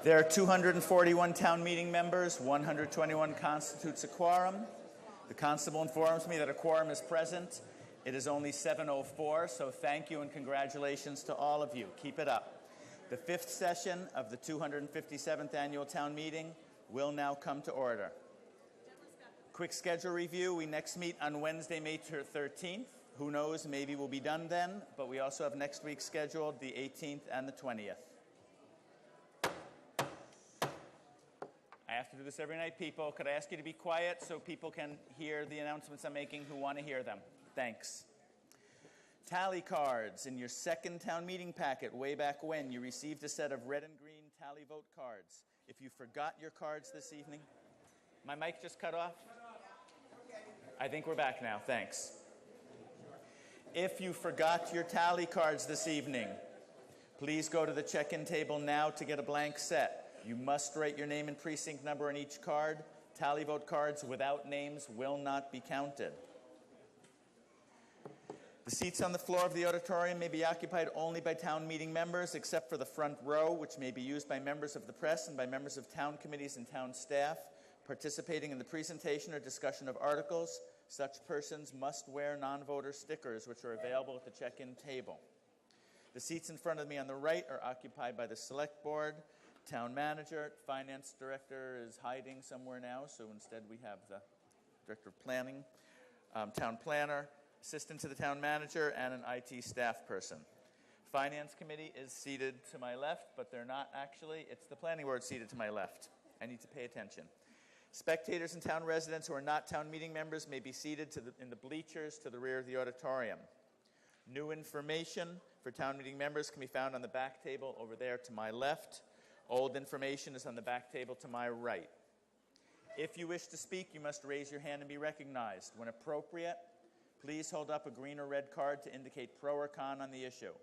There are 241 town meeting members, 121 constitutes a quorum. The constable informs me that a quorum is present. It is only 7:04, so thank you and congratulations to all of you. Keep it up. The fifth session of the 257th Annual Town Meeting will now come to order. Quick schedule review. We next meet on Wednesday, May 13th. Who knows, maybe we'll be done then, but we also have next week scheduled, the 18th and the 20th. I have to do this every night, people. Could I ask you to be quiet so people can hear the announcements I'm making who want to hear them? Thanks. Tally cards. In your second town meeting packet, way back when, you received a set of red and green tally vote cards. If you forgot your cards this evening, my mic just cut off? I think we're back now. Thanks. If you forgot your tally cards this evening, please go to the check-in table now to get a blank set. You must write your name and precinct number on each card. Tally vote cards without names will not be counted. The seats on the floor of the auditorium may be occupied only by town meeting members, except for the front row, which may be used by members of the press and by members of town committees and town staff participating in the presentation or discussion of articles. Such persons must wear non-voter stickers, which are available at the check-in table. The seats in front of me on the right are occupied by the select board, town manager, finance director is hiding somewhere now, so instead we have the director of planning, town planner, assistant to the town manager, and an IT staff person. Finance committee is seated to my left, but they're not actually. It's the planning board seated to my left. I need to pay attention. Spectators and town residents who are not town meeting members may be seated in the bleachers to the rear of the auditorium. New information for town meeting members can be found on the back table over there to my left. Old information is on the back table to my right. If you wish to speak, you must raise your hand and be recognized. When appropriate, please hold up a green or red card to indicate pro or con on the issue.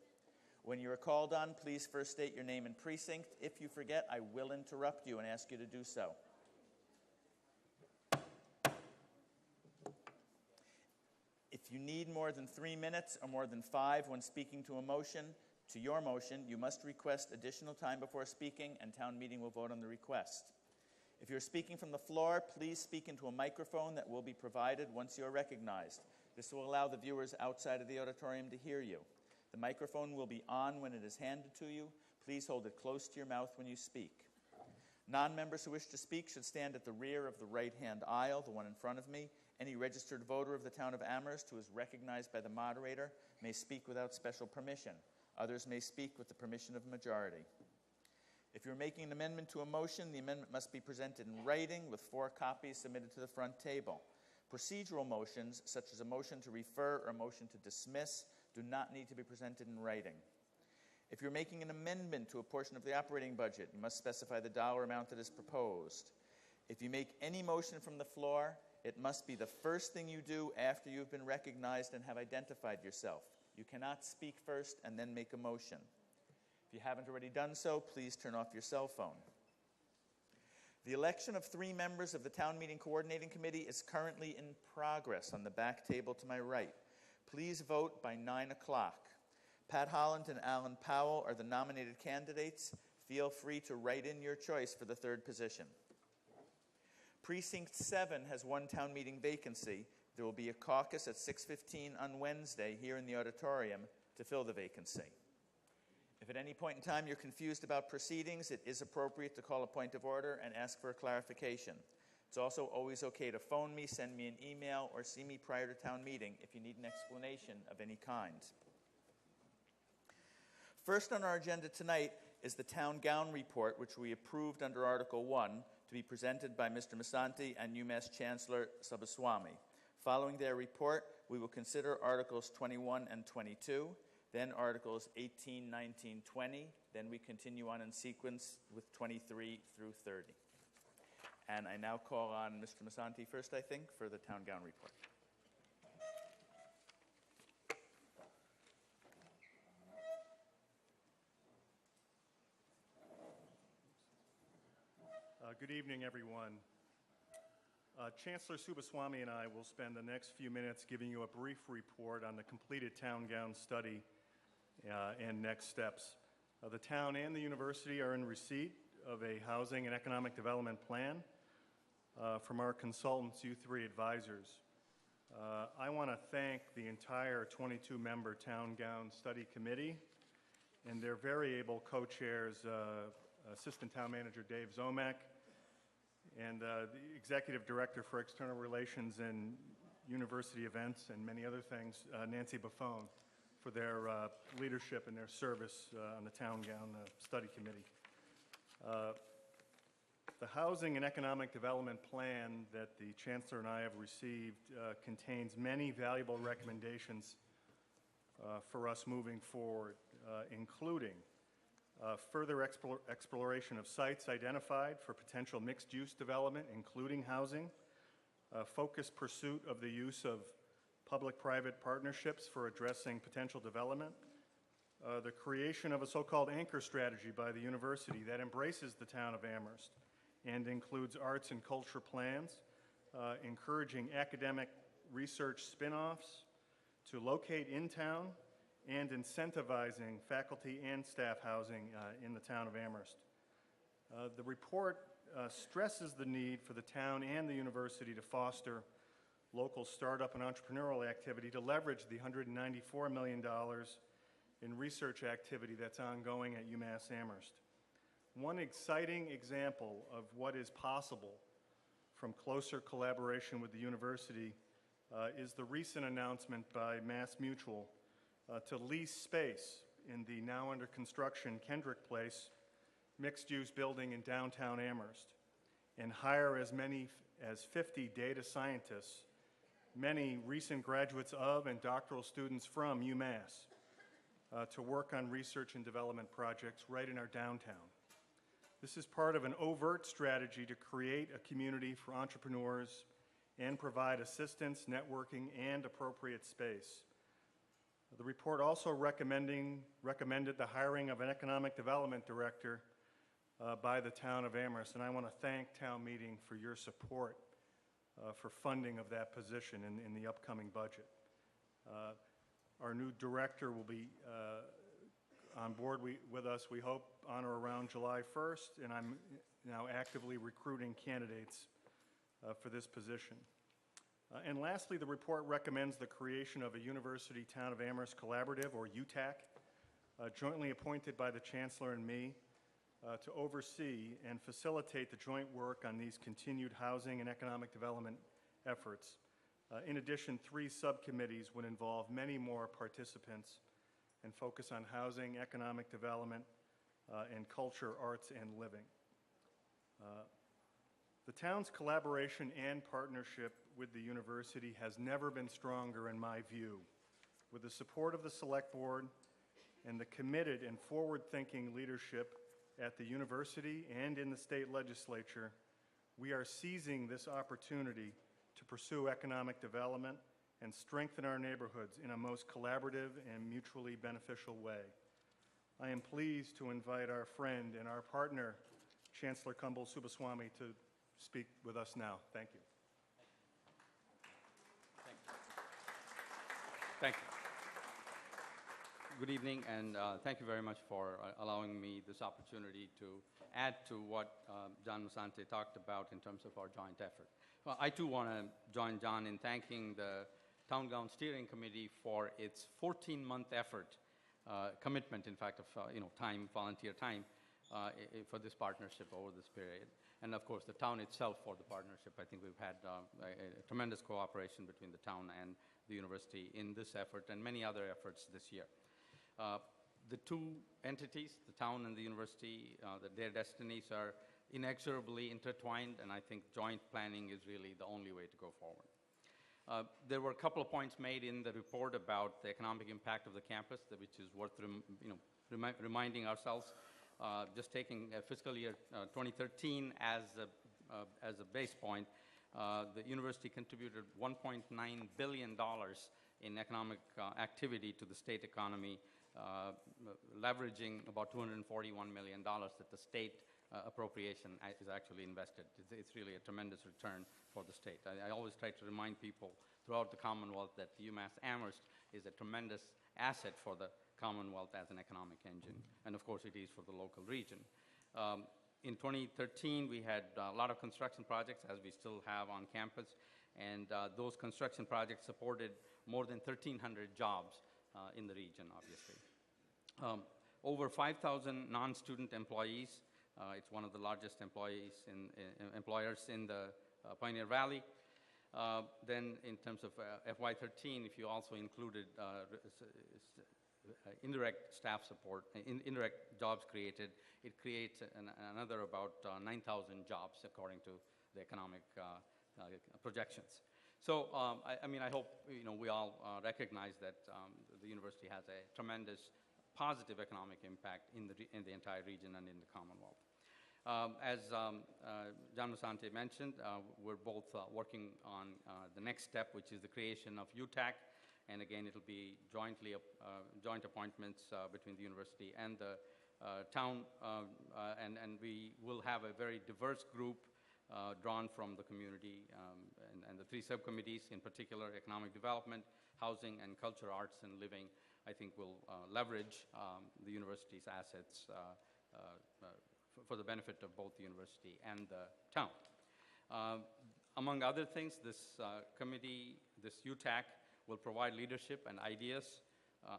When you are called on, please first state your name and precinct. If you forget, I will interrupt you and ask you to do so. If you need more than 3 minutes or more than 5 when speaking to your motion, you must request additional time before speaking, and town meeting will vote on the request. If you're speaking from the floor, please speak into a microphone that will be provided once you're recognized. This will allow the viewers outside of the auditorium to hear you. The microphone will be on when it is handed to you. Please hold it close to your mouth when you speak. Non-members who wish to speak should stand at the rear of the right-hand aisle, the one in front of me. Any registered voter of the town of Amherst who is recognized by the moderator may speak without special permission. Others may speak with the permission of a majority. If you're making an amendment to a motion, the amendment must be presented in writing with 4 copies submitted to the front table. Procedural motions, such as a motion to refer or a motion to dismiss, do not need to be presented in writing. If you're making an amendment to a portion of the operating budget, you must specify the dollar amount that is proposed. If you make any motion from the floor, it must be the first thing you do after you've been recognized and have identified yourself. You cannot speak first and then make a motion. If you haven't already done so, please turn off your cell phone. The election of 3 members of the Town Meeting Coordinating Committee is currently in progress on the back table to my right. Please vote by 9 o'clock. Pat Holland and Alan Powell are the nominated candidates. Feel free to write in your choice for the 3rd position. Precinct 7 has 1 town meeting vacancy. There will be a caucus at 6:15 on Wednesday here in the auditorium to fill the vacancy. If at any point in time you're confused about proceedings, it is appropriate to call a point of order and ask for a clarification. It's also always okay to phone me, send me an email, or see me prior to town meeting if you need an explanation of any kind. First on our agenda tonight is the town gown report, which we approved under Article 1 to be presented by Mr. Masanti and UMass Chancellor Subaswamy. Following their report, we will consider Articles 21 and 22, then Articles 18, 19, 20, then we continue on in sequence with 23 through 30. And I now call on Mr. Masanti first, I think, for the town gown report. Good evening, everyone. Chancellor Subaswamy and I will spend the next few minutes giving you a brief report on the completed town gown study and next steps. The town and the university are in receipt of a housing and economic development plan from our consultants, U3 Advisors. I want to thank the entire 22-member Town Gown Study Committee and their very able co-chairs, Assistant Town Manager Dave Zomek and the Executive Director for External Relations and University Events and many other things, Nancy Buffone, for their leadership and their service on the Town Gown Study Committee. The Housing and Economic Development Plan that the Chancellor and I have received contains many valuable recommendations for us moving forward, including further exploration of sites identified for potential mixed-use development, including housing, focused pursuit of the use of public-private partnerships for addressing potential development, the creation of a so-called anchor strategy by the university that embraces the town of Amherst and includes arts and culture plans, encouraging academic research spin-offs to locate in town and incentivizing faculty and staff housing in the town of Amherst. The report stresses the need for the town and the university to foster local startup and entrepreneurial activity to leverage the $194 million in research activity that's ongoing at UMass Amherst. One exciting example of what is possible from closer collaboration with the university is the recent announcement by MassMutual to lease space in the now under construction Kendrick Place mixed-use building in downtown Amherst and hire as many as 50 data scientists, many recent graduates of and doctoral students from UMass, to work on research and development projects right in our downtown. This is part of an overt strategy to create a community for entrepreneurs and provide assistance, networking, and appropriate space. The report also recommended the hiring of an economic development director by the town of Amherst, and I want to thank town meeting for your support for funding of that position in the upcoming budget. Our new director will be on board with us, we hope, on or around July 1st, and I'm now actively recruiting candidates for this position. And lastly, the report recommends the creation of a University Town of Amherst Collaborative, or UTAC, jointly appointed by the Chancellor and me to oversee and facilitate the joint work on these continued housing and economic development efforts. In addition, 3 subcommittees would involve many more participants and focus on housing, economic development, and culture, arts, and living. The town's collaboration and partnership with the university has never been stronger, in my view. With the support of the Select Board and the committed and forward-thinking leadership at the university and in the state legislature, we are seizing this opportunity to pursue economic development and strengthen our neighborhoods in a most collaborative and mutually beneficial way. I am pleased to invite our friend and our partner, Chancellor Kumble Subbaswamy, to speak with us now. Thank you. Thank you. Good evening, and thank you very much for allowing me this opportunity to add to what John Musante talked about in terms of our joint effort. Well, I too want to join John in thanking the Town Gown Steering Committee for its 14-month effort, commitment, in fact, of time, volunteer time, for this partnership over this period. And of course, the town itself for the partnership. I think we've had a tremendous cooperation between the town and the university in this effort and many other efforts this year. The two entities, the town and the university, their destinies are inexorably intertwined, and I think joint planning is really the only way to go forward. There were a couple of points made in the report about the economic impact of the campus, which is worth reminding ourselves. Just taking fiscal year 2013 as a base point, the university contributed $1.9 billion in economic activity to the state economy, leveraging about $241 million that the state appropriation is actually invested. It's really a tremendous return for the state. I always try to remind people throughout the Commonwealth that the UMass Amherst is a tremendous asset for the Commonwealth as an economic engine, and of course it is for the local region. In 2013, we had a lot of construction projects, as we still have on campus, and those construction projects supported more than 1,300 jobs in the region, obviously. Over 5,000 non-student employees. It's one of the largest employers in the Pioneer Valley. Then in terms of FY13, if you also included indirect staff support, indirect jobs created, it creates another about 9,000 jobs according to the economic projections. So I hope we all recognize that the university has a tremendous positive economic impact in the entire region and in the Commonwealth. As John Musante mentioned, we're both working on the next step, which is the creation of UTAC. And again, it'll be joint appointments between the university and the town. And we will have a very diverse group drawn from the community and the three subcommittees, in particular, economic development, housing, and culture, arts, and living, I think will leverage the university's assets for the benefit of both the university and the town. Among other things, this committee, this UTAC, will provide leadership and ideas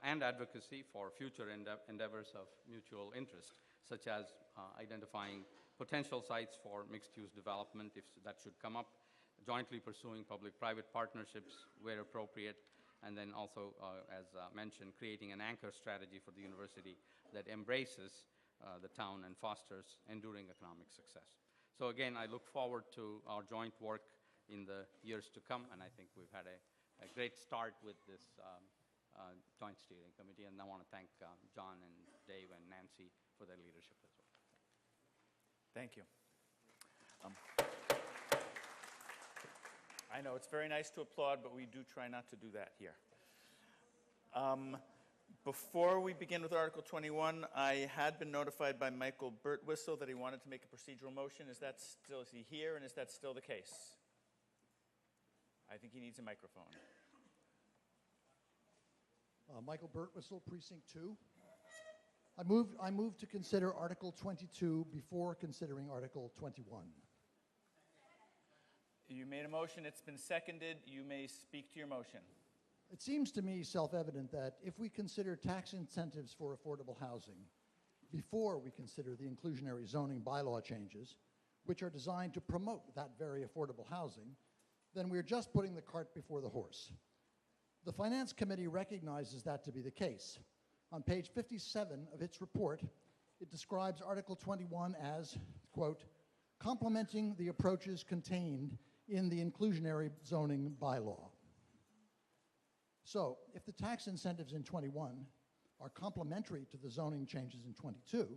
and advocacy for future endeavors of mutual interest, such as identifying potential sites for mixed-use development, if that should come up, jointly pursuing public-private partnerships where appropriate, and then also, as mentioned, creating an anchor strategy for the university that embraces the town and fosters enduring economic success. So again, I look forward to our joint work in the years to come, and I think we've had a great start with this joint steering committee, and I want to thank John and Dave and Nancy for their leadership as well. Thank you. I know it's very nice to applaud, but we do try not to do that here. Before we begin with Article 21, I had been notified by Michael Birtwistle that he wanted to make a procedural motion. Is he here, and is that still the case? I think he needs a microphone. Michael Birtwistle, Precinct 2. I move to consider Article 22 before considering Article 21. You made a motion. It's been seconded. You may speak to your motion. It seems to me self-evident that if we consider tax incentives for affordable housing before we consider the inclusionary zoning bylaw changes, which are designed to promote that very affordable housing, then we're just putting the cart before the horse. The Finance Committee recognizes that to be the case. On page 57 of its report, it describes Article 21 as, quote, complementing the approaches contained in the inclusionary zoning bylaw. So, if the tax incentives in 21 are complementary to the zoning changes in 22,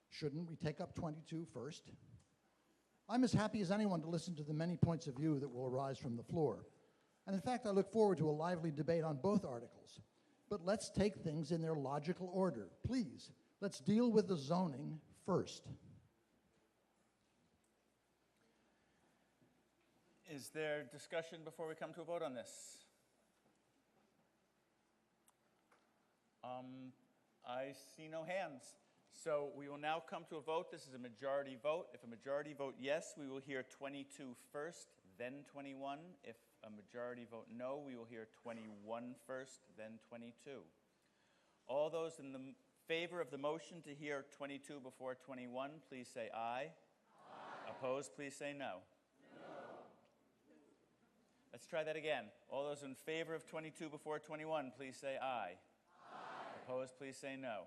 shouldn't we take up 22 first? I'm as happy as anyone to listen to the many points of view that will arise from the floor. And in fact, I look forward to a lively debate on both articles. But let's take things in their logical order. Please, let's deal with the zoning first. Is there discussion before we come to a vote on this? I see no hands. So we will now come to a vote. This is a majority vote. If a majority vote yes, we will hear 22 first, then 21. If a majority vote no, we will hear 21 first, then 22. All those in the favor of the motion to hear 22 before 21, please say aye. Aye. Opposed, please say no. Let's try that again. All those in favor of 22 before 21, please say aye. Aye. Opposed, please say no.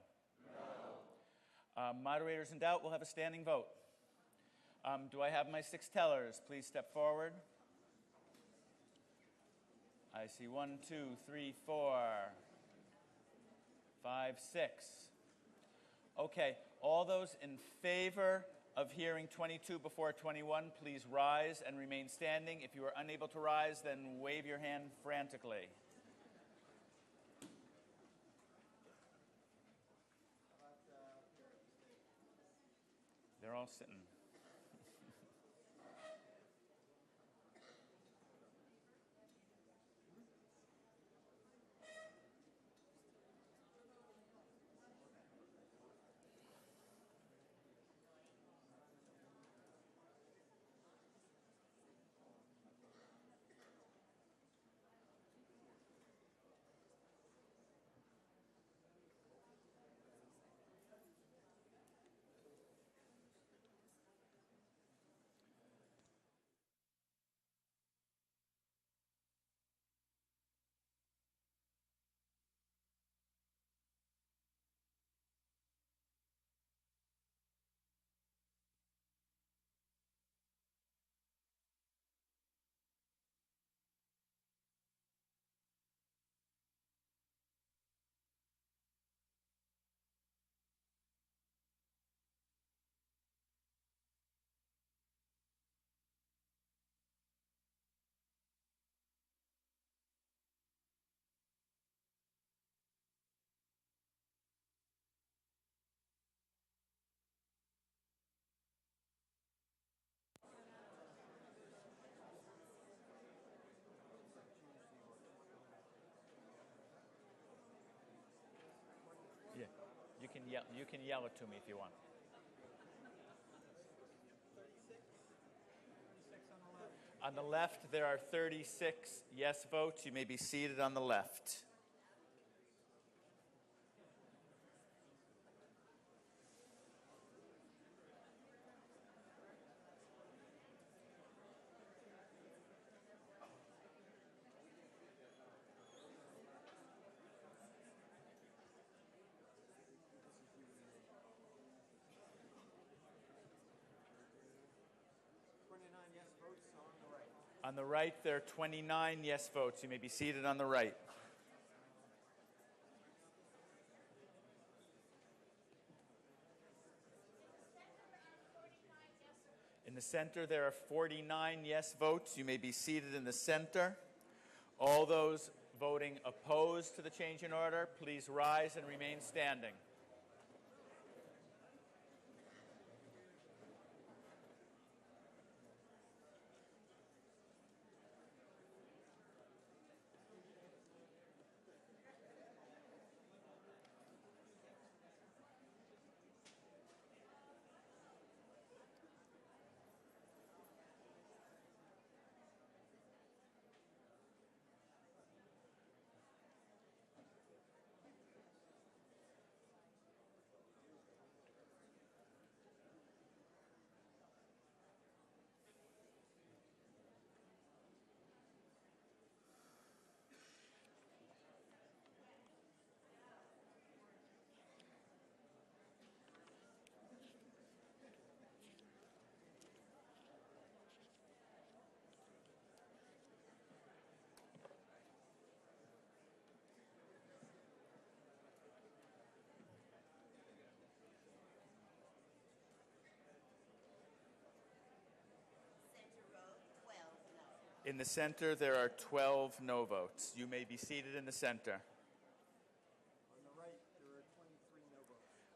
No. Moderators in doubt, we'll have a standing vote. Do I have my six tellers? Please step forward. I see 1, 2, 3, 4, 5, 6. Okay, all those in favor of hearing 22 before 21, please rise and remain standing. If you are unable to rise, then wave your hand frantically. They're all sitting. You can yell it to me if you want. On the left, there are 36 yes votes. You may be seated on the left. On the right, there are 29 yes votes. You may be seated on the right. In the center, there are 49 yes votes. You may be seated in the center. All those voting opposed to the change in order, please rise and remain standing. In the center, there are 12 no votes. You may be seated in the center.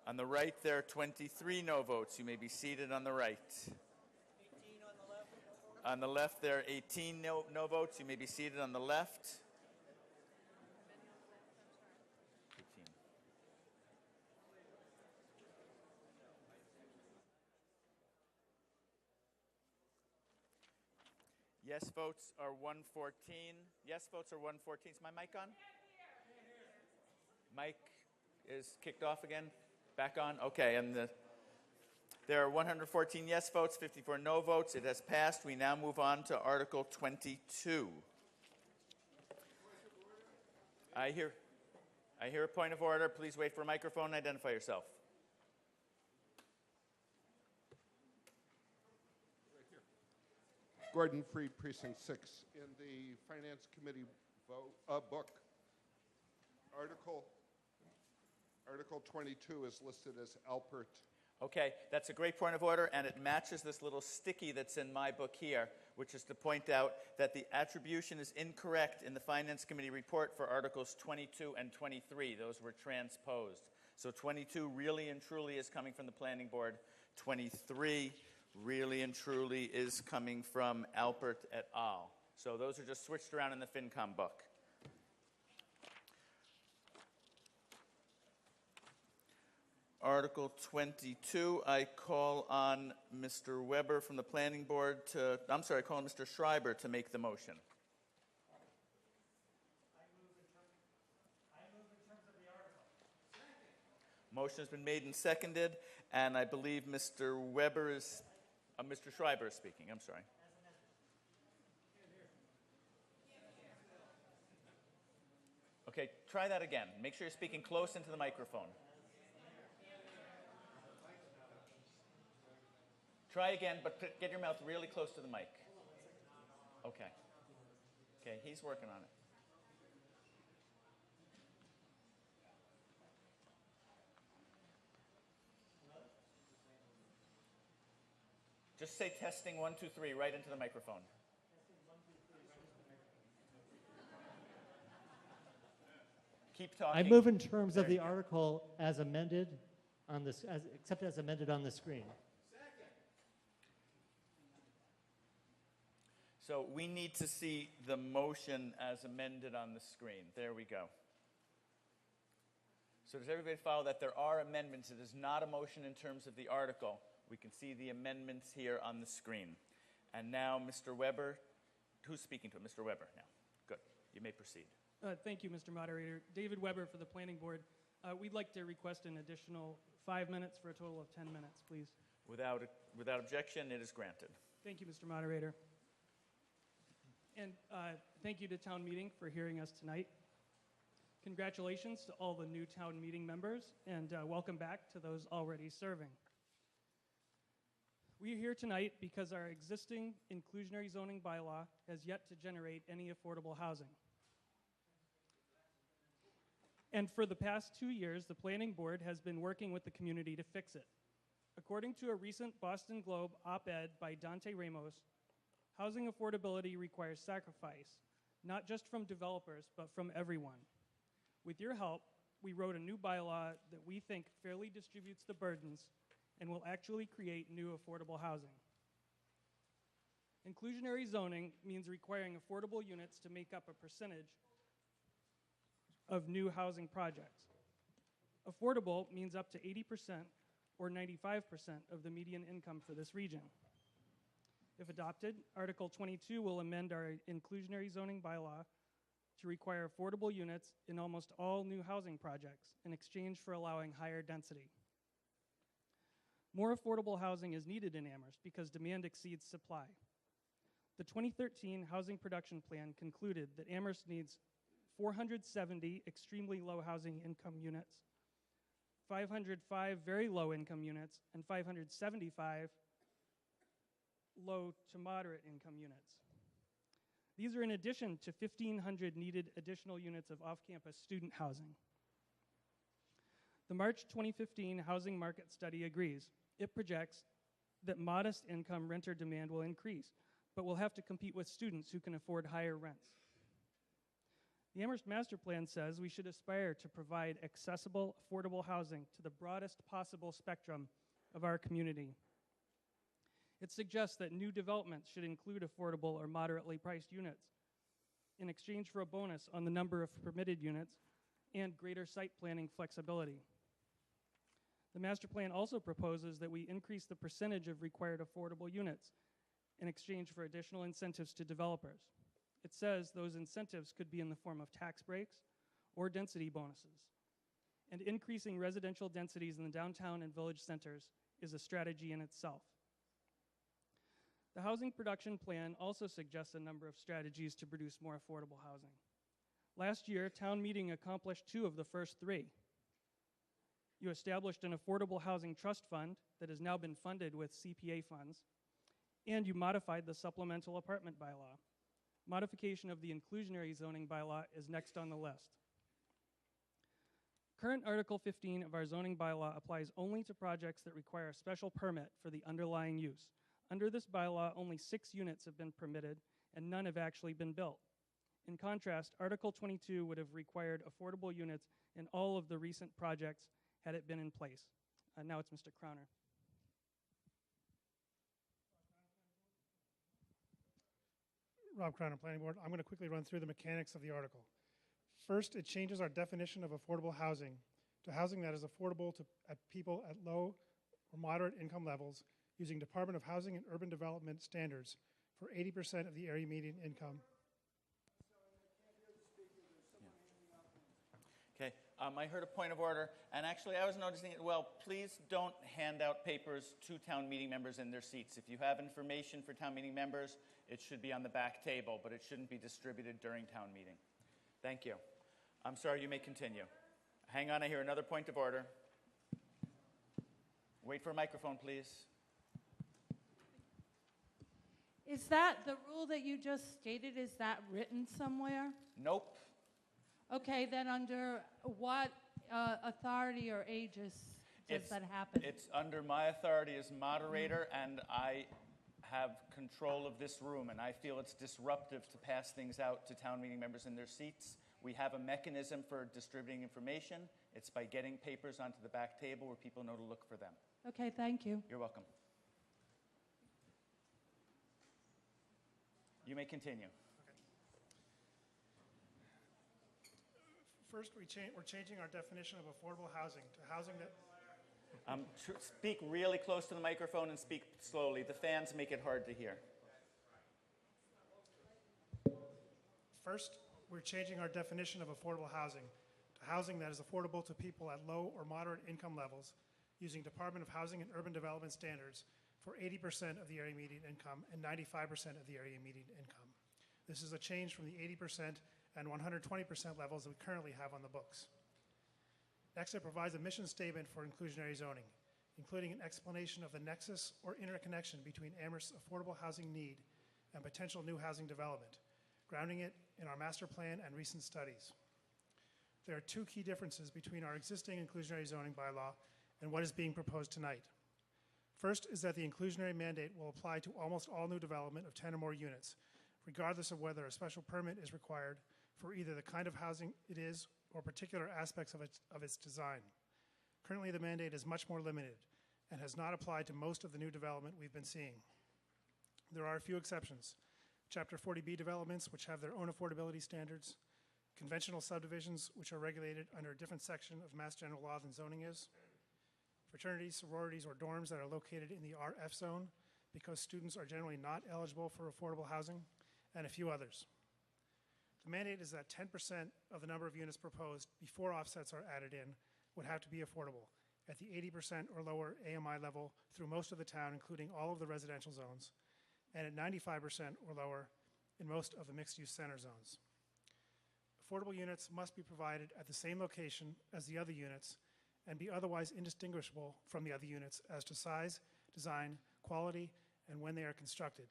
On the right, there are 23 no votes. You may be seated on the right. 18 on the left. On the left, there are 18 no votes. You may be seated on the left. 18. Yes votes are 114. Yes votes are 114. Is my mic on? Mic is kicked off again. Back on? Okay, and there are 114 yes votes, 54 no votes. It has passed. We now move on to Article 22. I hear a point of order. Please wait for a microphone and identify yourself. Gordon Freed, Precinct 6. In the Finance Committee book, Article 22 is listed as Alpert. Okay, that's a great point of order, and it matches this little sticky that's in my book here, which is to point out that the attribution is incorrect in the Finance Committee report for Articles 22 and 23. Those were transposed. So 22 really and truly is coming from the Planning Board. 23 really and truly is coming from Alpert et al. So those are just switched around in the FinCom book. Article 22, I call on Mr. Weber from the Planning Board to, I call on Mr. Schreiber to make the motion. I move in terms of the article. Second. Motion has been made and seconded, and I believe Mr. Weber is, Mr. Schreiber is speaking, I'm sorry. Okay, try that again. Make sure you're speaking close into the microphone. Try again, but get your mouth really close to the mic. Okay. Okay, he's working on it. Just say testing 1, 2, 3 right into the microphone. Keep talking. I move in terms of the article as amended on this, except as amended on the screen. So we need to see the motion as amended on the screen. There we go. So does everybody follow that there are amendments? It is not a motion in terms of the article. We can see the amendments here on the screen. And now, Mr. Weber, who's speaking to it? Mr. Weber now. Good. You may proceed. Thank you, Mr. Moderator. David Weber for the Planning Board. We'd like to request an additional 5 minutes for a total of 10 minutes, please. Without objection, it is granted. Thank you, Mr. Moderator. And thank you to Town Meeting for hearing us tonight. Congratulations to all the new Town Meeting members, and welcome back to those already serving. We are here tonight because our existing inclusionary zoning bylaw has yet to generate any affordable housing. And for the past 2 years, the Planning Board has been working with the community to fix it. According to a recent Boston Globe op-ed by Dante Ramos, housing affordability requires sacrifice, not just from developers, but from everyone. With your help, we wrote a new bylaw that we think fairly distributes the burdens and will actually create new affordable housing. Inclusionary zoning means requiring affordable units to make up a percentage of new housing projects. Affordable means up to 80% or 95% of the median income for this region. If adopted, Article 22 will amend our inclusionary zoning bylaw to require affordable units in almost all new housing projects in exchange for allowing higher density. More affordable housing is needed in Amherst because demand exceeds supply. The 2013 Housing Production Plan concluded that Amherst needs 470 extremely low housing income units, 505 very low income units, and 575 low to moderate income units. These are in addition to 1,500 needed additional units of off-campus student housing. The March 2015 Housing Market Study agrees. It projects that modest income renter demand will increase, but will have to compete with students who can afford higher rents. The Amherst Master Plan says we should aspire to provide accessible, affordable housing to the broadest possible spectrum of our community. It suggests that new developments should include affordable or moderately priced units in exchange for a bonus on the number of permitted units and greater site planning flexibility. The master plan also proposes that we increase the percentage of required affordable units in exchange for additional incentives to developers. It says those incentives could be in the form of tax breaks or density bonuses. And increasing residential densities in the downtown and village centers is a strategy in itself. The Housing Production Plan also suggests a number of strategies to produce more affordable housing. Last year, Town Meeting accomplished 2 of the first 3. You established an affordable housing trust fund that has now been funded with CPA funds, and you modified the supplemental apartment bylaw. Modification of the inclusionary zoning bylaw is next on the list. Current Article 15 of our zoning bylaw applies only to projects that require a special permit for the underlying use. Under this bylaw, only 6 units have been permitted, and none have actually been built. In contrast, Article 22 would have required affordable units in all of the recent projects had it been in place. Now it's Mr. Crowner. Rob Crowner, Planning Board. I'm going to quickly run through the mechanics of the article. First, it changes our definition of affordable housing to housing that is affordable to people at low or moderate income levels using Department of Housing and Urban Development standards for 80% of the area median income. Okay, I heard a point of order, and actually I was noticing it. Well, please don't hand out papers to town meeting members in their seats. If you have information for town meeting members, it should be on the back table, but it shouldn't be distributed during town meeting. Thank you. I'm sorry, you may continue. Hang on, I hear another point of order. Wait for a microphone, please. Is that the rule that you just stated, is that written somewhere? Nope. Okay, then under what authority or aegis does that happen? It's under my authority as moderator, and I have control of this room, and I feel it's disruptive to pass things out to town meeting members in their seats. We have a mechanism for distributing information. It's by getting papers onto the back table where people know to look for them. Okay, thank you. You're welcome. You may continue. First, we're changing our definition of affordable housing to housing that... Speak really close to the microphone and speak slowly. The fans make it hard to hear. First, we're changing our definition of affordable housing to housing that is affordable to people at low or moderate income levels using Department of Housing and Urban Development standards for 80% of the area median income and 95% of the area median income. This is a change from the 80% and 120% levels that we currently have on the books. Next, it provides a mission statement for inclusionary zoning, including an explanation of the nexus or interconnection between Amherst's affordable housing need and potential new housing development, grounding it in our master plan and recent studies. There are two key differences between our existing inclusionary zoning bylaw and what is being proposed tonight. First is that the inclusionary mandate will apply to almost all new development of 10 or more units, regardless of whether a special permit is required for either the kind of housing it is or particular aspects of its design. Currently, the mandate is much more limited and has not applied to most of the new development we've been seeing. There are a few exceptions. Chapter 40B developments, which have their own affordability standards, conventional subdivisions, which are regulated under a different section of Mass General Law than zoning is, fraternities, sororities, or dorms that are located in the RF zone because students are generally not eligible for affordable housing, and a few others. The mandate is that 10% of the number of units proposed before offsets are added in would have to be affordable at the 80% or lower AMI level through most of the town, including all of the residential zones, and at 95% or lower in most of the mixed-use center zones. Affordable units must be provided at the same location as the other units and be otherwise indistinguishable from the other units as to size, design, quality, and when they are constructed.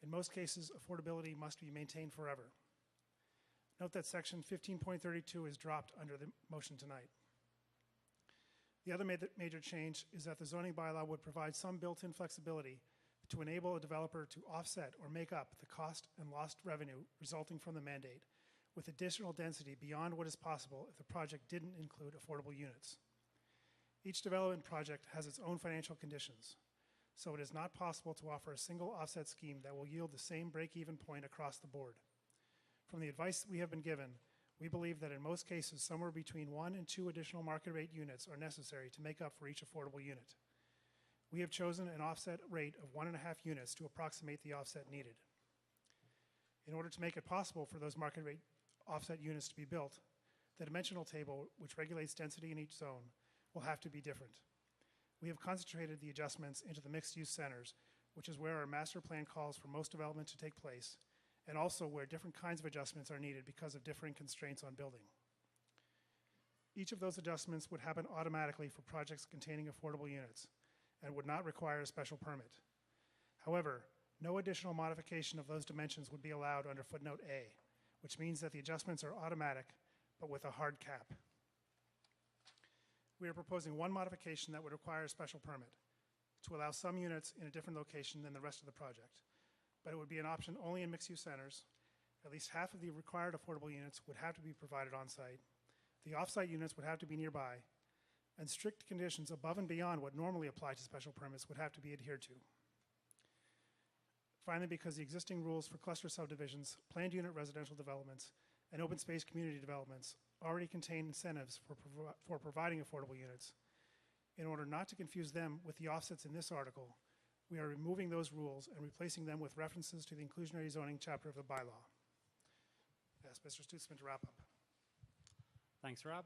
In most cases, affordability must be maintained forever. Note that section 15.32 is dropped under the motion tonight. The other major change is that the zoning bylaw would provide some built-in flexibility to enable a developer to offset or make up the cost and lost revenue resulting from the mandate with additional density beyond what is possible if the project didn't include affordable units. Each development project has its own financial conditions, so it is not possible to offer a single offset scheme that will yield the same break-even point across the board. From the advice we have been given, we believe that in most cases, somewhere between 1 and 2 additional market rate units are necessary to make up for each affordable unit. We have chosen an offset rate of 1.5 units to approximate the offset needed. In order to make it possible for those market rate offset units to be built, the dimensional table, which regulates density in each zone, will have to be different. We have concentrated the adjustments into the mixed-use centers, which is where our master plan calls for most development to take place, and also where different kinds of adjustments are needed because of differing constraints on building. Each of those adjustments would happen automatically for projects containing affordable units and would not require a special permit. However, no additional modification of those dimensions would be allowed under footnote A, which means that the adjustments are automatic, but with a hard cap. We are proposing one modification that would require a special permit to allow some units in a different location than the rest of the project, but it would be an option only in mixed-use centers. At least half of the required affordable units would have to be provided on-site. The off-site units would have to be nearby, and strict conditions above and beyond what normally apply to special permits would have to be adhered to. Finally, because the existing rules for cluster subdivisions, planned unit residential developments, and open space community developments already contain incentives for providing affordable units, in order not to confuse them with the offsets in this article, we are removing those rules and replacing them with references to the inclusionary zoning chapter of the bylaw. I ask Mr. Stutzman to wrap up. Thanks, Rob.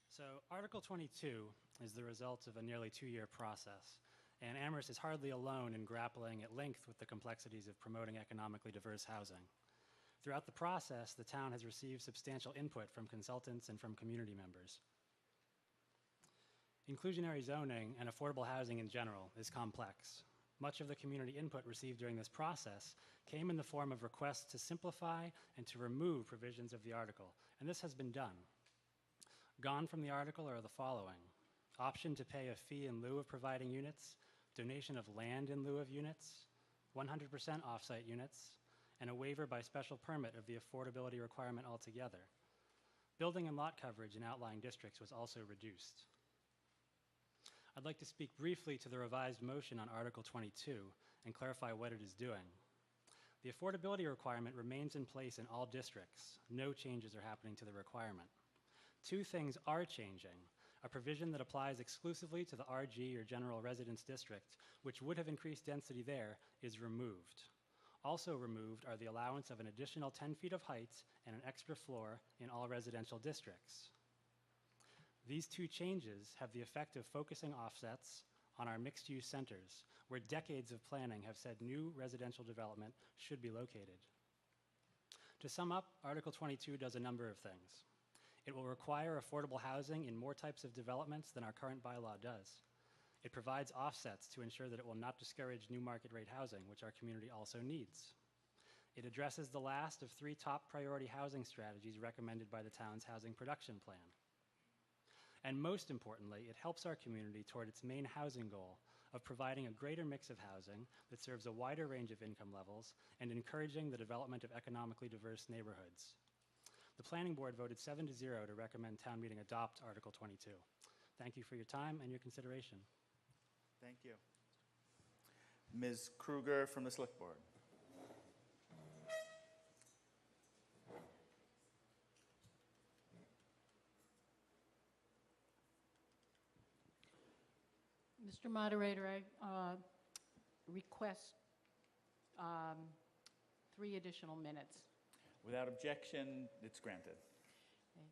So Article 22 is the result of a nearly 2-year process, and Amherst is hardly alone in grappling at length with the complexities of promoting economically diverse housing. Throughout the process, the town has received substantial input from consultants and from community members. Inclusionary zoning and affordable housing in general is complex. Much of the community input received during this process came in the form of requests to simplify and to remove provisions of the article, and this has been done. Gone from the article are the following: option to pay a fee in lieu of providing units, donation of land in lieu of units, 100% offsite units, and a waiver by special permit of the affordability requirement altogether. Building and lot coverage in outlying districts was also reduced. I'd like to speak briefly to the revised motion on Article 22 and clarify what it is doing. The affordability requirement remains in place in all districts. No changes are happening to the requirement. Two things are changing. A provision that applies exclusively to the RG or general residence district, which would have increased density there, is removed. Also removed are the allowance of an additional 10 feet of height and an extra floor in all residential districts. These two changes have the effect of focusing offsets on our mixed-use centers, where decades of planning have said new residential development should be located. To sum up, Article 22 does a number of things. It will require affordable housing in more types of developments than our current bylaw does. It provides offsets to ensure that it will not discourage new market rate housing, which our community also needs. It addresses the last of 3 top priority housing strategies recommended by the town's housing production plan. And most importantly, it helps our community toward its main housing goal of providing a greater mix of housing that serves a wider range of income levels and encouraging the development of economically diverse neighborhoods. The Planning Board voted 7-0 to recommend town meeting adopt Article 22. Thank you for your time and your consideration. Thank you. Ms. Kruger from the Select Board. Mr. Moderator, I request 3 additional minutes. Without objection, it's granted. Okay.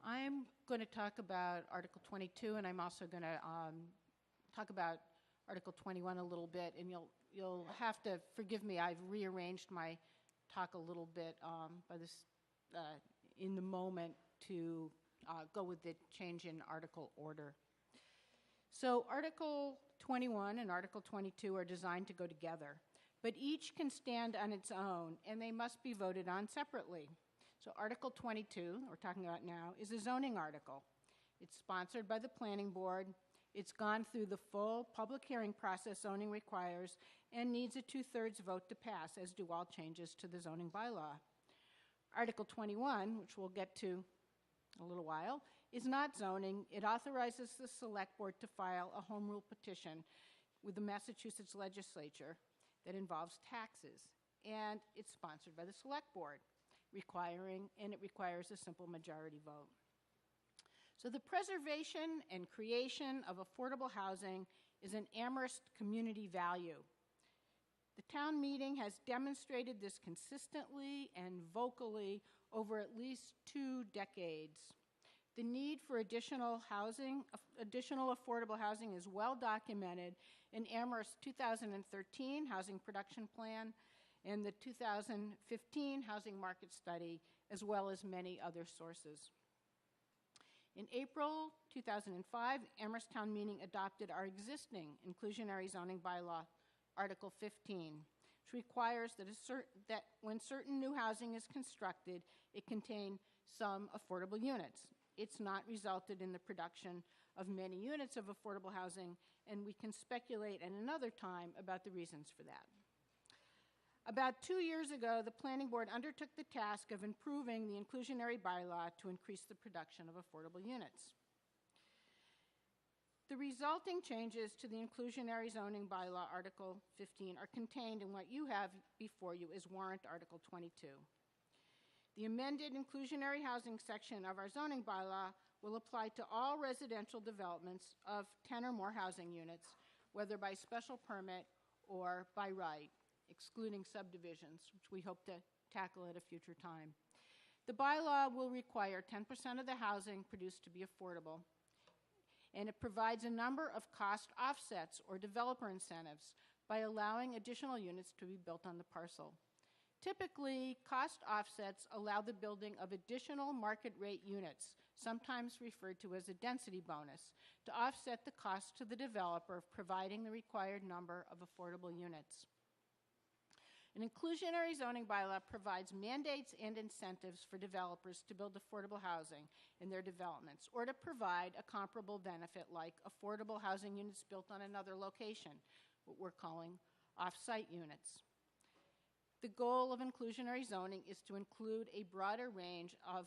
I'm going to talk about Article 22, and I'm also going to talk about Article 21 a little bit, and you'll have to forgive me. I've rearranged my talk a little bit in the moment to go with the change in article order. So Article 21 and Article 22 are designed to go together, but each can stand on its own, and they must be voted on separately. So Article 22, we're talking about now, is a zoning article. It's sponsored by the Planning Board. It's gone through the full public hearing process zoning requires and needs a 2/3 vote to pass, as do all changes to the zoning bylaw. Article 21, which we'll get to a little while, is not zoning. It authorizes the Select Board to file a home rule petition with the Massachusetts legislature that involves taxes, and it's sponsored by the Select Board, it requires a simple majority vote. So the preservation and creation of affordable housing is an Amherst community value. The town meeting has demonstrated this consistently and vocally over at least 2 decades. The need for additional affordable housing is well documented in Amherst's 2013 Housing Production Plan and the 2015 Housing Market Study, as well as many other sources. In April 2005, Amherst Town Meeting adopted our existing inclusionary zoning bylaw, Article 15, which requires that when certain new housing is constructed, it contain some affordable units. It's not resulted in the production of many units of affordable housing, and we can speculate at another time about the reasons for that. About 2 years ago, the Planning Board undertook the task of improving the inclusionary bylaw to increase the production of affordable units. The resulting changes to the inclusionary zoning bylaw, Article 15, are contained in what you have before you as warrant Article 22. The amended inclusionary housing section of our zoning bylaw will apply to all residential developments of 10 or more housing units, whether by special permit or by right, excluding subdivisions, which we hope to tackle at a future time. The bylaw will require 10% of the housing produced to be affordable, and it provides a number of cost offsets or developer incentives by allowing additional units to be built on the parcel. Typically, cost offsets allow the building of additional market rate units, sometimes referred to as a density bonus, to offset the cost to the developer of providing the required number of affordable units. An inclusionary zoning bylaw provides mandates and incentives for developers to build affordable housing in their developments, or to provide a comparable benefit like affordable housing units built on another location, what we're calling off-site units. The goal of inclusionary zoning is to include a broader range of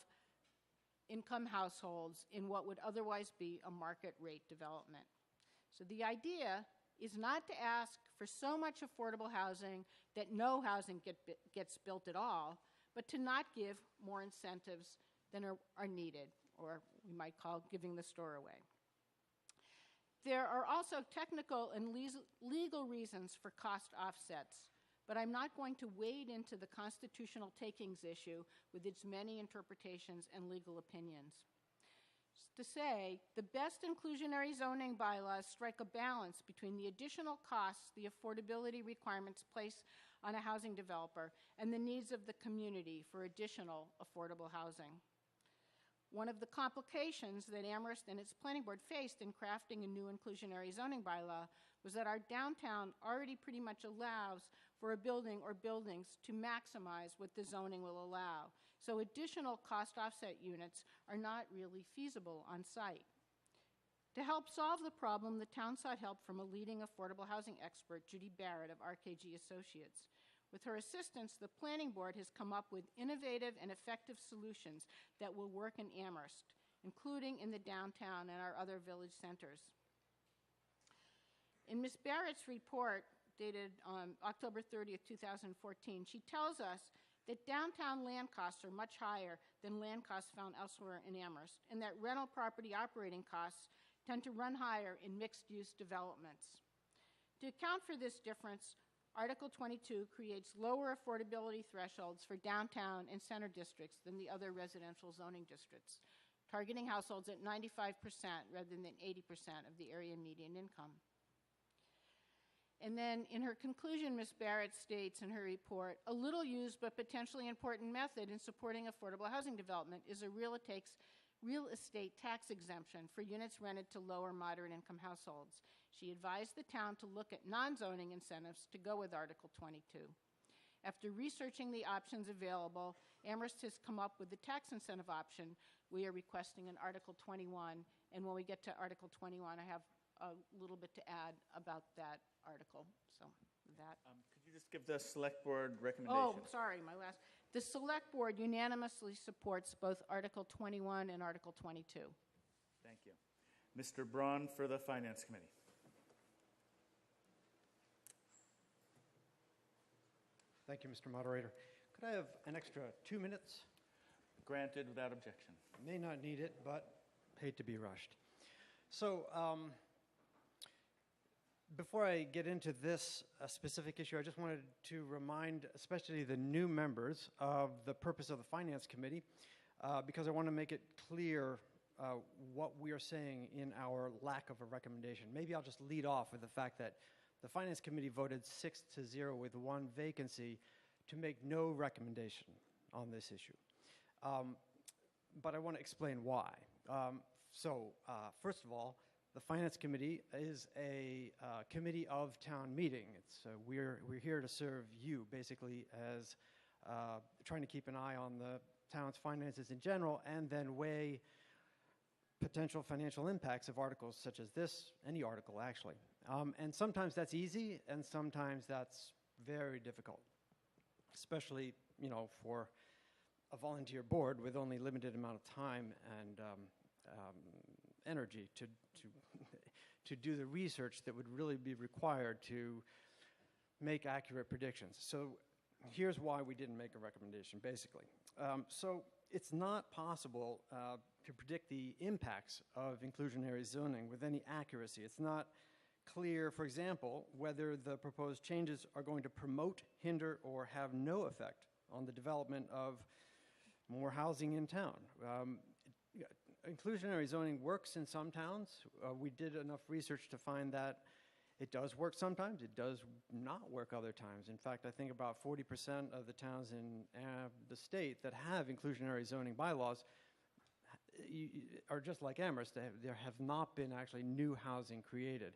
income households in what would otherwise be a market rate development. So the idea is not to ask for so much affordable housing that no housing gets built at all, but to not give more incentives than are needed, or we might call giving the store away. There are also technical and legal reasons for cost offsets, but I'm not going to wade into the constitutional takings issue with its many interpretations and legal opinions. To say, the best inclusionary zoning bylaws strike a balance between the additional costs the affordability requirements place on a housing developer and the needs of the community for additional affordable housing. One of the complications that Amherst and its planning board faced in crafting a new inclusionary zoning bylaw was that our downtown already pretty much allows for a building or buildings to maximize what the zoning will allow. So additional cost offset units are not really feasible on site. To help solve the problem, the town sought help from a leading affordable housing expert, Judy Barrett of RKG Associates. With her assistance, the planning board has come up with innovative and effective solutions that will work in Amherst, including in the downtown and our other village centers. In Ms. Barrett's report, dated October 30th, 2014, she tells us that downtown land costs are much higher than land costs found elsewhere in Amherst, and that rental property operating costs tend to run higher in mixed-use developments. To account for this difference, Article 22 creates lower affordability thresholds for downtown and center districts than the other residential zoning districts, targeting households at 95% rather than 80% of the area median income. And then in her conclusion, Ms. Barrett states in her report, a little used but potentially important method in supporting affordable housing development is a real estate tax exemption for units rented to lower moderate income households. She advised the town to look at non-zoning incentives to go with Article 22. After researching the options available, Amherst has come up with the tax incentive option. We are requesting an Article 21, and when we get to Article 21, I have a little bit to add about that article. So with that. Could you just give the select board recommendation? Oh, sorry, my last. The select board unanimously supports both Article 21 and Article 22. Thank you. Mr. Braun for the Finance Committee. Thank you, Mr. Moderator. Could I have an extra 2 minutes? Granted without objection. May not need it, but hate to be rushed. So, before I get into this specific issue, I just wanted to remind especially the new members of the purpose of the Finance Committee, because I want to make it clear what we are saying in our lack of a recommendation. Maybe I'll just lead off with the fact that the Finance Committee voted 6-0 with one vacancy to make no recommendation on this issue. But I want to explain why. First of all, the Finance Committee is a committee of town meeting. We're here to serve you, basically, as trying to keep an eye on the town's finances in general, and then weigh potential financial impacts of articles such as this, any article, actually. And sometimes that's easy, and sometimes that's very difficult, especially, for a volunteer board with only limited amount of time and energy to do the research that would really be required to make accurate predictions. So here's why we didn't make a recommendation, basically. So it's not possible to predict the impacts of inclusionary zoning with any accuracy. It's not clear, for example, whether the proposed changes are going to promote, hinder, or have no effect on the development of more housing in town. Inclusionary zoning works in some towns. We did enough research to find that it does work sometimes. It does not work other times. In fact, I think about 40% of the towns in the state that have inclusionary zoning bylaws are just like Amherst. There have not been actually new housing created.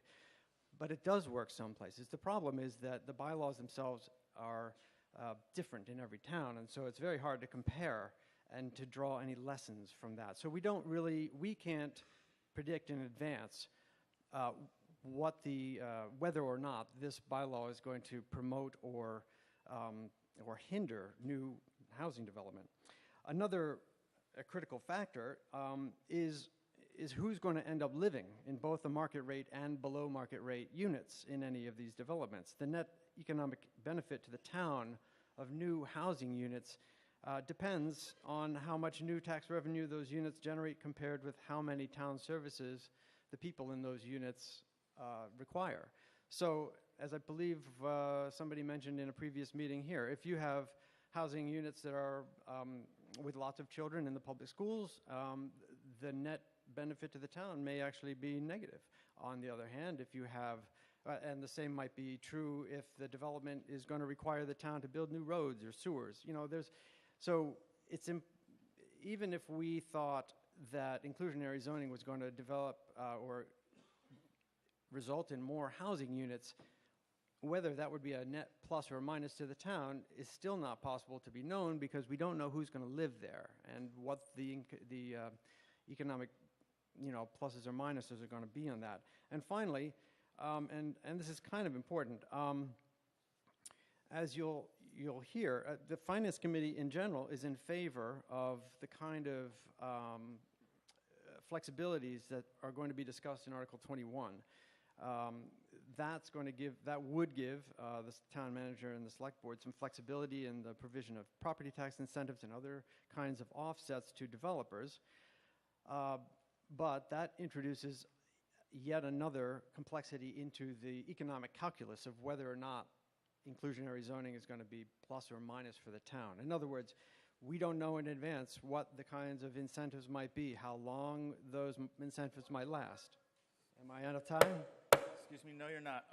But it does work some places. The problem is that the bylaws themselves are different in every town, and so it's very hard to compare and to draw any lessons from that. So we can't predict in advance whether or not this bylaw is going to promote or hinder new housing development. Another critical factor is who's going to end up living in both the market rate and below market rate units in any of these developments. The net economic benefit to the town of new housing units depends on how much new tax revenue those units generate compared with how many town services the people in those units require. So, as I believe somebody mentioned in a previous meeting here, if you have housing units that are with lots of children in the public schools, the net benefit to the town may actually be negative. On the other hand, if you have, and the same might be true if the development is going to require the town to build new roads or sewers. You know, so it's even if we thought that inclusionary zoning was going to develop or result in more housing units, whether that would be a net plus or minus to the town is still not possible to be known, because we don't know who's going to live there and what the economic, pluses or minuses are going to be on that. And finally, and this is kind of important, as you'll hear, the Finance Committee in general is in favor of the kind of flexibilities that are going to be discussed in Article 21. That would give the town manager and the select board some flexibility in the provision of property tax incentives and other kinds of offsets to developers. But that introduces yet another complexity into the economic calculus of whether or not inclusionary zoning is going to be plus or minus for the town. In other words, we don't know in advance what the kinds of incentives might be, how long those incentives might last. Am I out of time? Excuse me, no, you're not.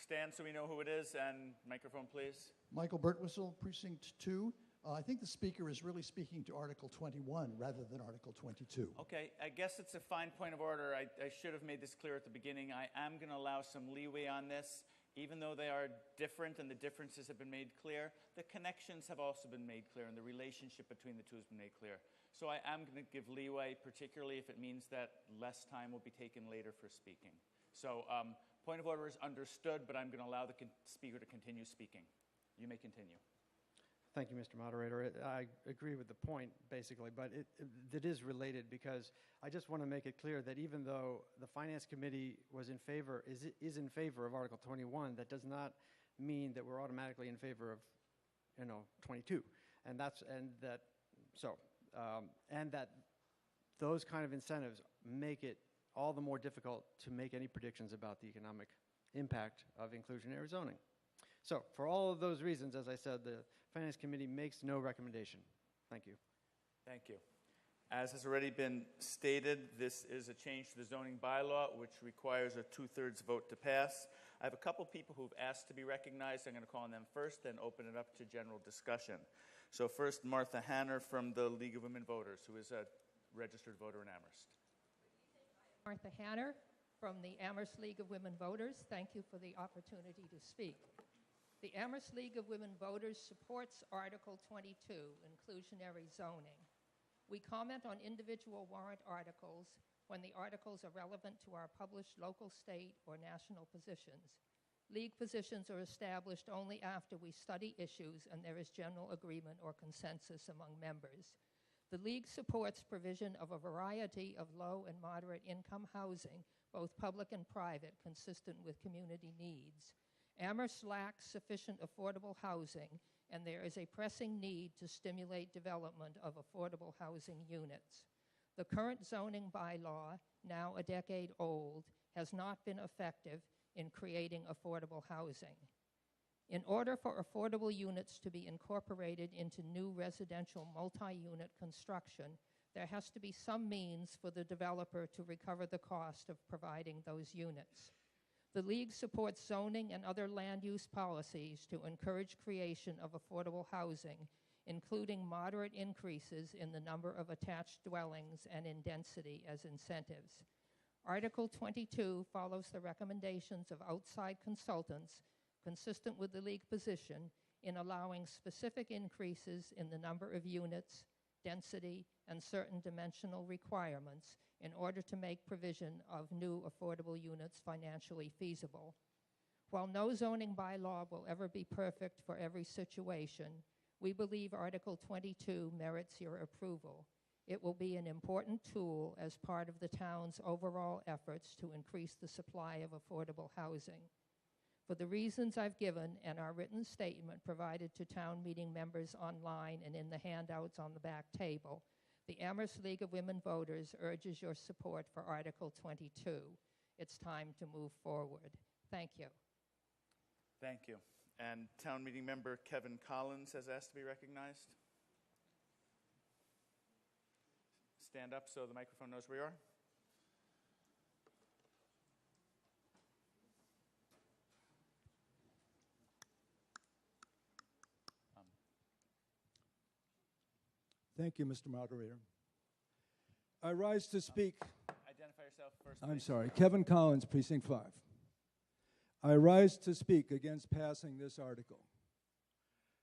Stand so we know who it is, and microphone, please. Michael Birtwistle, Precinct 2. I think the speaker is really speaking to Article 21 rather than Article 22. Okay, I guess it's a fine point of order. I should have made this clear at the beginning. I am going to allow some leeway on this. Even though they are different and the differences have been made clear, the connections have also been made clear, and the relationship between the two has been made clear. So I am going to give leeway, particularly if it means that less time will be taken later for speaking. So point of order is understood, but I'm going to allow the speaker to continue speaking. You may continue. Thank you, Mr. Moderator. I agree with the point, basically, but it is related, because I just want to make it clear that even though the Finance Committee is in favor of Article 21, that does not mean that we're automatically in favor of, 22, and that those kind of incentives make it all the more difficult to make any predictions about the economic impact of inclusionary zoning. So, for all of those reasons, as I said, the Finance Committee makes no recommendation. Thank you. Thank you. As has already been stated, this is a change to the zoning bylaw, which requires a 2/3 vote to pass. I have a couple people who've asked to be recognized. I'm going to call on them first, then open it up to general discussion. So first, Martha Hanner from the League of Women Voters, who is a registered voter in Amherst. Martha Hanner from the Amherst League of Women Voters. Thank you for the opportunity to speak. The Amherst League of Women Voters supports Article 22, inclusionary zoning. We comment on individual warrant articles when the articles are relevant to our published local, state, or national positions. League positions are established only after we study issues and there is general agreement or consensus among members. The League supports provision of a variety of low and moderate income housing, both public and private, consistent with community needs. Amherst lacks sufficient affordable housing, and there is a pressing need to stimulate development of affordable housing units. The current zoning bylaw, now a decade old, has not been effective in creating affordable housing. In order for affordable units to be incorporated into new residential multi-unit construction, there has to be some means for the developer to recover the cost of providing those units. The League supports zoning and other land use policies to encourage creation of affordable housing, including moderate increases in the number of attached dwellings and in density as incentives. Article 22 follows the recommendations of outside consultants, consistent with the League position, in allowing specific increases in the number of units, density, and certain dimensional requirements in order to make provision of new affordable units financially feasible. While no zoning bylaw will ever be perfect for every situation, we believe Article 22 merits your approval. It will be an important tool as part of the town's overall efforts to increase the supply of affordable housing. For the reasons I've given and our written statement provided to town meeting members online and in the handouts on the back table, the Amherst League of Women Voters urges your support for Article 22. It's time to move forward. Thank you. Thank you. And town meeting member Kevin Collins has asked to be recognized. Stand up so the microphone knows where you are. Thank you, Mr. Moderator. I rise to speak. Identify yourself first, I'm please. sorry, Kevin Collins, Precinct 5. I rise to speak against passing this article.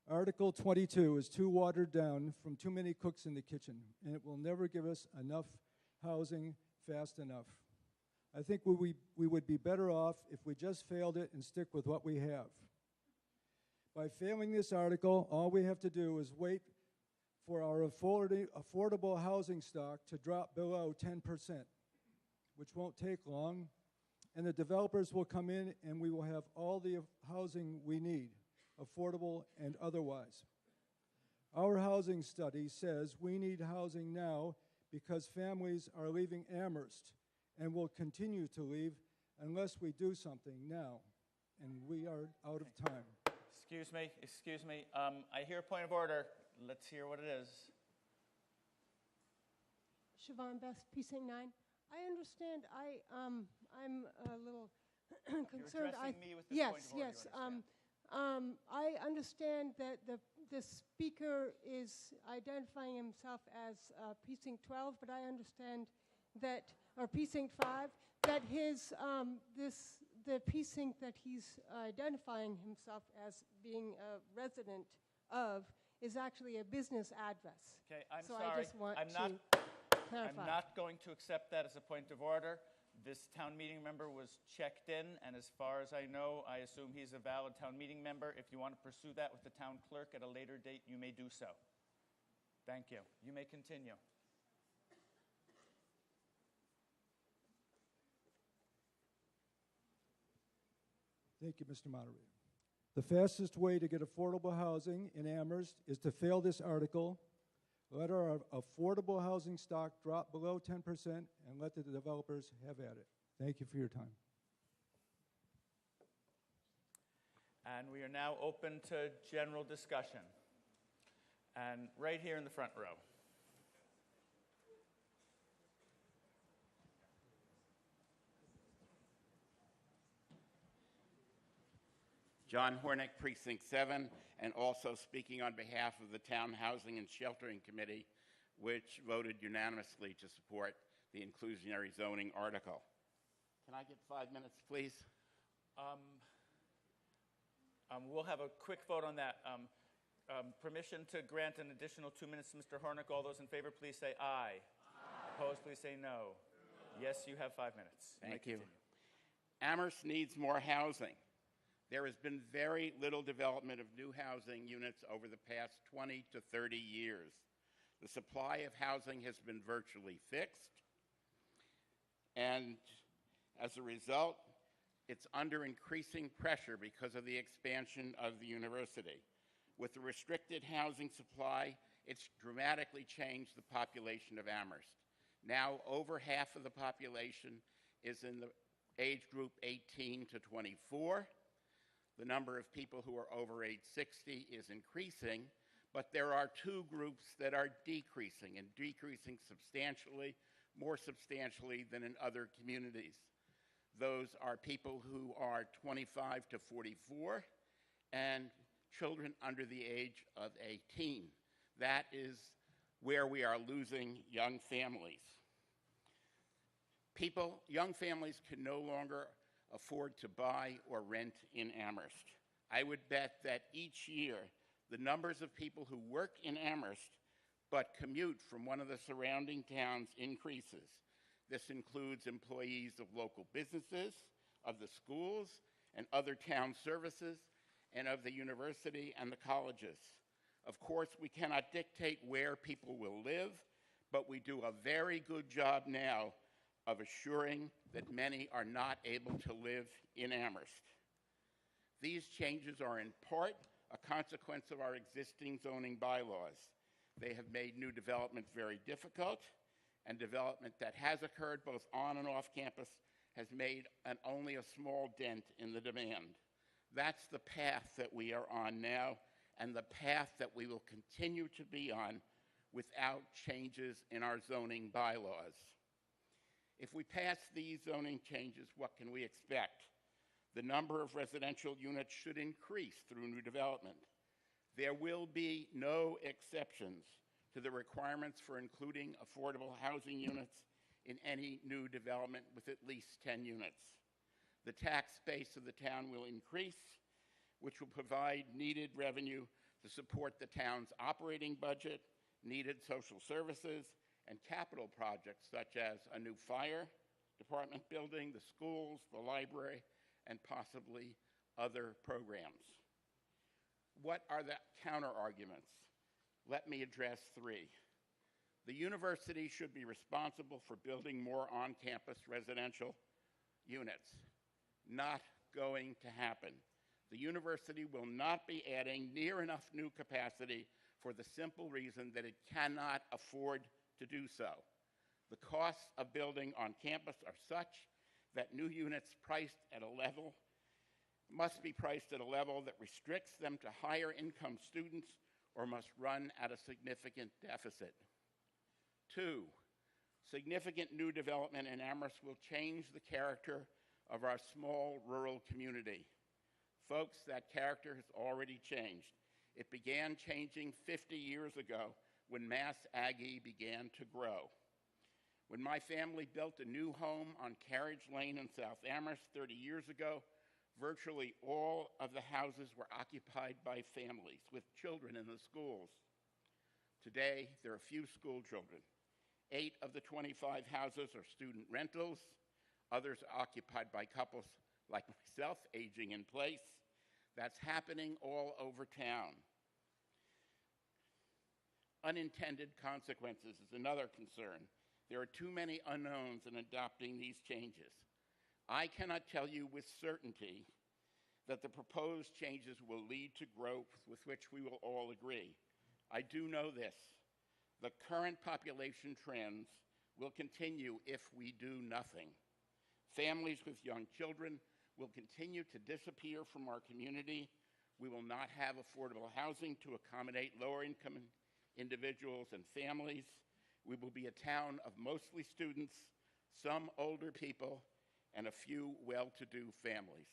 Article 22 is too watered down from too many cooks in the kitchen, and it will never give us enough housing fast enough. I think we would be better off if we just failed it and stick with what we have. By failing this article, all we have to do is wait for our affordable housing stock to drop below 10%, which won't take long, and the developers will come in and we will have all the housing we need, affordable and otherwise. Our housing study says we need housing now because families are leaving Amherst and will continue to leave unless we do something now, and we are out of time. Excuse me. I hear a point of order. Let's hear what it is. Siobhan Best, Precinct 9. I understand. I'm a little concerned. You're addressing me with this point of order. Yes. I understand that the speaker is identifying himself as Precinct 12, but I understand that, or Precinct 5, that his the precinct that he's identifying himself as being a resident of is actually a business address. Okay, I'm so sorry. I just want to clarify. I'm not going to accept that as a point of order. This town meeting member was checked in, and as far as I know, I assume he's a valid town meeting member. If you want to pursue that with the town clerk at a later date, you may do so. Thank you. You may continue. Thank you, Mr. Moderator. The fastest way to get affordable housing in Amherst is to fail this article, let our affordable housing stock drop below 10%, and let the developers have at it. Thank you for your time. And we are now open to general discussion. And right here in the front row. John Hornick, Precinct 7, and also speaking on behalf of the Town Housing and Sheltering Committee, which voted unanimously to support the inclusionary zoning article. Can I get 5 minutes, please? We'll have a quick vote on that. Permission to grant an additional 2 minutes to Mr. Hornick. All those in favor, please say aye. Opposed, please say no. Yes, you have 5 minutes. Thank you. Amherst needs more housing. There has been very little development of new housing units over the past 20 to 30 years. The supply of housing has been virtually fixed, and as a result, it's under increasing pressure because of the expansion of the university. With the restricted housing supply, it's dramatically changed the population of Amherst. Now, over half of the population is in the age group 18 to 24. The number of people who are over age 60 is increasing, but there are two groups that are decreasing, and decreasing substantially, more substantially than in other communities. Those are people who are 25 to 44 and children under the age of 18. That is where we are losing young families. Young families can no longer afford to buy or rent in Amherst. I would bet that each year the numbers of people who work in Amherst but commute from one of the surrounding towns increases. This includes employees of local businesses, of the schools and other town services, and of the university and the colleges. Of course, we cannot dictate where people will live, but we do a very good job now of assuring that many are not able to live in Amherst. These changes are in part a consequence of our existing zoning bylaws. They have made new development very difficult, and development that has occurred both on and off campus has made only a small dent in the demand. That's the path that we are on now, and the path that we will continue to be on without changes in our zoning bylaws. If we pass these zoning changes, what can we expect? The number of residential units should increase through new development. There will be no exceptions to the requirements for including affordable housing units in any new development with at least 10 units. The tax base of the town will increase, which will provide needed revenue to support the town's operating budget, needed social services, and capital projects such as a new fire department building, the schools, the library, and possibly other programs. What are the counter-arguments? Let me address three. The university should be responsible for building more on-campus residential units. Not going to happen. The university will not be adding near enough new capacity for the simple reason that it cannot afford to do so. The costs of building on campus are such that new units must be priced at a level that restricts them to higher income students or must run at a significant deficit. Two, significant new development in Amherst will change the character of our small rural community. Folks, that character has already changed. It began changing 50 years ago when Mass Aggie began to grow. When my family built a new home on Carriage Lane in South Amherst 30 years ago, virtually all of the houses were occupied by families with children in the schools. Today, there are few school children. 8 of the 25 houses are student rentals. Others are occupied by couples like myself, aging in place. That's happening all over town. Unintended consequences is another concern. There are too many unknowns in adopting these changes. I cannot tell you with certainty that the proposed changes will lead to growth with which we will all agree. I do know this. The current population trends will continue if we do nothing. Families with young children will continue to disappear from our community. We will not have affordable housing to accommodate lower income individuals and families. We will be a town of mostly students, some older people, and a few well-to-do families.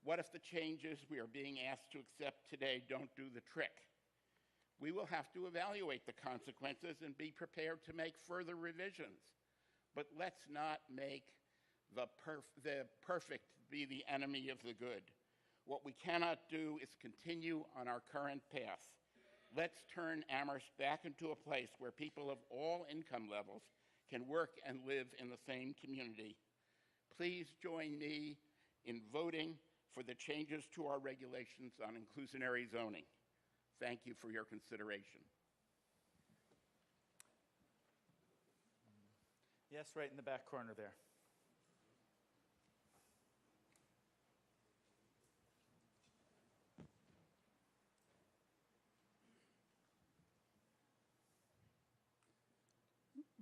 What if the changes we are being asked to accept today don't do the trick? We will have to evaluate the consequences and be prepared to make further revisions. But let's not make the perfect be the enemy of the good. What we cannot do is continue on our current path. Let's turn Amherst back into a place where people of all income levels can work and live in the same community. Please join me in voting for the changes to our regulations on inclusionary zoning. Thank you for your consideration. Yes, right in the back corner there.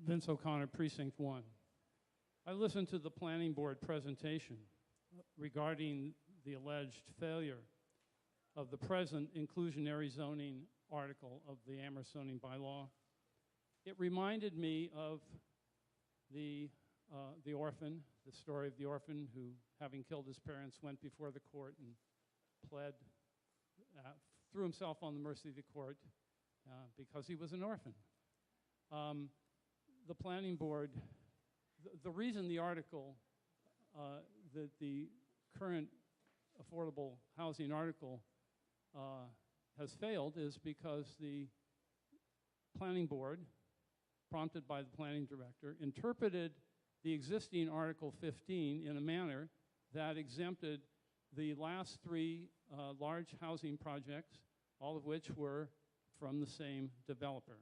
Vince O'Connor, Precinct 1. I listened to the planning board presentation regarding the alleged failure of the present inclusionary zoning article of the Amherst zoning bylaw. It reminded me of the orphan, the story of the orphan who, having killed his parents, went before the court and pled, threw himself on the mercy of the court because he was an orphan. The planning board, the reason the article, the current affordable housing article has failed is because the planning board, prompted by the planning director, interpreted the existing Article 15 in a manner that exempted the last 3 large housing projects, all of which were from the same developer.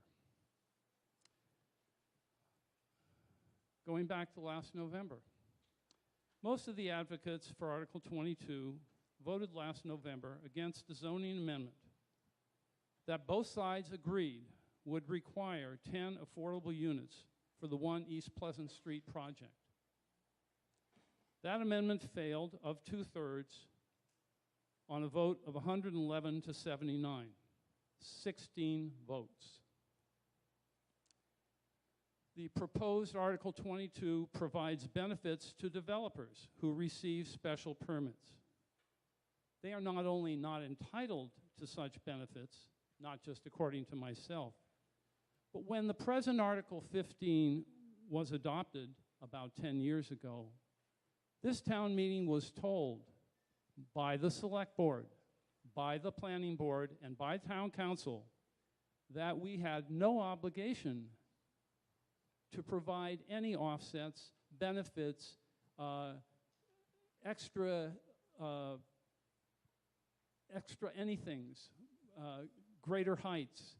Going back to last November, most of the advocates for Article 22 voted last November against the zoning amendment that both sides agreed would require 10 affordable units for the One East Pleasant Street project. That amendment failed of 2/3 on a vote of 111 to 79, 16 votes. The proposed Article 22 provides benefits to developers who receive special permits. They are not only not entitled to such benefits, not just according to myself, but when the present Article 15 was adopted about 10 years ago, this town meeting was told by the select board, by the planning board, and by town council that we had no obligation to provide any offsets, benefits, extra anythings, greater heights,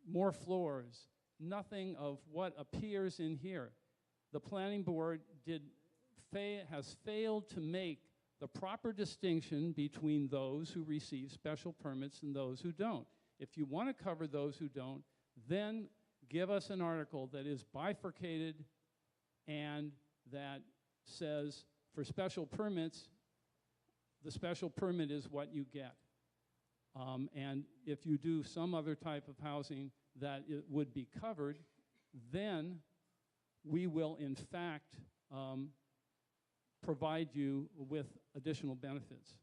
more floors, nothing of what appears in here. The planning board has failed to make the proper distinction between those who receive special permits and those who don't. If you want to cover those who don't, then give us an article that is bifurcated and that says for special permits, the special permit is what you get. And if you do some other type of housing that it would be covered, then we will in fact provide you with additional benefits.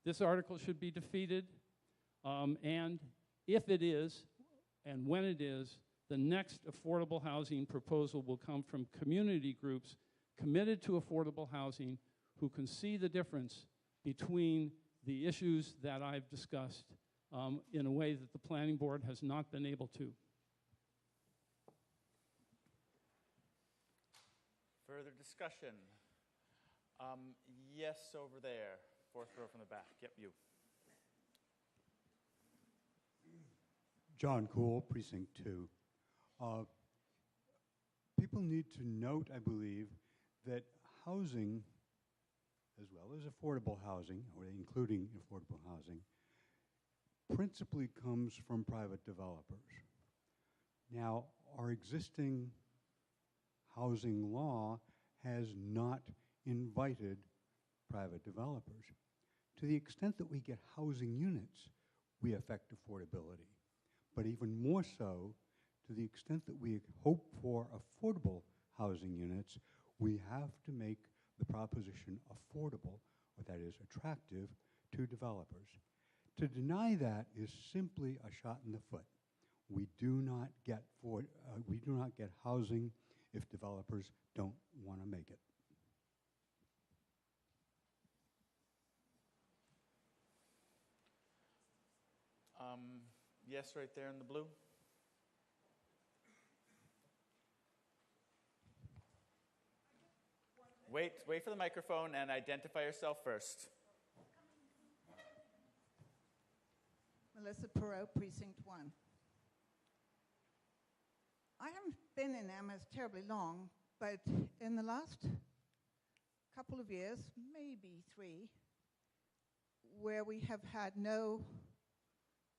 This article should be defeated, and if it is, and when it is, the next affordable housing proposal will come from community groups committed to affordable housing who can see the difference between the issues that I've discussed in a way that the planning board has not been able to. Further discussion? Yes, over there. Fourth row from the back. Yep, you. John Cool, Precinct 2. People need to note, I believe, that housing, as well as affordable housing, or including affordable housing, principally comes from private developers. Now, our existing housing law has not invited private developers. To the extent that we get housing units, we affect affordability. But even more so, to the extent that we hope for affordable housing units, we have to make the proposition affordable, or that is attractive, to developers. To deny that is simply a shot in the foot. We do not get housing if developers don't want to make it. Yes, right there in the blue. Wait for the microphone and identify yourself first. Melissa Perot, Precinct 1. I haven't been in Amherst terribly long, but in the last couple of years, maybe 3, where we have had no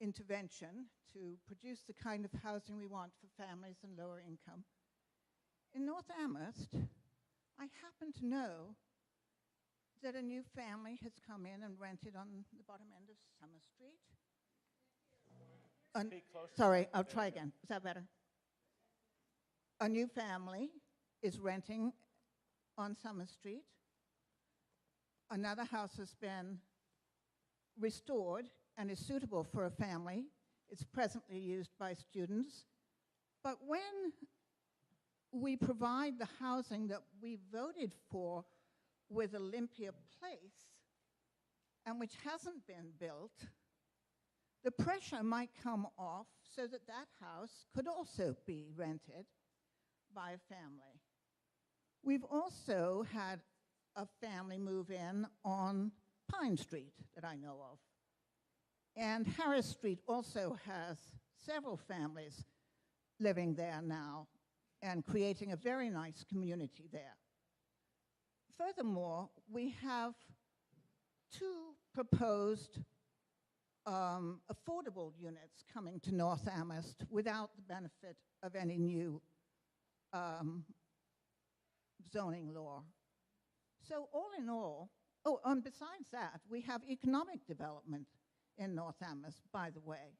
intervention to produce the kind of housing we want for families and lower income. In North Amherst, I happen to know that a new family has come in and rented on the bottom end of Summer Street. Speak closer. Sorry, I'll try again. Is that better? A new family is renting on Summer Street. Another house has been restored and is suitable for a family. It's presently used by students. But when we provide the housing that we voted for with Olympia Place, and which hasn't been built, the pressure might come off so that that house could also be rented by a family. We've also had a family move in on Pine Street that I know of. And Harris Street also has several families living there now and creating a very nice community there. Furthermore, we have two proposed affordable units coming to North Amherst without the benefit of any new zoning law. So all in all, oh, and besides that, we have economic development in North Amherst, by the way,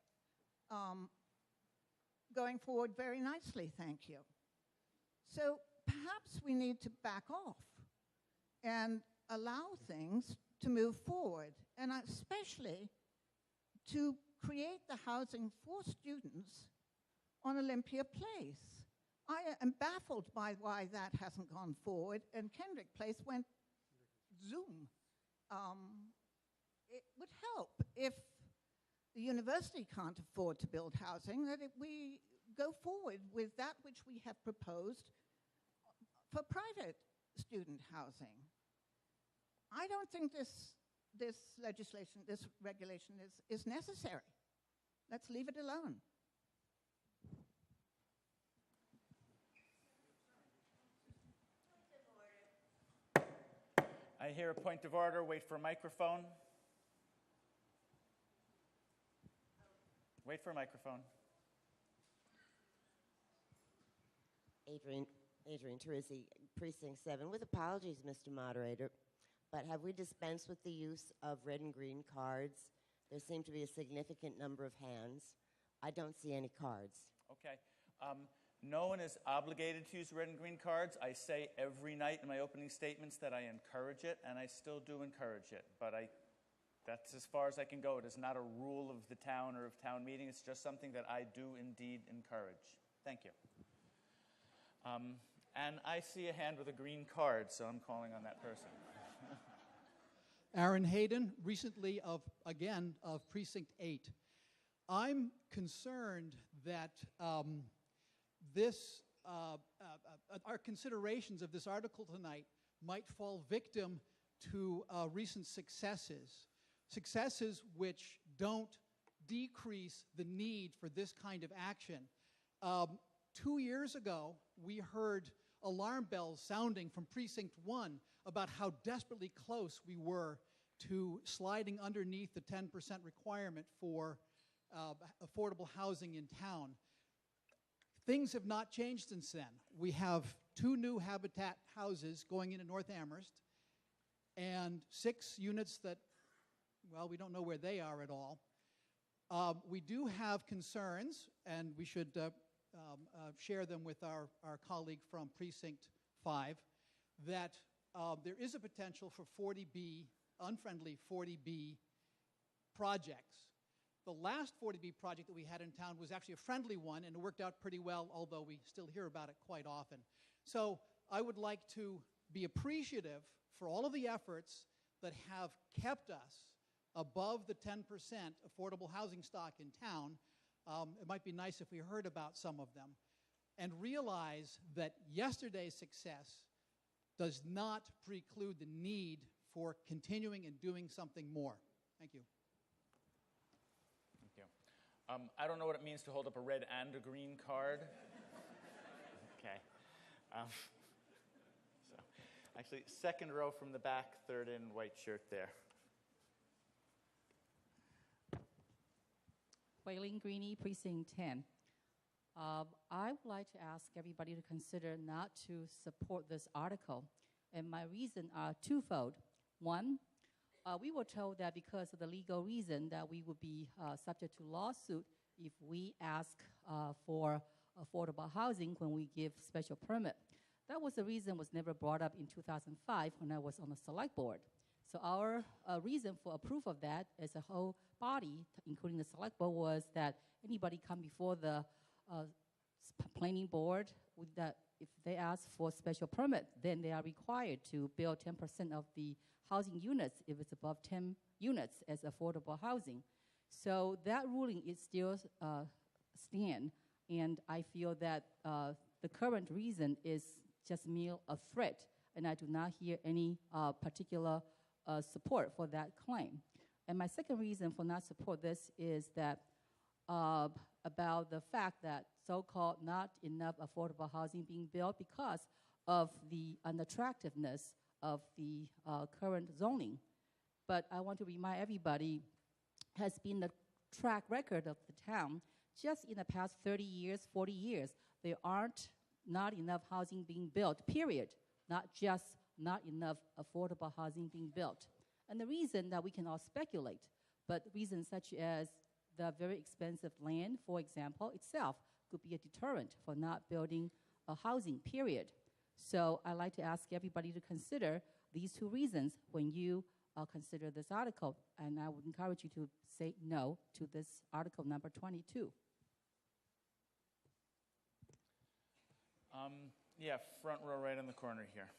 going forward very nicely, thank you. So perhaps we need to back off and allow things to move forward, and especially to create the housing for students on Olympia Place. I am baffled by why that hasn't gone forward, and Kendrick Place went Zoom. It would help if the university can't afford to build housing, that we go forward with that which we have proposed for private student housing. I don't think this legislation, this regulation is necessary. Let's leave it alone. I hear a point of order. Wait for a microphone. Wait for a microphone. Adrian Teresi, Precinct 7. With apologies, Mr. Moderator, but have we dispensed with the use of red and green cards? There seem to be a significant number of hands. I don't see any cards. Okay. No one is obligated to use red and green cards. I say every night in my opening statements that I encourage it, and I still do encourage it. But that's as far as I can go. It is not a rule of the town or of town meeting. It's just something that I do indeed encourage. Thank you. And I see a hand with a green card, so I'm calling on that person. Aaron Hayden, recently of Precinct 8. I'm concerned that our considerations of this article tonight might fall victim to recent successes which don't decrease the need for this kind of action. 2 years ago, we heard alarm bells sounding from Precinct 1 about how desperately close we were to sliding underneath the 10% requirement for affordable housing in town. Things have not changed since then. We have 2 new Habitat houses going into North Amherst and 6 units that, well, we don't know where they are at all. We do have concerns, and we should share them with our colleague from Precinct 5, that there is a potential for 40B, unfriendly 40B projects. The last 40B project that we had in town was actually a friendly one, and it worked out pretty well, although we still hear about it quite often. So I would like to be appreciative for all of the efforts that have kept us above the 10% affordable housing stock in town. It might be nice if we heard about some of them, and realize that yesterday's success does not preclude the need for continuing and doing something more. Thank you. Thank you. I don't know what it means to hold up a red and a green card. Okay. So, actually, second row from the back, third in, white shirt there. Wailing Greenie, Precinct 10. I would like to ask everybody to consider not to support this article, and my reasons are twofold. One, we were told that because of the legal reason that we would be subject to lawsuit if we ask for affordable housing when we give special permit. That was the reason was never brought up in 2005 when I was on the select board. So our reason for approval of that as a whole body, including the select board, was that anybody come before the planning board with that, if they ask for special permit, then they are required to build 10% of the housing units if it's above 10 units as affordable housing. So that ruling is still stand, and I feel that the current reason is just mere a threat, and I do not hear any particular support for that claim. And my second reason for not support this is that about the fact that so-called not enough affordable housing being built because of the unattractiveness of the current zoning. but I want to remind everybody has been the track record of the town. Just in the past 30 years, 40 years, there aren't not enough housing being built, period. Not just not enough affordable housing being built. And the reason that we can all speculate, but reasons such as the very expensive land, for example, itself could be a deterrent for not building a housing, period. So I'd like to ask everybody to consider these two reasons when you consider this article, and I would encourage you to say no to this article number 22. Yeah, front row right in the corner here.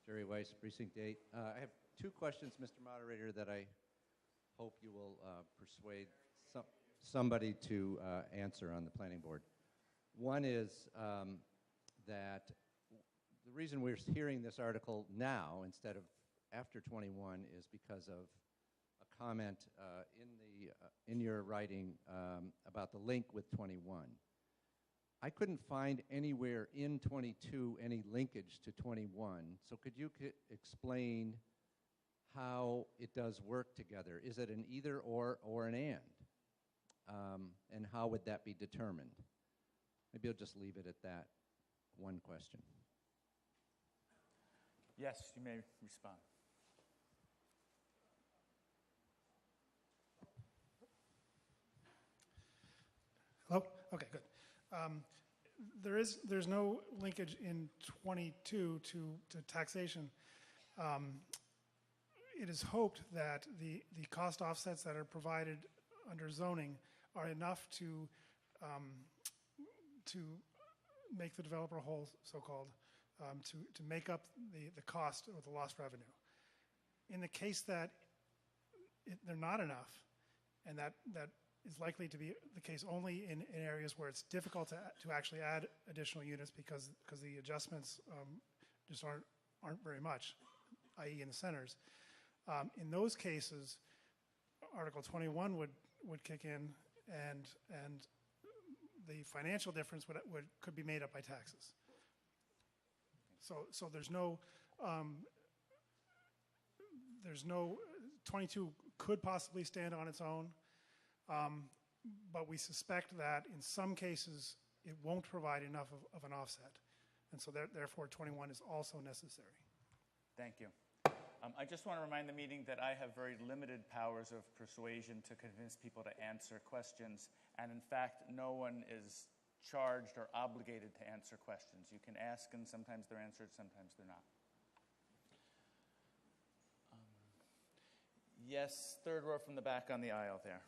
Jerry Weiss, Precinct 8. I have two questions, Mr. Moderator, that I hope you will persuade somebody to answer on the planning board. One is that the reason we're hearing this article now instead of after 21 is because of a comment in your writing about the link with 21. I couldn't find anywhere in 22 any linkage to 21, so could you explain how it does work together? Is it an either or an and how would that be determined? Maybe I'll just leave it at that one question. Yes, you may respond. Hello? Okay, good. There's no linkage in 22 to taxation. It is hoped that the cost offsets that are provided under zoning are enough to make the developer whole, so-called, to make up the cost of the lost revenue. In the case that they're not enough, and that is likely to be the case only in areas where it's difficult to actually add additional units because the adjustments just aren't very much, i.e. in the centers. In those cases, Article 21 would kick in, and the financial difference could be made up by taxes. So there's no 22 could possibly stand on its own. But we suspect that in some cases it won't provide enough of an offset. And so therefore 21 is also necessary. Thank you. I just want to remind the meeting that I have very limited powers of persuasion to convince people to answer questions. And in fact, no one is charged or obligated to answer questions. You can ask, and sometimes they're answered, sometimes they're not. Yes, third row from the back on the aisle there.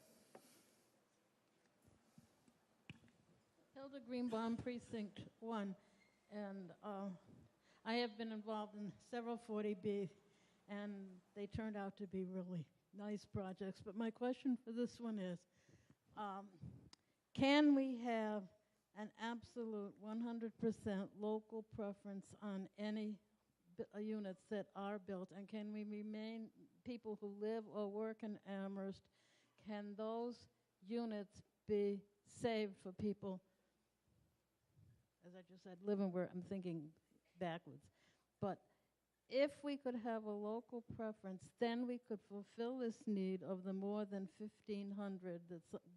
Hilda Greenbaum, Precinct 1, and I have been involved in several 40B, and they turned out to be really nice projects. But my question for this one is, can we have an absolute 100% local preference on any units that are built, and can we remain people who live or work in Amherst, can those units be saved for people, as I just said, living where I'm thinking backwards. But if we could have a local preference, then we could fulfill this need of the more than 1,500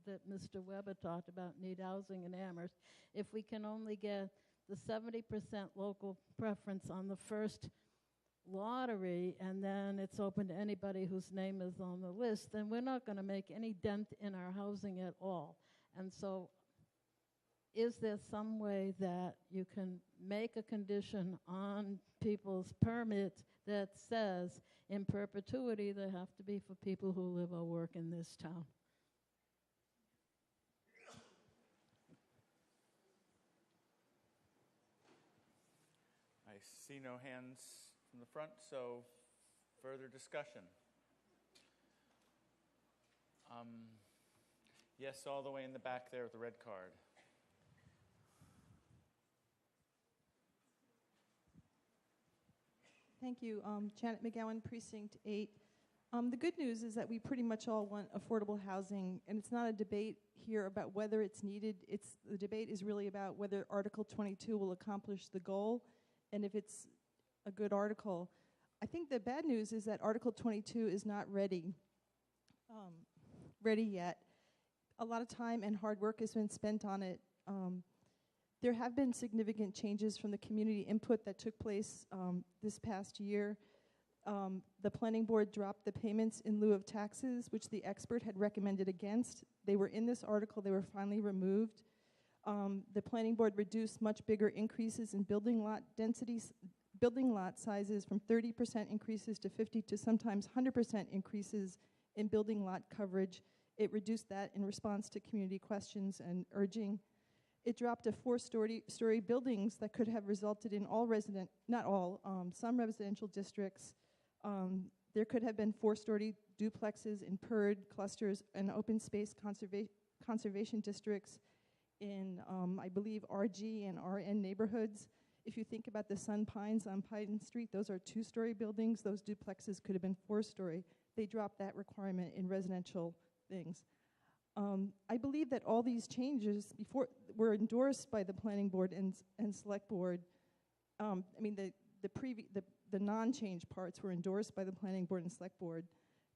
that Mr. Weber talked about need housing in Amherst. If we can only get the 70% local preference on the first lottery, and then it's open to anybody whose name is on the list, then we're not going to make any dent in our housing at all. And so is there some way that you can make a condition on people's permit that says in perpetuity they have to be for people who live or work in this town? I see no hands from the front, so further discussion. Yes, all the way in the back there with the red card. Thank you. Janet McGowan, Precinct 8. The good news is that we pretty much all want affordable housing, and it's not a debate here about whether it's needed. The debate is really about whether Article 22 will accomplish the goal, and if it's a good article. I think the bad news is that Article 22 is not ready yet. A lot of time and hard work has been spent on it. There have been significant changes from the community input that took place this past year. The planning board dropped the payments in lieu of taxes, which the expert had recommended against. They were in this article. They were finally removed. The planning board reduced much bigger increases in building lot densities, building lot sizes from 30% increases to 50 to sometimes 100% increases in building lot coverage. It reduced that in response to community questions and urging. It dropped to 4-story buildings that could have resulted in some residential districts. There could have been 4-story duplexes in PERD clusters and open space conservation districts in, I believe, RG and RN neighborhoods. If you think about the Sun Pines on Pine Street, those are 2-story buildings. Those duplexes could have been 4-story. They dropped that requirement in residential things. I believe that all these changes were endorsed by the planning board and select board. The non-change parts were endorsed by the planning board and select board.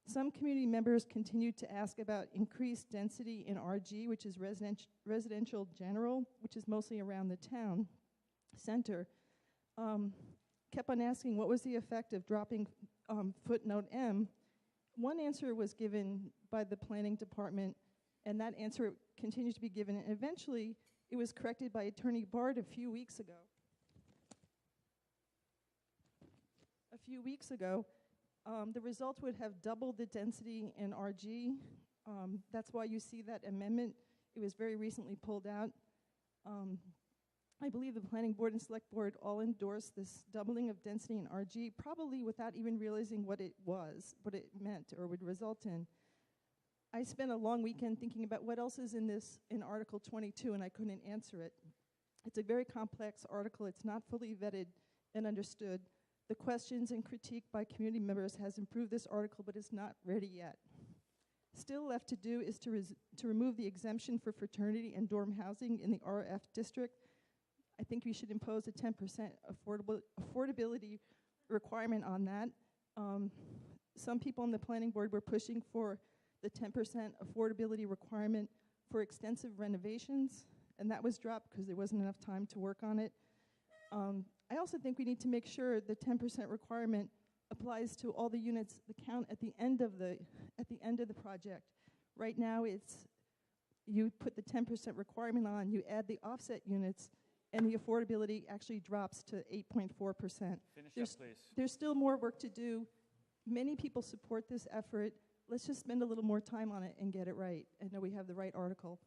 Some community members continued to ask about increased density in RG, which is residential general, which is mostly around the town center. Kept on asking what was the effect of dropping footnote M. One answer was given by the planning department, and that answer continues to be given. And eventually, it was corrected by Attorney Bard a few weeks ago. The result would have doubled the density in RG. That's why you see that amendment. It was very recently pulled out. I believe the planning board and select board all endorsed this doubling of density in RG, probably without even realizing what it meant or would result in. I spent a long weekend thinking about what else is in Article 22, and I couldn't answer it. It's a very complex article. It's not fully vetted and understood. The questions and critique by community members has improved this article, but it's not ready yet. Still left to do is to remove the exemption for fraternity and dorm housing in the RF district. I think we should impose a 10% affordability requirement on that. Some people on the planning board were pushing for the 10% affordability requirement for extensive renovations, and that was dropped because there wasn't enough time to work on it. I also think we need to make sure the 10% requirement applies to all the units, the count at the end of the project. Right now, you put the 10% requirement on, you add the offset units, and the affordability actually drops to 8.4%. Finish up, please. There's still more work to do. Many people support this effort. Let's just spend a little more time on it and get it right, and know we have the right article.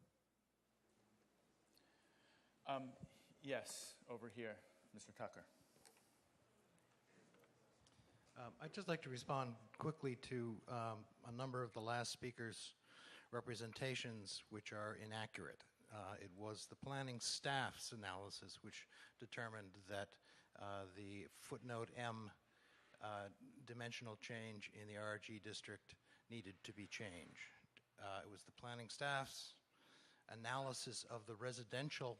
Yes, over here, Mr. Tucker. I'd just like to respond quickly to a number of the last speakers' representations which are inaccurate. It was the planning staff's analysis which determined that the footnote M dimensional change in the RG district needed to be changed. It was the planning staff's analysis of the residential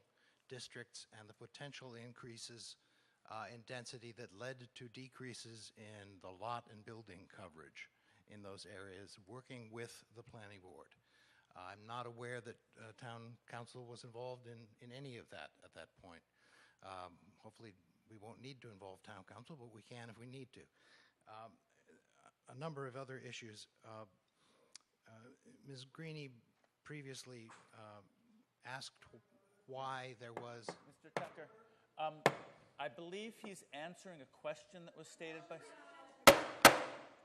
districts and the potential increases in density that led to decreases in the lot and building coverage in those areas, working with the planning board. I'm not aware that town council was involved in any of that at that point. Hopefully we won't need to involve town council, but we can if we need to. A number of other issues. Ms. Greenie previously asked why there was... Mr. Tucker, I believe he's answering a question that was stated by...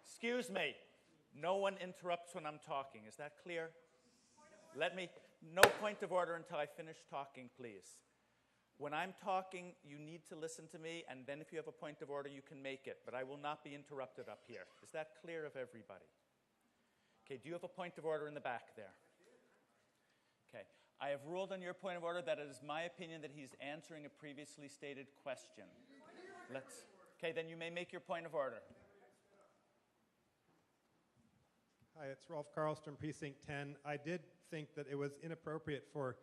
Excuse me. No one interrupts when I'm talking. Is that clear? No point of order until I finish talking, please. When I'm talking, you need to listen to me, and then if you have a point of order, you can make it. But I will not be interrupted up here. Is that clear of everybody? Okay, do you have a point of order in the back there? Okay. I have ruled on your point of order that it is my opinion that he's answering a previously stated question. Okay, then you may make your point of order. Hi, it's Rolf Carlstrom, Precinct 10. I did think that it was inappropriate for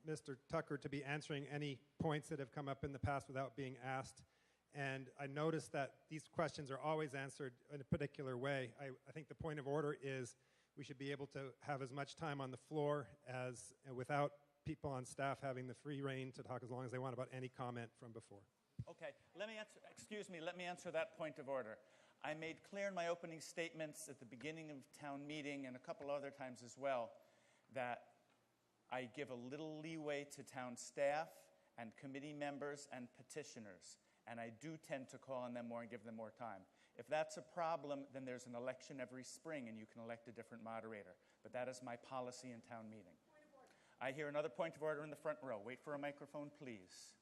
Mr. Tucker to be answering any points that have come up in the past without being asked. And I noticed that these questions are always answered in a particular way. I think the point of order is we should be able to have as much time on the floor as without people on staff having the free rein to talk as long as they want about any comment from before. Okay, let me answer that point of order. I made clear in my opening statements at the beginning of town meeting and a couple other times as well that I give a little leeway to town staff and committee members and petitioners, and I do tend to call on them more and give them more time. If that's a problem, then there's an election every spring and you can elect a different moderator. But that is my policy in town meeting. I hear another point of order in the front row. Wait for a microphone, please.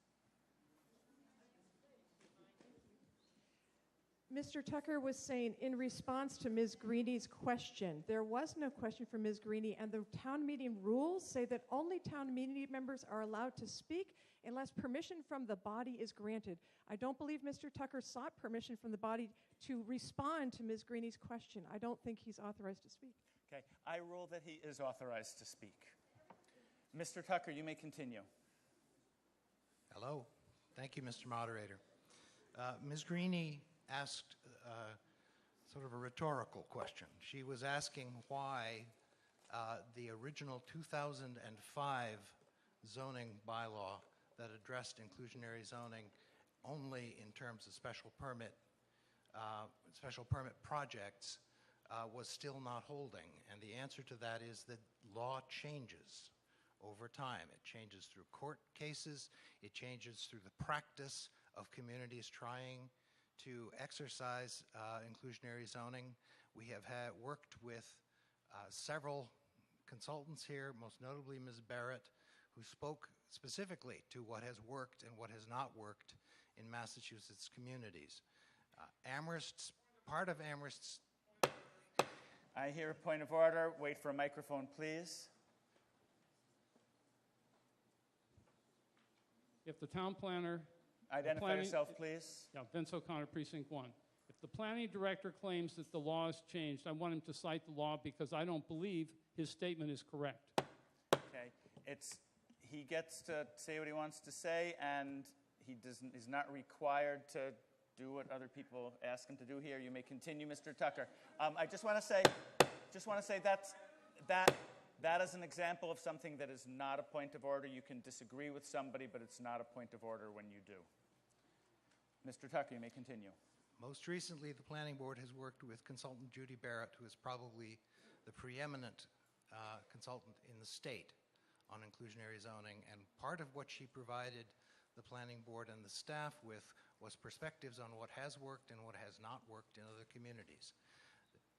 Mr. Tucker was saying in response to Ms. Greeny's question, there was no question from Ms. Greeny, and the town meeting rules say that only town meeting members are allowed to speak unless permission from the body is granted. I don't believe Mr. Tucker sought permission from the body to respond to Ms. Greeny's question. I don't think he's authorized to speak. Okay, I rule that he is authorized to speak. Mr. Tucker, you may continue. Hello. Thank you, Mr. Moderator. Ms. Greeny asked sort of a rhetorical question. She was asking why the original 2005 zoning bylaw that addressed inclusionary zoning only in terms of special permit projects was still not holding. And the answer to that is that law changes over time. It changes through court cases. It changes through the practice of communities trying to exercise inclusionary zoning. We have worked with several consultants here, most notably Ms. Barrett, who spoke specifically to what has worked and what has not worked in Massachusetts communities. Part of Amherst's... I hear a point of order. Wait for a microphone, please. If the town planner... Identify yourself, please. Yeah, Vince O'Connor, Precinct 1. If the planning director claims that the law has changed, I want him to cite the law because I don't believe his statement is correct. Okay, he gets to say what he wants to say, and he's not required to do what other people ask him to do here. You may continue, Mr. Tucker. I just want to say that is an example of something that is not a point of order. You can disagree with somebody, but it's not a point of order when you do. Mr. Tucker, you may continue. Most recently, the Planning Board has worked with consultant Judy Barrett, who is probably the preeminent consultant in the state on inclusionary zoning, and part of what she provided the Planning Board and the staff with was perspectives on what has worked and what has not worked in other communities.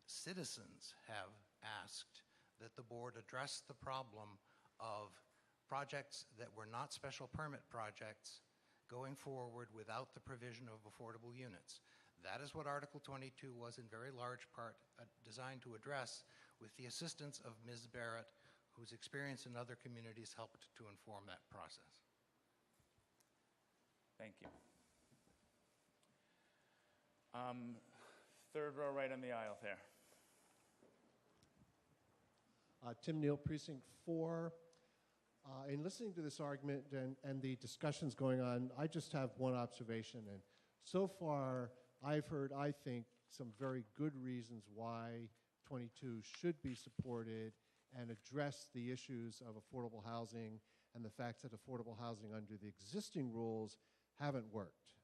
Citizens have asked that the board address the problem of projects that were not special permit projects going forward without the provision of affordable units. That is what Article 22 was in very large part designed to address, with the assistance of Ms. Barrett, whose experience in other communities helped to inform that process. Thank you. Third row right on the aisle there. Tim Neal, Precinct 4. In listening to this argument and the discussions going on, I just have one observation. And so far, I've heard, I think, some very good reasons why 22 should be supported and address the issues of affordable housing and the fact that affordable housing under the existing rules haven't worked.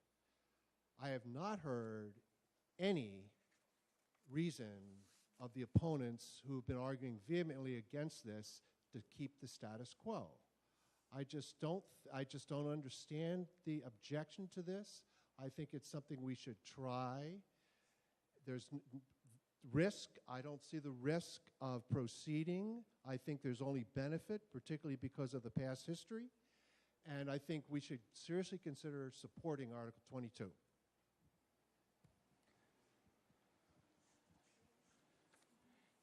I have not heard any reason of the opponents who have been arguing vehemently against this to keep the status quo. I just don't understand the objection to this. I think it's something we should try. There's risk. I don't see the risk of proceeding. I think there's only benefit, particularly because of the past history. And I think we should seriously consider supporting Article 22.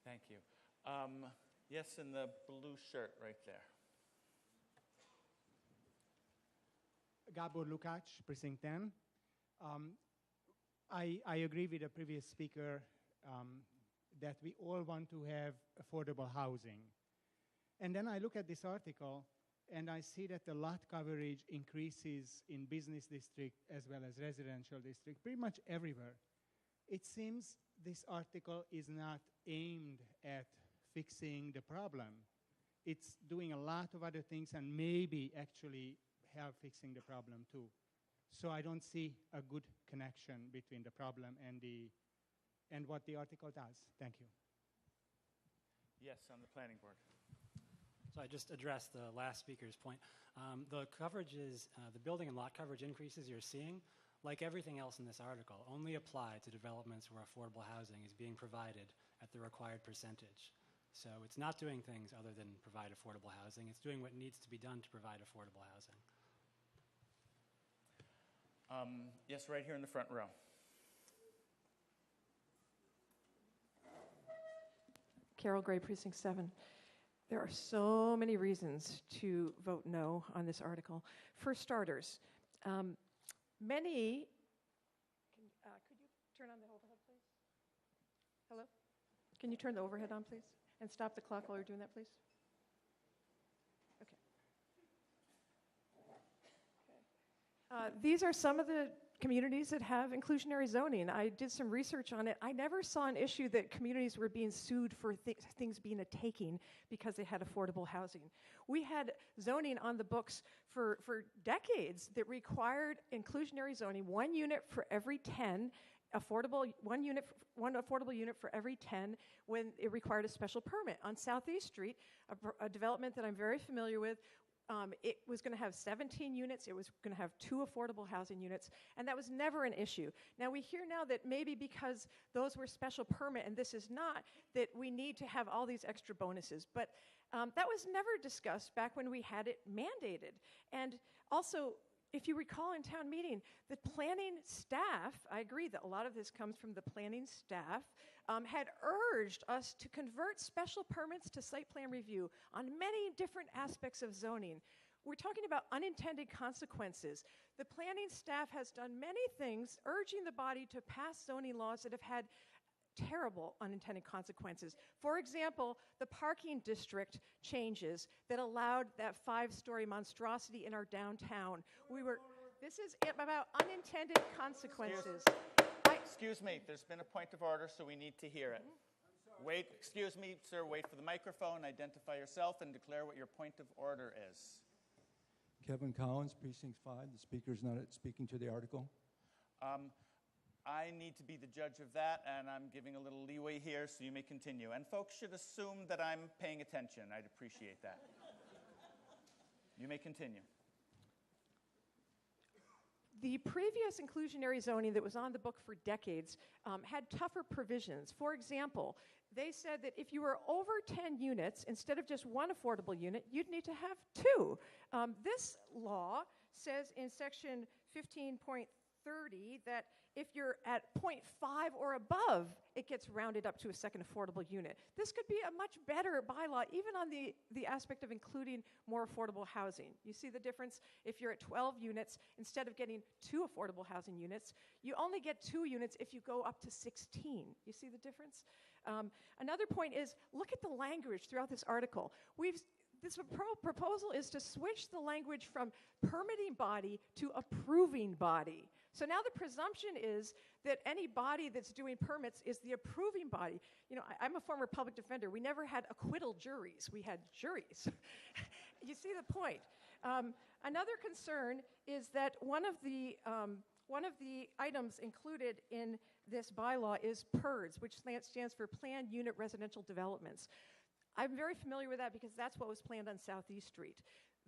Thank you. Yes, in the blue shirt right there. Gabor Lukács, Precinct 10. I agree with the previous speaker that we all want to have affordable housing. And then I look at this article, and I see that the lot coverage increases in business district as well as residential district, pretty much everywhere. It seems this article is not aimed at fixing the problem. It's doing a lot of other things and maybe actually help fixing the problem too. So I don't see a good connection between the problem and what the article does. Thank you. Yes, on the planning board. So I just addressed the last speaker's point. The coverages, the building and lot coverage increases you're seeing, like everything else in this article, only apply to developments where affordable housing is being provided at the required percentage. So it's not doing things other than provide affordable housing. It's doing what needs to be done to provide affordable housing. Yes, right here in the front row. Carol Gray, Precinct 7. There are so many reasons to vote no on this article. For starters, many... could you turn on the overhead, please? Hello? Can you turn the overhead on, please? And stop the clock while you're doing that, please? Okay. These are some of the communities that have inclusionary zoning. I did some research on it. I never saw an issue that communities were being sued for things being a taking because they had affordable housing. We had zoning on the books for decades that required inclusionary zoning, 1 unit for every 10, one affordable unit for every 10 when it required a special permit. On Southeast Street, a development that I'm very familiar with, it was going to have 17 units. It was going to have 2 affordable housing units, and that was never an issue. Now, we hear now that maybe because those were special permit and this is not, that we need to have all these extra bonuses. But that was never discussed back when we had it mandated. And also, if you recall in town meeting, the planning staff, I agree that a lot of this comes from the planning staff, had urged us to convert special permits to site plan review on many different aspects of zoning. We're talking about unintended consequences. The planning staff has done many things urging the body to pass zoning laws that have had terrible unintended consequences. For example, the parking district changes that allowed that 5-story monstrosity in our downtown. This is about unintended consequences. Excuse me, there's been a point of order, so we need to hear it. Wait, excuse me, sir, wait for the microphone, identify yourself, and declare what your point of order is. Kevin Collins, Precinct 5. The speaker's not speaking to the article. I need to be the judge of that, and I'm giving a little leeway here, so you may continue. And folks should assume that I'm paying attention. I'd appreciate that. You may continue. The previous inclusionary zoning that was on the book for decades had tougher provisions. For example, they said that if you were over 10 units, instead of just 1 affordable unit, you'd need to have 2. This law says in section 15.30 that if you're at 0.5 or above, it gets rounded up to a second affordable unit. This could be a much better bylaw, even on the aspect of including more affordable housing. You see the difference? If you're at 12 units, instead of getting 2 affordable housing units, you only get 2 units if you go up to 16. You see the difference? Another point is, look at the language throughout this article. This proposal is to switch the language from permitting body to approving body. So now the presumption is that any body that's doing permits is the approving body. You know, I'm a former public defender. We never had acquittal juries. We had juries. You see the point. Another concern is that one of the items included in this bylaw is PURDs, which stands for Planned Unit Residential Developments. I'm very familiar with that because that's what was planned on Southeast Street.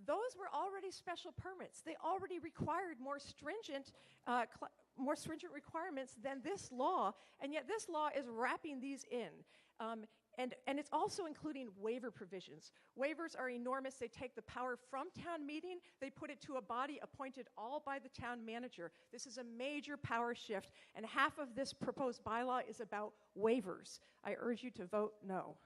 Those were already special permits. They already required more stringent requirements than this law, and yet this law is wrapping these in. And it's also including waiver provisions. Waivers are enormous. They take the power from town meeting. They put it to a body appointed all by the town manager. This is a major power shift, and half of this proposed bylaw is about waivers. I urge you to vote no.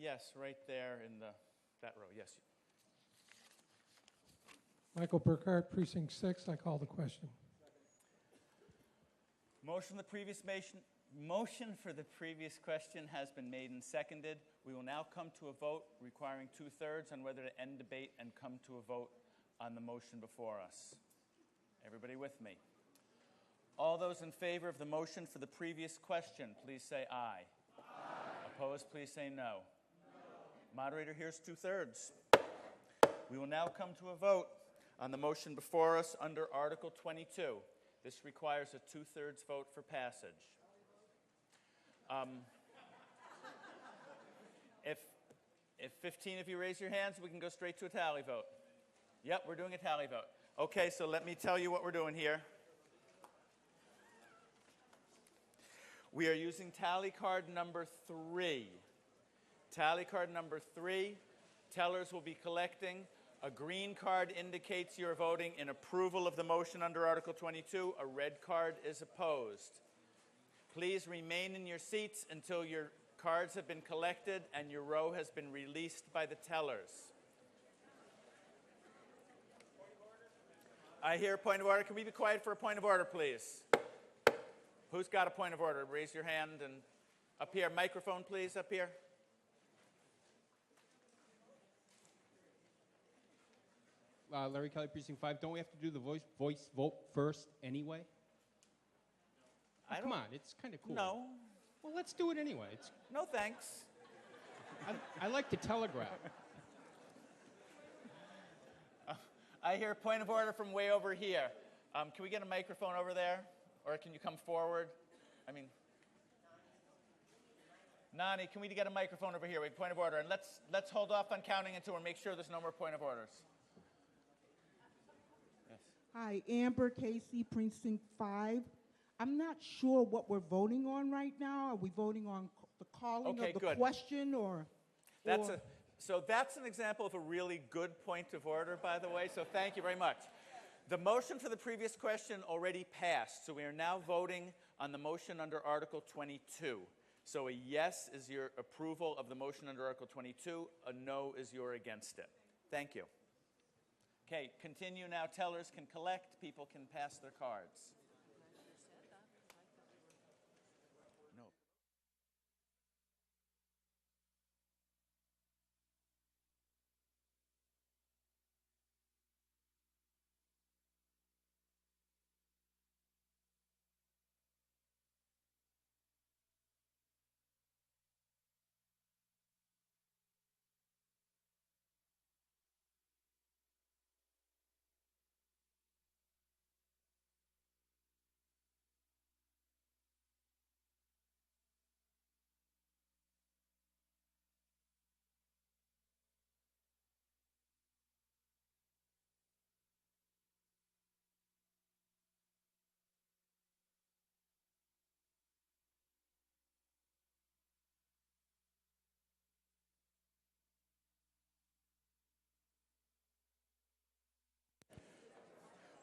Yes, right there in that row, yes. Michael Burkhart, Precinct 6. I call the question. Motion for the previous question has been made and seconded. We will now come to a vote requiring 2/3 on whether to end debate and come to a vote on the motion before us. Everybody with me? All those in favor of the motion for the previous question, please say aye. Aye. Opposed, please say no. Moderator, here's 2/3. We will now come to a vote on the motion before us under Article 22. This requires a 2/3 vote for passage. If 15 of you raise your hands, we can go straight to a tally vote. Yep, we're doing a tally vote. Okay, so let me tell you what we're doing here. We are using tally card number 3. Tally card number 3, tellers will be collecting. A green card indicates you're voting in approval of the motion under Article 22. A red card is opposed. Please remain in your seats until your cards have been collected and your row has been released by the tellers. I hear a point of order. Can we be quiet for a point of order, please? Who's got a point of order? Raise your hand. And up here, microphone, please, up here. Larry Kelly, Precinct 5. Don't we have to do the voice vote first anyway? Come on, it's kind of cool. No. Well, let's do it anyway. No, thanks. I like to telegraph. I hear a point of order from way over here. Can we get a microphone over there? Or can you come forward? Nani, can we get a microphone over here? We have point of order. And let's hold off on counting until we make sure there's no more point of orders. Yes. Hi, Amber Casey, Precinct 5. I'm not sure what we're voting on right now. Are we voting on the calling of the question or? So that's an example of a really good point of order, by the way, so thank you very much. The motion for the previous question already passed, so we are now voting on the motion under Article 22. So a yes is your approval of the motion under Article 22, a no is your against it. Thank you. Okay, continue now. Tellers can collect, people can pass their cards.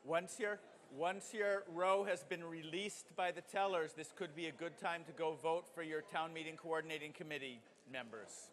Once your row has been released by the tellers, this could be a good time to go vote for your town meeting coordinating committee members.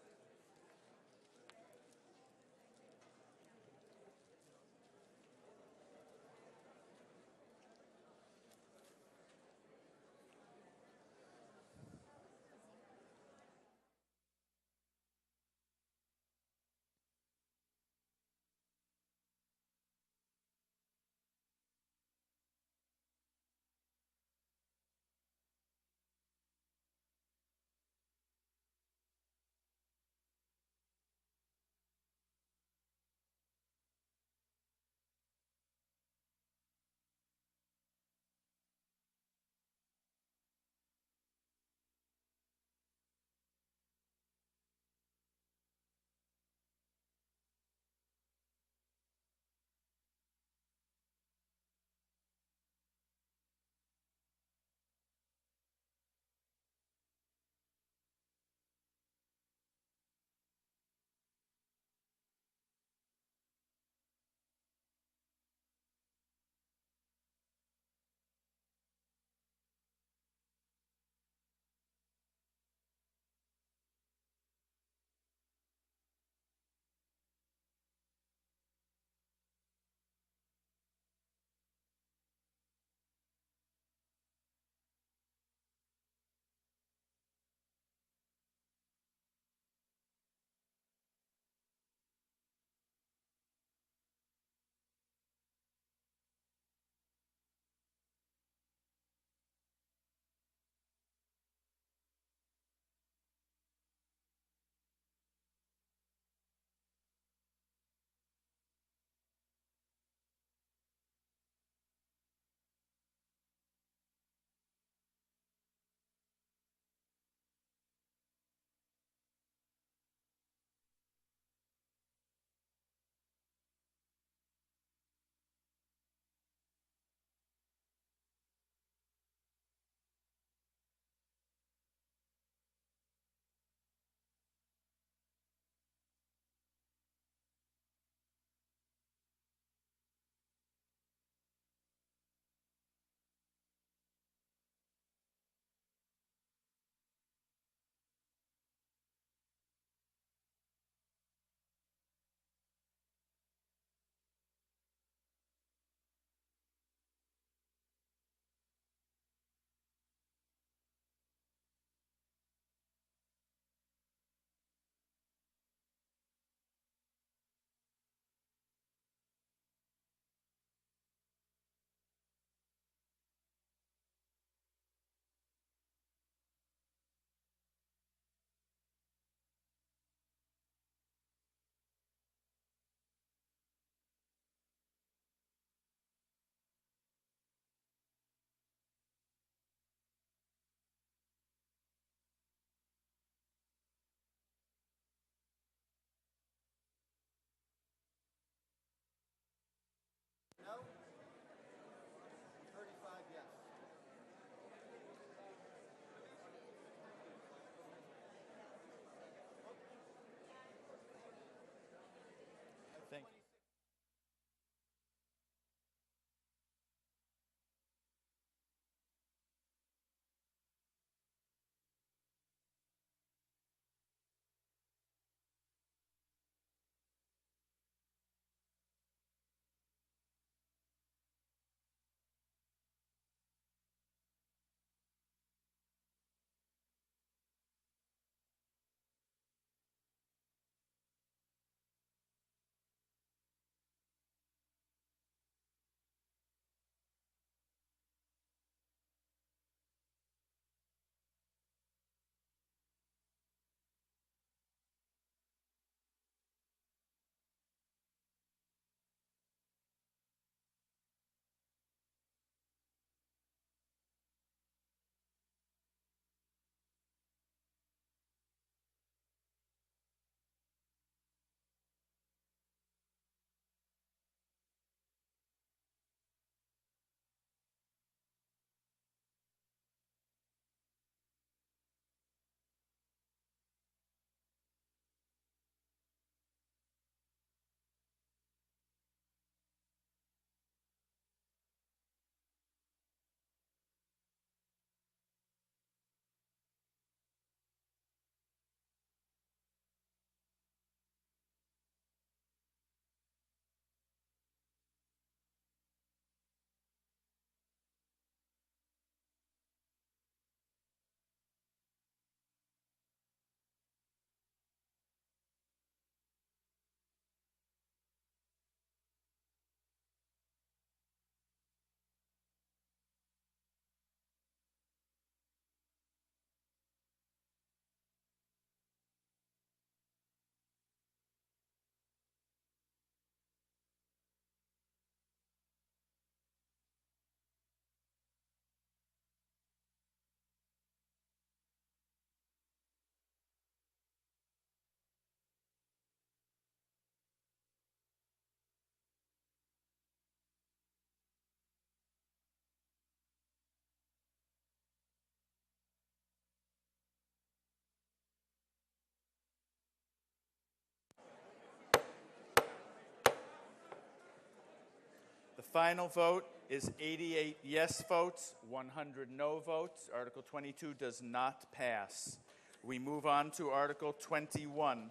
final vote is 88 yes votes, 100 no votes. Article 22 does not pass. We move on to Article 21.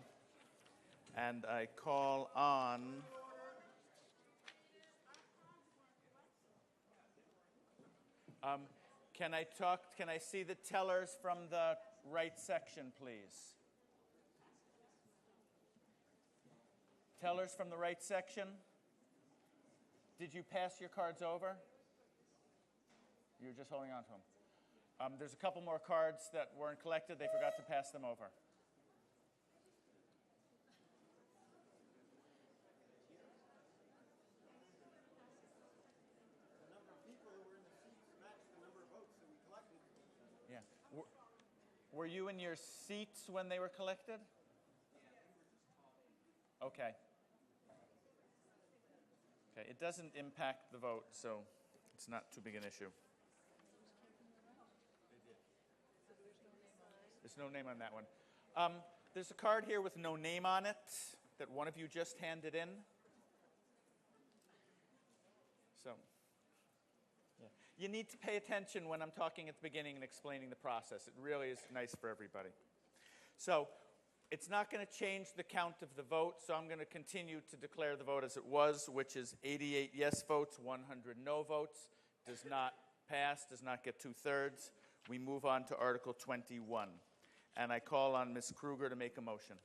And I call on... can I see the tellers from the right section, please? Tellers from the right section? Did you pass your cards over? You're just holding on to them. There's a couple more cards that weren't collected. They forgot to pass them over. Yeah. Were you in your seats when they were collected? Okay. Okay, it doesn't impact the vote, so it's not too big an issue. There's no name on that one. There's a card here with no name on it that one of you just handed in. So, yeah. You need to pay attention when I'm talking at the beginning and explaining the process. It really is nice for everybody. So, it's not going to change the count of the vote, so I'm going to continue to declare the vote as it was, which is 88 yes votes, 100 no votes. Does not pass, does not get 2/3. We move on to Article 21. And I call on Ms. Kruger to make a motion.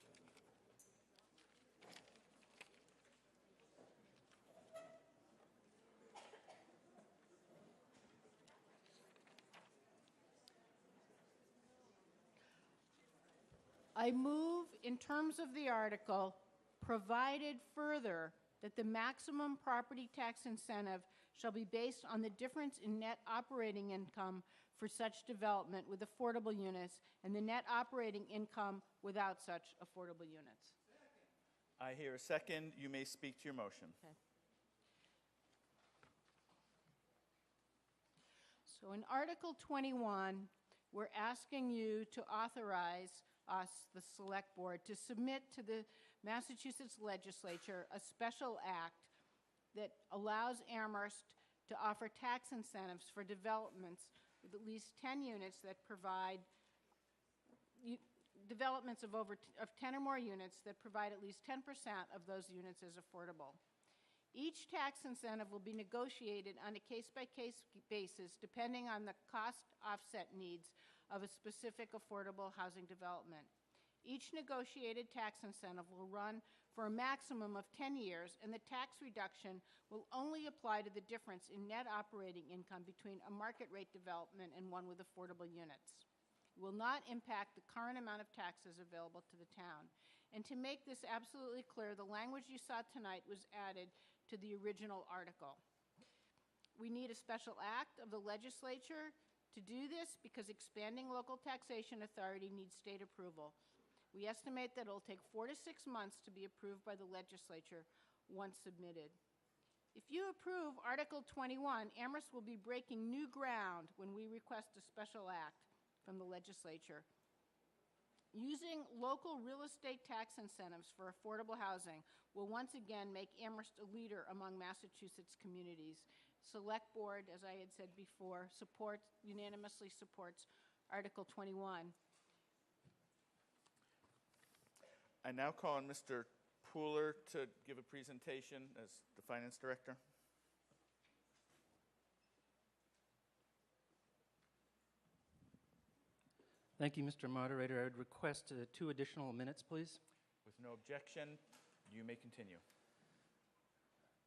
I move in terms of the article, provided further that the maximum property tax incentive shall be based on the difference in net operating income for such development with affordable units and the net operating income without such affordable units. I hear a second. You may speak to your motion. Okay. So in Article 21, we're asking you to authorize us, the Select Board, to submit to the Massachusetts Legislature a special act that allows Amherst to offer tax incentives for developments with at least 10 units that provide developments of 10 or more units that provide at least 10% of those units as affordable. Each tax incentive will be negotiated on a case-by-case basis depending on the cost offset needs of a specific affordable housing development. Each negotiated tax incentive will run for a maximum of 10 years, and the tax reduction will only apply to the difference in net operating income between a market rate development and one with affordable units. It will not impact the current amount of taxes available to the town. And to make this absolutely clear, the language you saw tonight was added to the original article. We need a special act of the legislature to do this because expanding local taxation authority needs state approval. We estimate that it will take 4 to 6 months to be approved by the legislature once submitted. If you approve Article 21, Amherst will be breaking new ground when we request a special act from the legislature. Using local real estate tax incentives for affordable housing will once again make Amherst a leader among Massachusetts communities. Select Board, as I had said before, unanimously supports Article 21. I now call on Mr. Pooler to give a presentation as the Finance Director. Thank you, Mr. Moderator. I would request 2 additional minutes, please. With no objection, you may continue.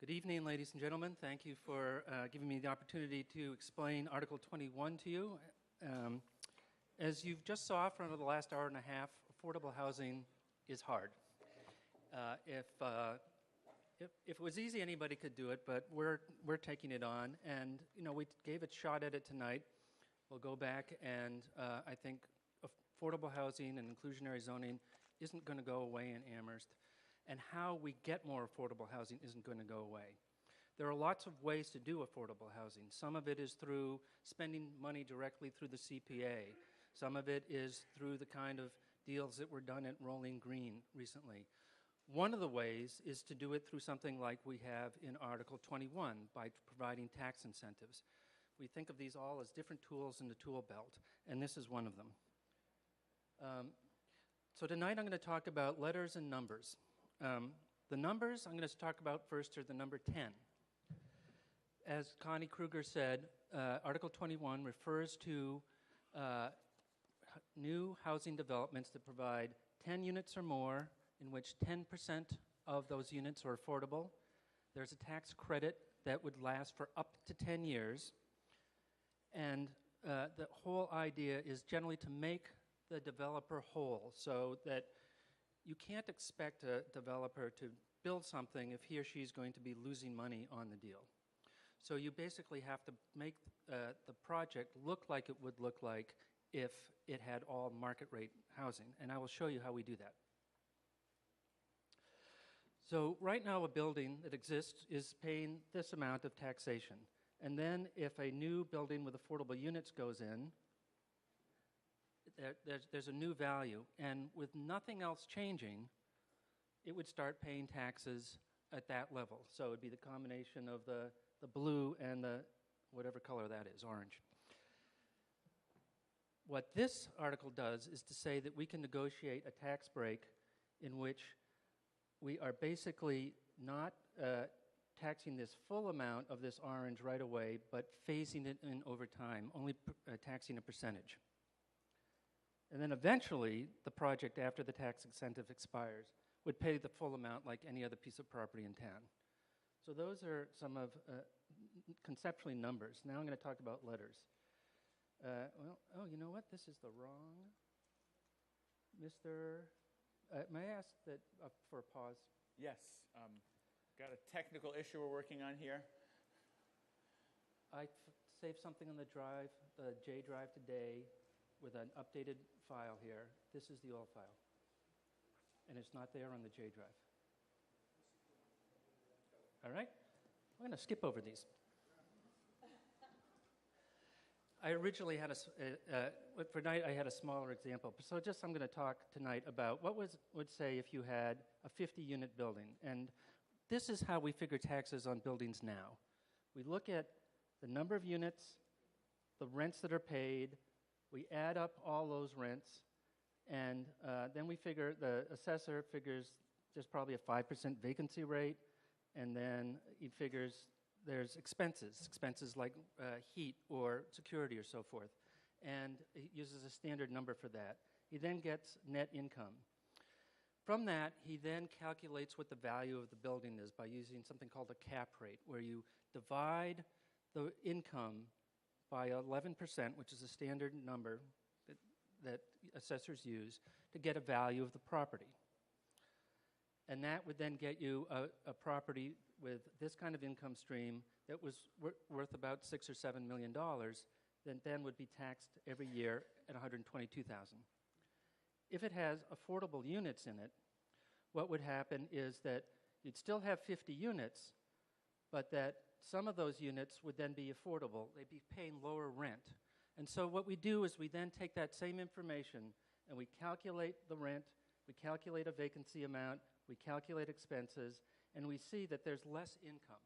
Good evening, ladies and gentlemen. Thank you for giving me the opportunity to explain Article 21 to you. As you've just saw from the last hour and a half, affordable housing is hard. If it was easy, anybody could do it, but we're taking it on, and we gave a shot at it tonight. We'll go back, and I think affordable housing and inclusionary zoning isn't going to go away in Amherst, and how we get more affordable housing isn't going to go away. There are lots of ways to do affordable housing. Some of it is through spending money directly through the CPA. Some of it is through the kind of deals that were done at Rolling Green recently. One of the ways is to do it through something like we have in Article 21 by providing tax incentives. We think of these all as different tools in the tool belt, and this is one of them. So tonight I'm going to talk about letters and numbers. The numbers I'm going to talk about first are the number 10. As Connie Kruger said, Article 21 refers to new housing developments that provide 10 units or more, in which 10% of those units are affordable. There's a tax credit that would last for up to 10 years. And the whole idea is generally to make the developer whole, so that you can't expect a developer to build something if he or she is going to be losing money on the deal. So you basically have to make the project look like it would look like if it had all market rate housing. And I will show you how we do that. So right now a building that exists is paying this amount of taxation. And then if a new building with affordable units goes in, there's a new value. And with nothing else changing, it would start paying taxes at that level. So it would be the combination of the blue and the whatever color that is, orange. What this article does is to say that we can negotiate a tax break in which we are basically not taxing this full amount of this orange right away, but phasing it in over time, only taxing a percentage. And then eventually, the project, after the tax incentive expires, would pay the full amount like any other piece of property in town. So those are some of, conceptually, numbers. Now I'm going to talk about letters. Oh, you know what? This is the wrong. Mr. May I ask that for a pause? Yes. Got a technical issue we're working on here. I saved something on the drive, the J drive today, with an updated file here. This is the old file. And it's not there on the J drive. All right? I'm going to skip over these. I originally had for tonight I had a smaller example. So I'm going to talk tonight about what would say if you had a 50-unit building. And this is how we figure taxes on buildings now. We look at the number of units, the rents that are paid, we add up all those rents, and then we figure, the assessor figures there's probably a 5% vacancy rate, and then he figures there's expenses like heat or security or so forth, and he uses a standard number for that. He then gets net income. From that, he then calculates what the value of the building is by using something called a cap rate, where you divide the income by 11%, which is a standard number that assessors use, to get a value of the property. And that would then get you a property with this kind of income stream that was worth about $6 or $7 million, that then would be taxed every year at $122,000. If it has affordable units in it, what would happen is that you'd still have 50 units, but that some of those units would then be affordable. They'd be paying lower rent. And so what we do is we then take that same information and we calculate the rent, we calculate a vacancy amount, we calculate expenses, and we see that there's less income.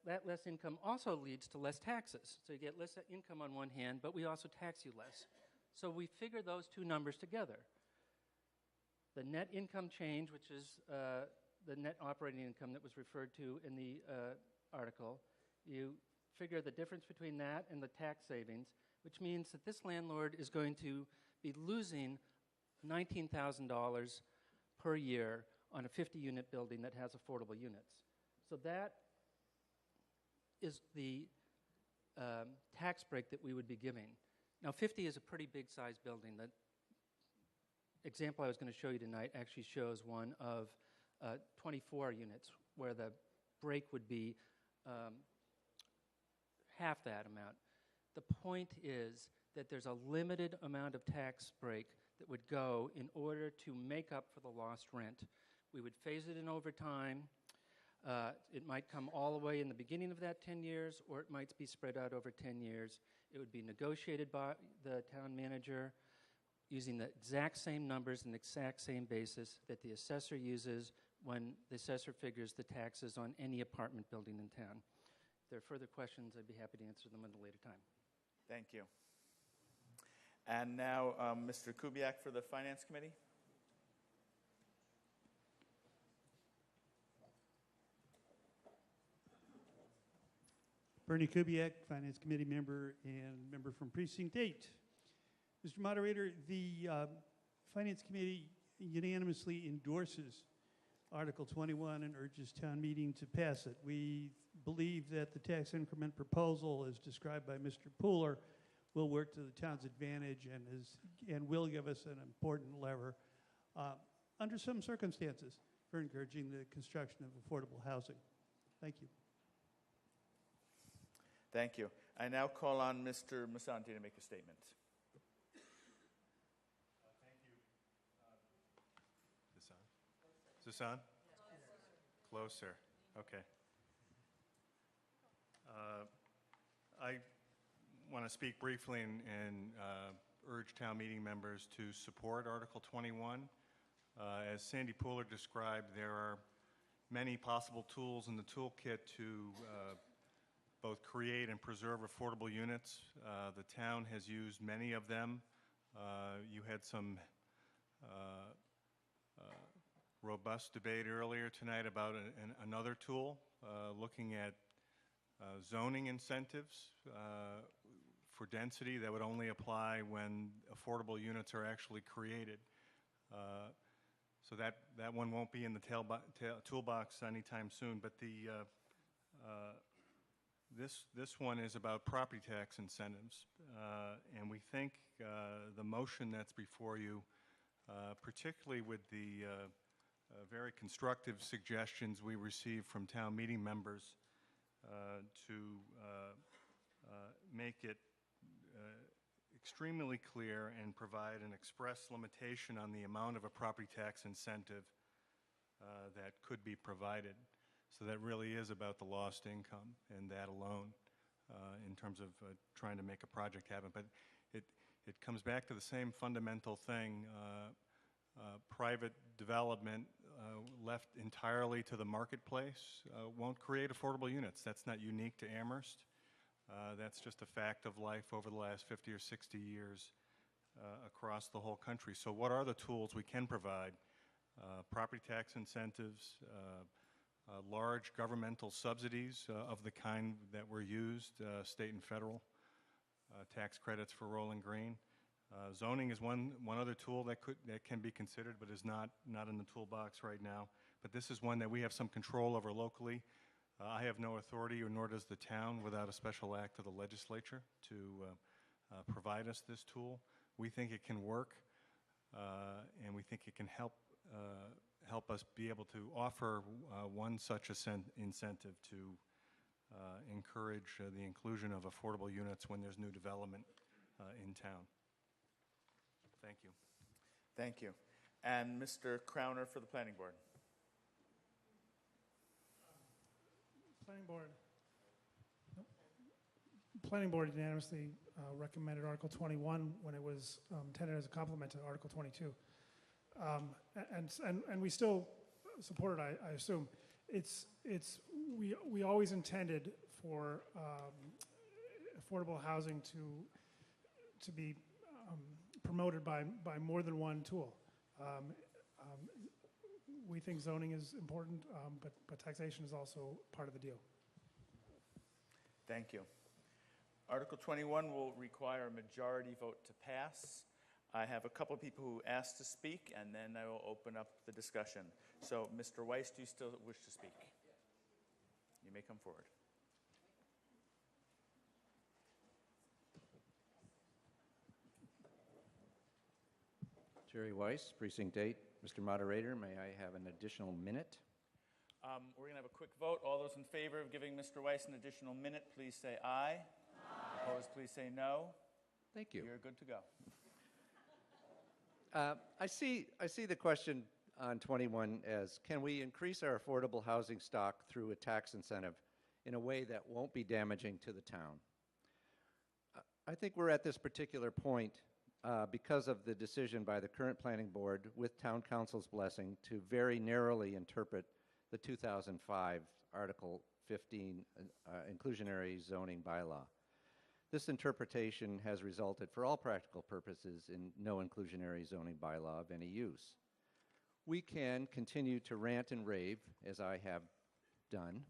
That less income also leads to less taxes. So you get less income on one hand, but we also tax you less. So we figure those two numbers together. The net income change, which is the net operating income that was referred to in the article, you figure the difference between that and the tax savings, which means that this landlord is going to be losing $19,000 per year on a 50-unit building that has affordable units. So that is the tax break that we would be giving. Now, 50 is a pretty big-sized building. The example I was going to show you tonight actually shows one of 24 units, where the break would be half that amount. The point is that there's a limited amount of tax break that would go in order to make up for the lost rent. We would phase it in over time. It might come all the way in the beginning of that 10 years, or it might be spread out over 10 years. It would be negotiated by the town manager. using the exact same numbers and exact same basis that the assessor uses when the assessor figures the taxes on any apartment building in town. If there are further questions, I'd be happy to answer them at a later time. Thank you. And now, Mr. Kubiak for the Finance Committee. Bernie Kubiak, Finance Committee member and member from Precinct 8. Mr. Moderator, the Finance Committee unanimously endorses Article 21 and urges town meeting to pass it. We believe that the tax increment proposal, as described by Mr. Pooler, will work to the town's advantage and will give us an important lever under some circumstances for encouraging the construction of affordable housing. Thank you. Thank you. I now call on Mr. Musanti to make a statement. Thank you. Is this on? Closer. Okay. I want to speak briefly and urge town meeting members to support Article 21. As Sandy Pooler described, there are many possible tools in the toolkit to both create and preserve affordable units. The town has used many of them. You had some robust debate earlier tonight about another tool, looking at zoning incentives for density that would only apply when affordable units are actually created. So that one won't be in the toolbox anytime soon, but this one is about property tax incentives, and we think the motion that's before you, particularly with the very constructive suggestions we received from town meeting members to make it extremely clear and provide an express limitation on the amount of a property tax incentive that could be provided. So that really is about the lost income and that alone in terms of trying to make a project happen. But it comes back to the same fundamental thing. Private development left entirely to the marketplace won't create affordable units. That's not unique to Amherst. That's just a fact of life over the last 50 or 60 years across the whole country. So what are the tools we can provide? Property tax incentives, large governmental subsidies of the kind that were used, state and federal, tax credits for rolling green. Zoning is one other tool that can be considered, but is not in the toolbox right now. But this is one that we have some control over locally. I have no authority, or nor does the town, without a special act of the legislature, to provide us this tool. We think it can work, and we think it can help us be able to offer one such incentive to encourage the inclusion of affordable units when there's new development in town. Thank you. Thank you. And Mr. Crowner for the Planning Board. Planning Board unanimously recommended Article 21 when it was intended as a complement to Article 22. And we still support it, I assume. We always intended for affordable housing to be promoted by more than one tool. We think zoning is important, but taxation is also part of the deal. Thank you. Article 21 will require a majority vote to pass. I have a couple of people who asked to speak, and then I will open up the discussion. So, Mr. Weiss, do you still wish to speak? You may come forward. Jerry Weiss, Precinct 8. Mr. Moderator, may I have an additional minute? We're going to have a quick vote. All those in favor of giving Mr. Weiss an additional minute, please say aye. Aye. Opposed, please say no. Thank you. You're good to go. I see the question on 21 as, can we increase our affordable housing stock through a tax incentive in a way that won't be damaging to the town? I think we're at this particular point because of the decision by the current planning board with town council's blessing to very narrowly interpret the 2005 Article 15 inclusionary zoning bylaw. This interpretation has resulted, for all practical purposes, in no inclusionary zoning bylaw of any use. We can continue to rant and rave, as I have done,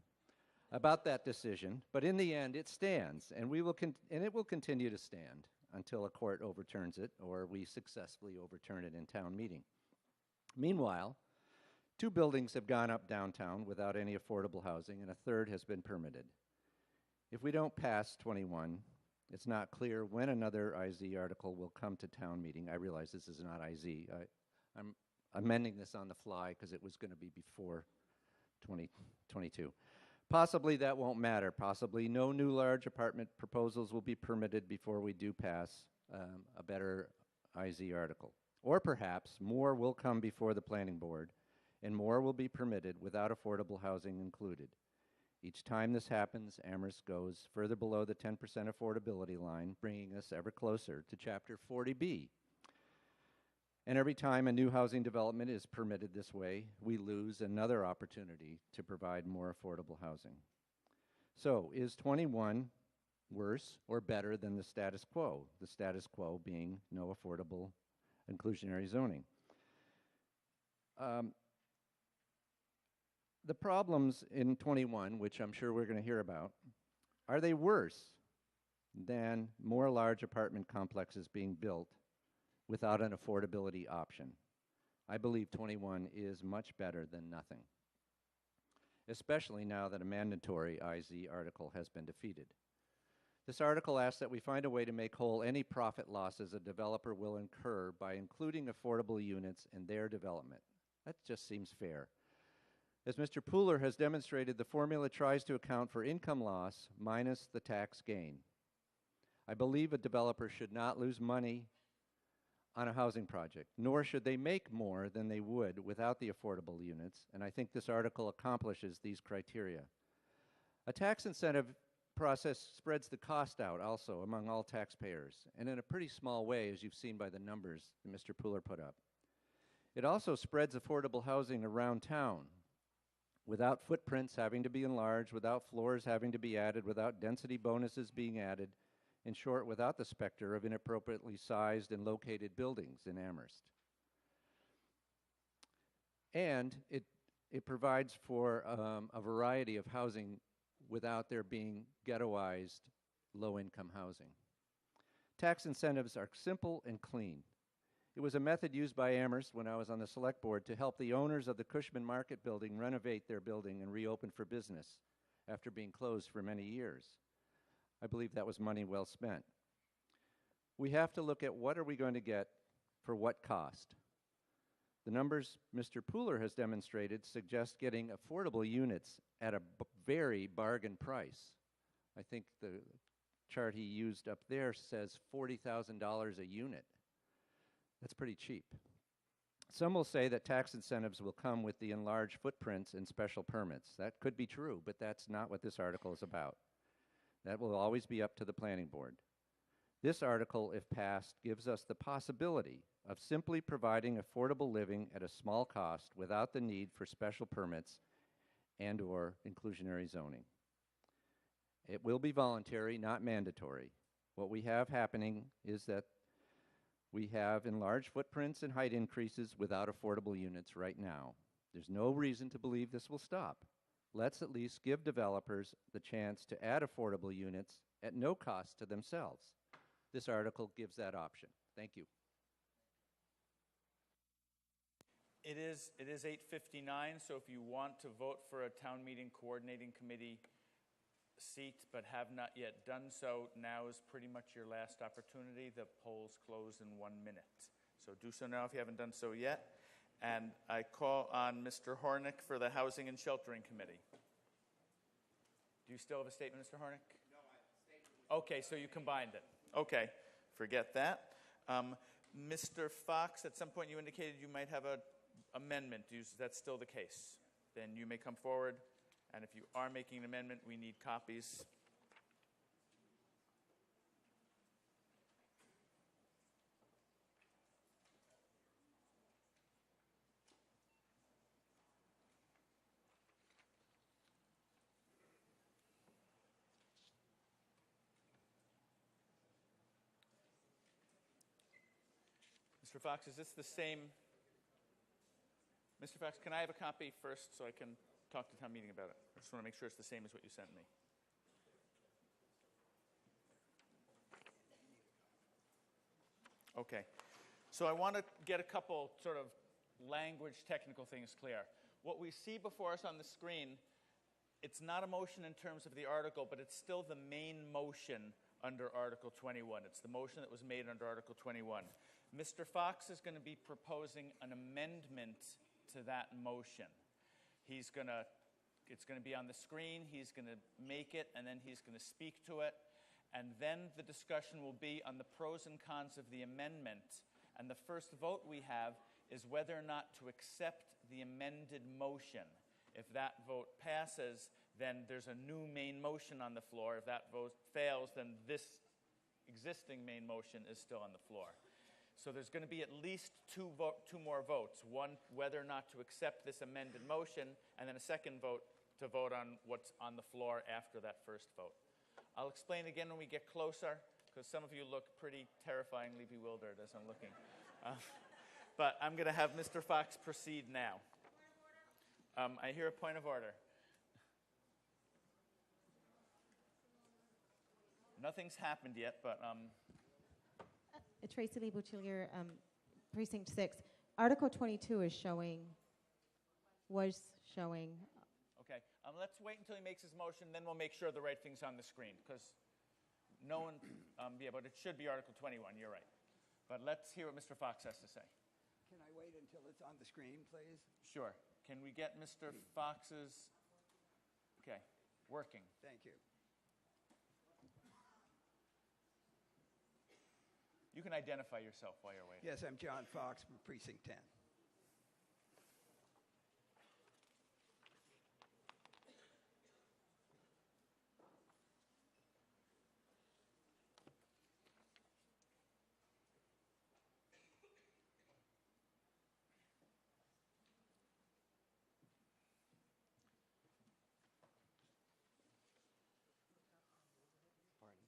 about that decision, but in the end it stands, and it will continue to stand until a court overturns it or we successfully overturn it in town meeting. Meanwhile, 2 buildings have gone up downtown without any affordable housing, and a third has been permitted. If we don't pass 21, it's not clear when another IZ article will come to town meeting. I realize this is not IZ. I'm amending this on the fly because it was going to be before 2022. Possibly that won't matter. Possibly no new large apartment proposals will be permitted before we do pass a better IZ article. Or perhaps more will come before the planning board and more will be permitted without affordable housing included. Each time this happens, Amherst goes further below the 10% affordability line, bringing us ever closer to Chapter 40B. And every time a new housing development is permitted this way, we lose another opportunity to provide more affordable housing. So, is 21 worse or better than the status quo? The status quo being no affordable inclusionary zoning. The problems in 21, which I'm sure we're going to hear about, are they worse than more large apartment complexes being built without an affordability option? I believe 21 is much better than nothing, especially now that a mandatory IZ article has been defeated. This article asks that we find a way to make whole any profit losses a developer will incur by including affordable units in their development. That just seems fair. As Mr. Pooler has demonstrated, the formula tries to account for income loss minus the tax gain. I believe a developer should not lose money on a housing project, nor should they make more than they would without the affordable units, and I think this article accomplishes these criteria. A tax incentive process spreads the cost out also among all taxpayers, and in a pretty small way, as you've seen by the numbers that Mr. Pooler put up. It also spreads affordable housing around town, without footprints having to be enlarged, without floors having to be added, without density bonuses being added, in short, without the specter of inappropriately sized and located buildings in Amherst. And it provides for a variety of housing without there being ghettoized low-income housing. Tax incentives are simple and clean. It was a method used by Amherst when I was on the select board to help the owners of the Cushman Market building renovate their building and reopen for business after being closed for many years. I believe that was money well spent. We have to look at what are we going to get for what cost. The numbers Mr. Pooler has demonstrated suggest getting affordable units at a very bargain price. I think the chart he used up there says $40,000 a unit. That's pretty cheap. Some will say that tax incentives will come with the enlarged footprints and special permits. That could be true, but that's not what this article is about. That will always be up to the planning board. This article, if passed, gives us the possibility of simply providing affordable living at a small cost without the need for special permits and/or inclusionary zoning. It will be voluntary, not mandatory. What we have happening is that we have enlarged footprints and height increases without affordable units right now. There's no reason to believe this will stop. Let's at least give developers the chance to add affordable units at no cost to themselves. This article gives that option. Thank you. It is 8:59, so if you want to vote for a town meeting coordinating committee seat but have not yet done so, now is pretty much your last opportunity. The polls close in 1 minute. So do so now if you haven't done so yet. And I call on Mr. Hornick for the Housing and Sheltering Committee. Do you still have a statement, Mr. Hornick? No, I have a statement. Okay, so you combined it. Okay, forget that. Mr. Fox, at some point you indicated you might have an amendment. Is that still the case? Then you may come forward. And if you are making an amendment, we need copies. Mr. Fox, is this the same? Mr. Fox, can I have a copy first so I can talk to town meeting about it? I just want to make sure it's the same as what you sent me. Okay. So I want to get a couple sort of language technical things clear. What we see before us on the screen, it's not a motion in terms of the article, but it's still the main motion under Article 21. It's the motion that was made under Article 21. Mr. Fox is going to be proposing an amendment to that motion. It's going to be on the screen, he's going to make it, and then he's going to speak to it. And then the discussion will be on the pros and cons of the amendment. And the first vote we have is whether or not to accept the amended motion. If that vote passes, then there's a new main motion on the floor. If that vote fails, then this existing main motion is still on the floor. So there's going to be at least two more votes. One, whether or not to accept this amended motion, and then a second vote to vote on what's on the floor after that first vote. I'll explain again when we get closer, because some of you look pretty terrifyingly bewildered as I'm looking. But I'm going to have Mr. Fox proceed now. I hear a point of order. Nothing's happened yet, but... Tracy Lee Boutillier, Precinct 6. Article 22 was showing... Okay, let's wait until he makes his motion, then we'll make sure the right thing's on the screen, because no one... but it should be Article 21, you're right. But let's hear what Mr. Fox has to say. Can I wait until it's on the screen, please? Sure. Can we get Mr. Fox's... Okay, working. Thank you. You can identify yourself while you're waiting. Yes, I'm John Fox from Precinct 10. Pardon?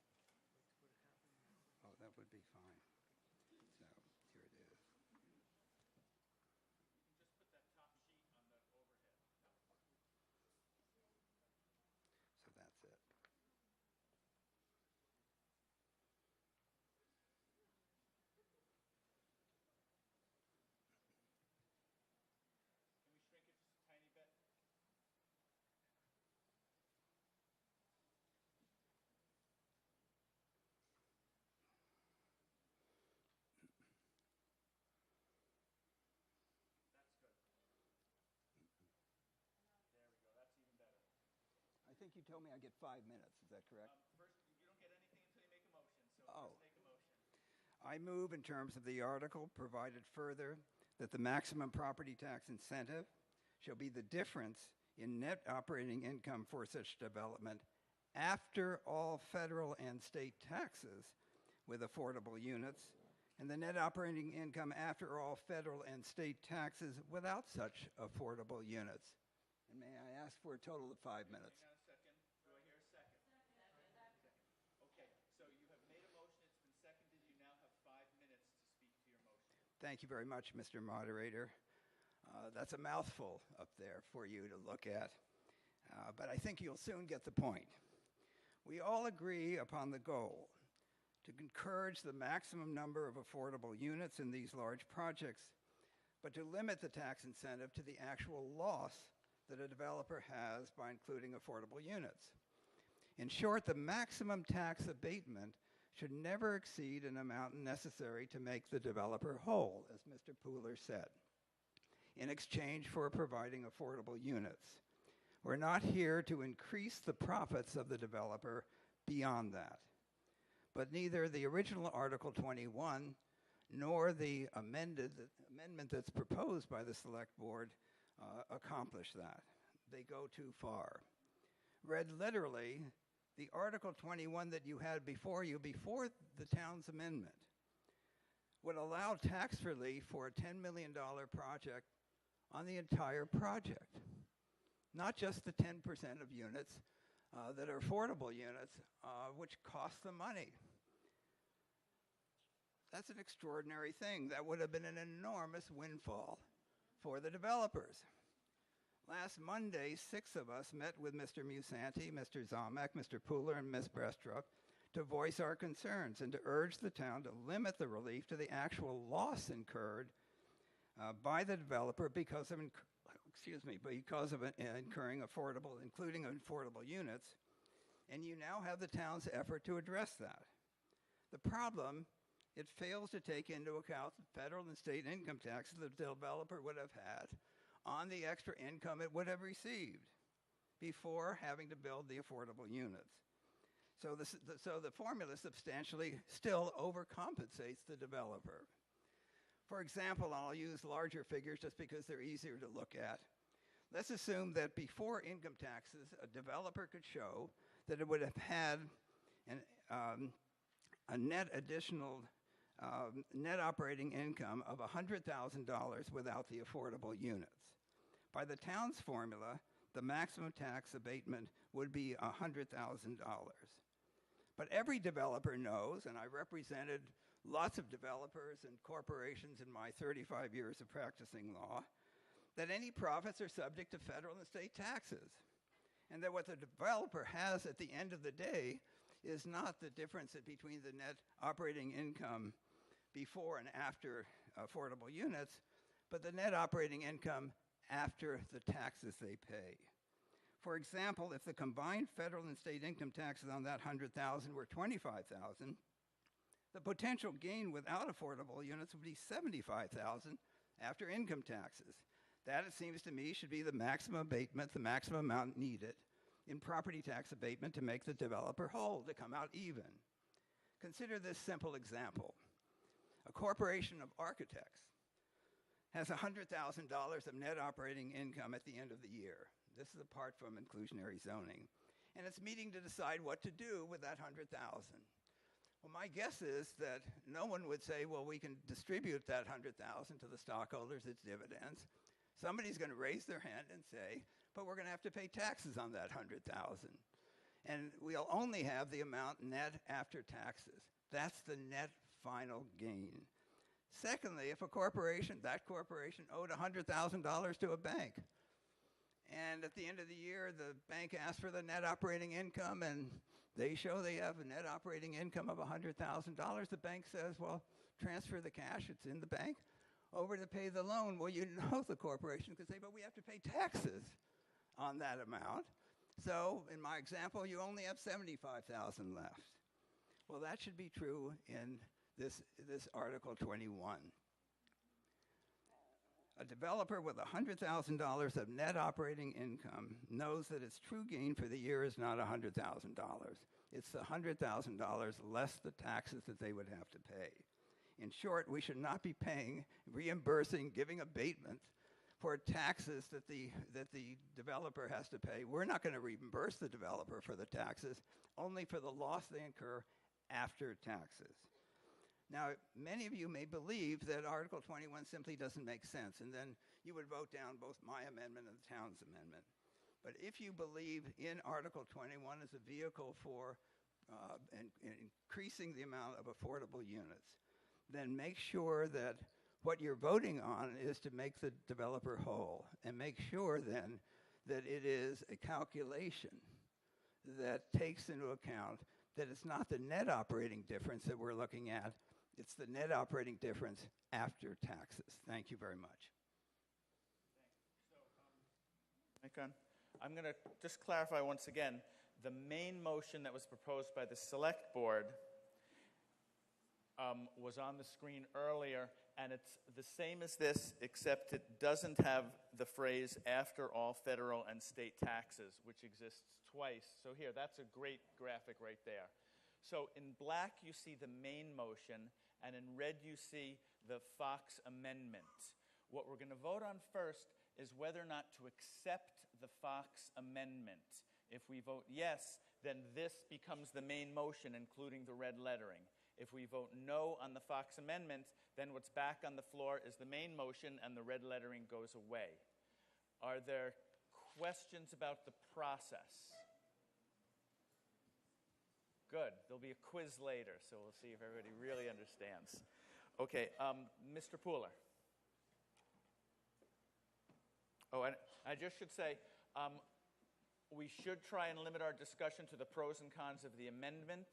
Oh, that would be fine. So here it is. Just put that top sheet on the overhead. So that's it. Can we shrink it just a tiny bit? That's good. There we go. That's even better. I think you told me I get 5 minutes. Is that correct? First, you don't get anything until you make a motion. So Oh. first make a motion. I move in terms of the article provided further that the maximum property tax incentive shall be the difference in net operating income for such development after all federal and state taxes with affordable units, and the net operating income after all federal and state taxes without such affordable units. And may I ask for a total of 5 minutes? Hang on a second. Do I hear a second? Okay, so you have made a motion. It's been seconded. You now have 5 minutes to speak to your motion. Thank you very much, Mr. Moderator. That's a mouthful up there for you to look at, but I think you'll soon get the point. We all agree upon the goal to encourage the maximum number of affordable units in these large projects, but to limit the tax incentive to the actual loss that a developer has by including affordable units. In short, the maximum tax abatement should never exceed an amount necessary to make the developer whole, as Mr. Pooler said, in exchange for providing affordable units. We're not here to increase the profits of the developer beyond that. But neither the original Article 21 nor the amendment that's proposed by the Select Board accomplish that. They go too far. Read literally, the Article 21 that you had before you, before the town's amendment, would allow tax relief for a $10 million project on the entire project, not just the 10% of units that are affordable units, which cost the money. That's an extraordinary thing. That would have been an enormous windfall for the developers. Last Monday, 6 of us met with Mr. Musanti, Mr. Zomek, Mr. Pooler, and Ms. Brestrup to voice our concerns and to urge the town to limit the relief to the actual loss incurred by the developer because of incurring including affordable units. And you now have the town's effort to address that. The problem, it fails to take into account the federal and state income taxes the developer would have had on the extra income it would have received before having to build the affordable units. So the formula substantially still overcompensates the developer. For example, I'll use larger figures just because they're easier to look at. Let's assume that before income taxes, a developer could show that it would have had a net additional net operating income of $100,000 without the affordable units. By the town's formula, the maximum tax abatement would be $100,000. But every developer knows, and I represented lots of developers and corporations in my 35 years of practicing law, that any profits are subject to federal and state taxes. And that what the developer has at the end of the day is not the difference between the net operating income before and after affordable units, but the net operating income after the taxes they pay. For example, if the combined federal and state income taxes on that $100,000 were $25,000, the potential gain without affordable units would be $75,000 after income taxes. That, it seems to me, should be the maximum abatement, the maximum amount needed in property tax abatement to make the developer whole, to come out even. Consider this simple example. A corporation of architects has $100,000 of net operating income at the end of the year. This is apart from inclusionary zoning. And it's meeting to decide what to do with that $100,000. Well, my guess is that no one would say, well, we can distribute that $100,000 to the stockholders as dividends. Somebody's going to raise their hand and say, but we're going to have to pay taxes on that $100,000. And we'll only have the amount net after taxes. That's the net final gain. Secondly, if that corporation owed $100,000 to a bank, and at the end of the year, the bank asks for the net operating income, and they show they have a net operating income of $100,000, the bank says, well, transfer the cash, it's in the bank, over to pay the loan. Well, you know the corporation could say, but we have to pay taxes on that amount. So in my example, you only have $75,000 left. Well, that should be true in this Article 21. A developer with $100,000 of net operating income knows that its true gain for the year is not $100,000. It's the $100,000 less the taxes that they would have to pay. In short, we should not be paying, reimbursing, giving abatement for taxes that the developer has to pay. We're not going to reimburse the developer for the taxes, only for the loss they incur after taxes. Now, many of you may believe that Article 21 simply doesn't make sense, and then you would vote down both my amendment and the town's amendment. But if you believe in Article 21 as a vehicle for increasing the amount of affordable units, then make sure that what you're voting on is to make the developer whole, and make sure then that it is a calculation that takes into account that it's not the net operating difference that we're looking at, it's the net operating difference after taxes. Thank you very much. I'm going to just clarify once again, the main motion that was proposed by the Select Board was on the screen earlier, and it's the same as this, except it doesn't have the phrase after all federal and state taxes, which exists twice. So here, that's a great graphic right there. So in black, you see the main motion, and in red, you see the Fox amendment. What we're going to vote on first is whether or not to accept the Fox amendment. If we vote yes, then this becomes the main motion, including the red lettering. If we vote no on the Fox amendment, then what's back on the floor is the main motion, and the red lettering goes away. Are there questions about the process? Good. There'll be a quiz later, so we'll see if everybody really understands. Okay, Mr. Pooler. Oh, and I just should say, we should try and limit our discussion to the pros and cons of the amendment,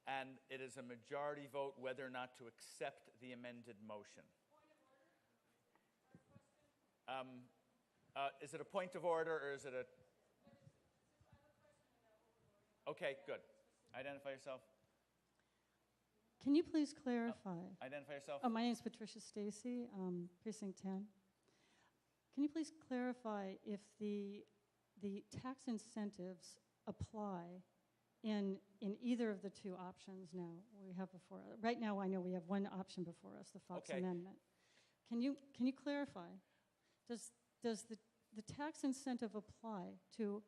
and it is a majority vote whether or not to accept the amended motion. Is it a point of order, or is it a... Okay, good. Identify yourself. Can you please clarify? Identify yourself. Oh, my name is Patricia Stacy, Precinct 10. Can you please clarify if the tax incentives apply in either of the two options now we have before us? Right now, I know we have one option before us, the Fox Amendment. Can you clarify? Does the tax incentive apply to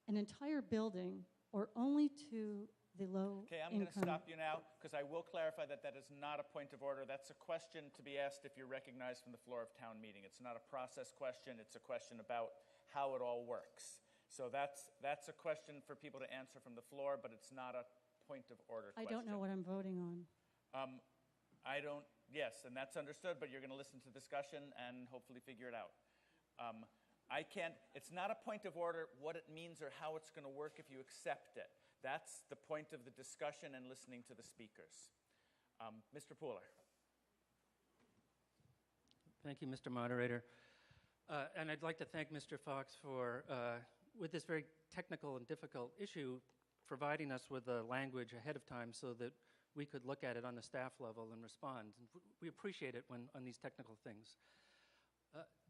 an entire building or only to the low Okay, I'm income? going to stop you now because I will clarify that that is not a point of order. That's a question to be asked if you're recognized from the floor of town meeting. It's not a process question. It's a question about how it all works. So that's a question for people to answer from the floor, but it's not a point of order question. I don't know what I'm voting on. Yes, and that's understood, but you're going to listen to the discussion and hopefully figure it out. It's not a point of order what it means or how it's going to work if you accept it. That's the point of the discussion and listening to the speakers. Mr. Pooler. Thank you, Mr. Moderator. And I'd like to thank Mr. Fox for, with this very technical and difficult issue, providing us with the language ahead of time so that we could look at it on the staff level and respond. And we appreciate it on these technical things.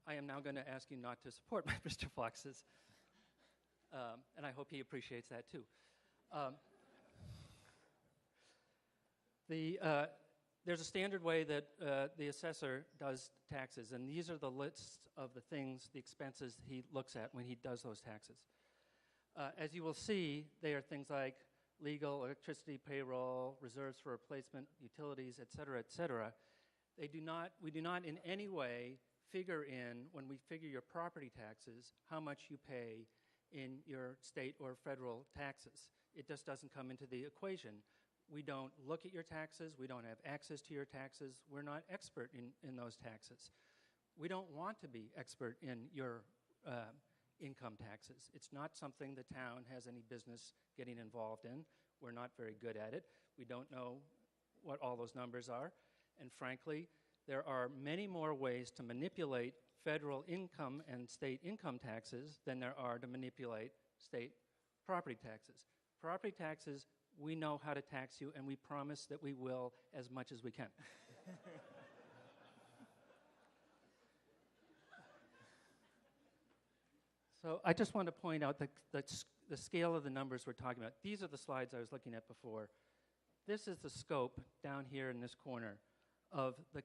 I am now going to ask you not to support Mr. Fox's, and I hope he appreciates that too. There's a standard way that the assessor does taxes, and these are the lists of the things, the expenses he looks at when he does those taxes. As you will see, they are things like legal, electricity, payroll, reserves for replacement, utilities, et cetera, et cetera. We do not in any way figure in, when we figure your property taxes, how much you pay in your state or federal taxes. It just doesn't come into the equation. We don't look at your taxes. We don't have access to your taxes. We're not expert in those taxes. We don't want to be expert in your income taxes. It's not something the town has any business getting involved in. We're not very good at it. We don't know what all those numbers are. And frankly, there are many more ways to manipulate federal income and state income taxes than there are to manipulate state property taxes. Property taxes, we know how to tax you, and we promise that we will as much as we can. So I just want to point out the scale of the numbers we're talking about. These are the slides I was looking at before. This is the scope down here in this corner of the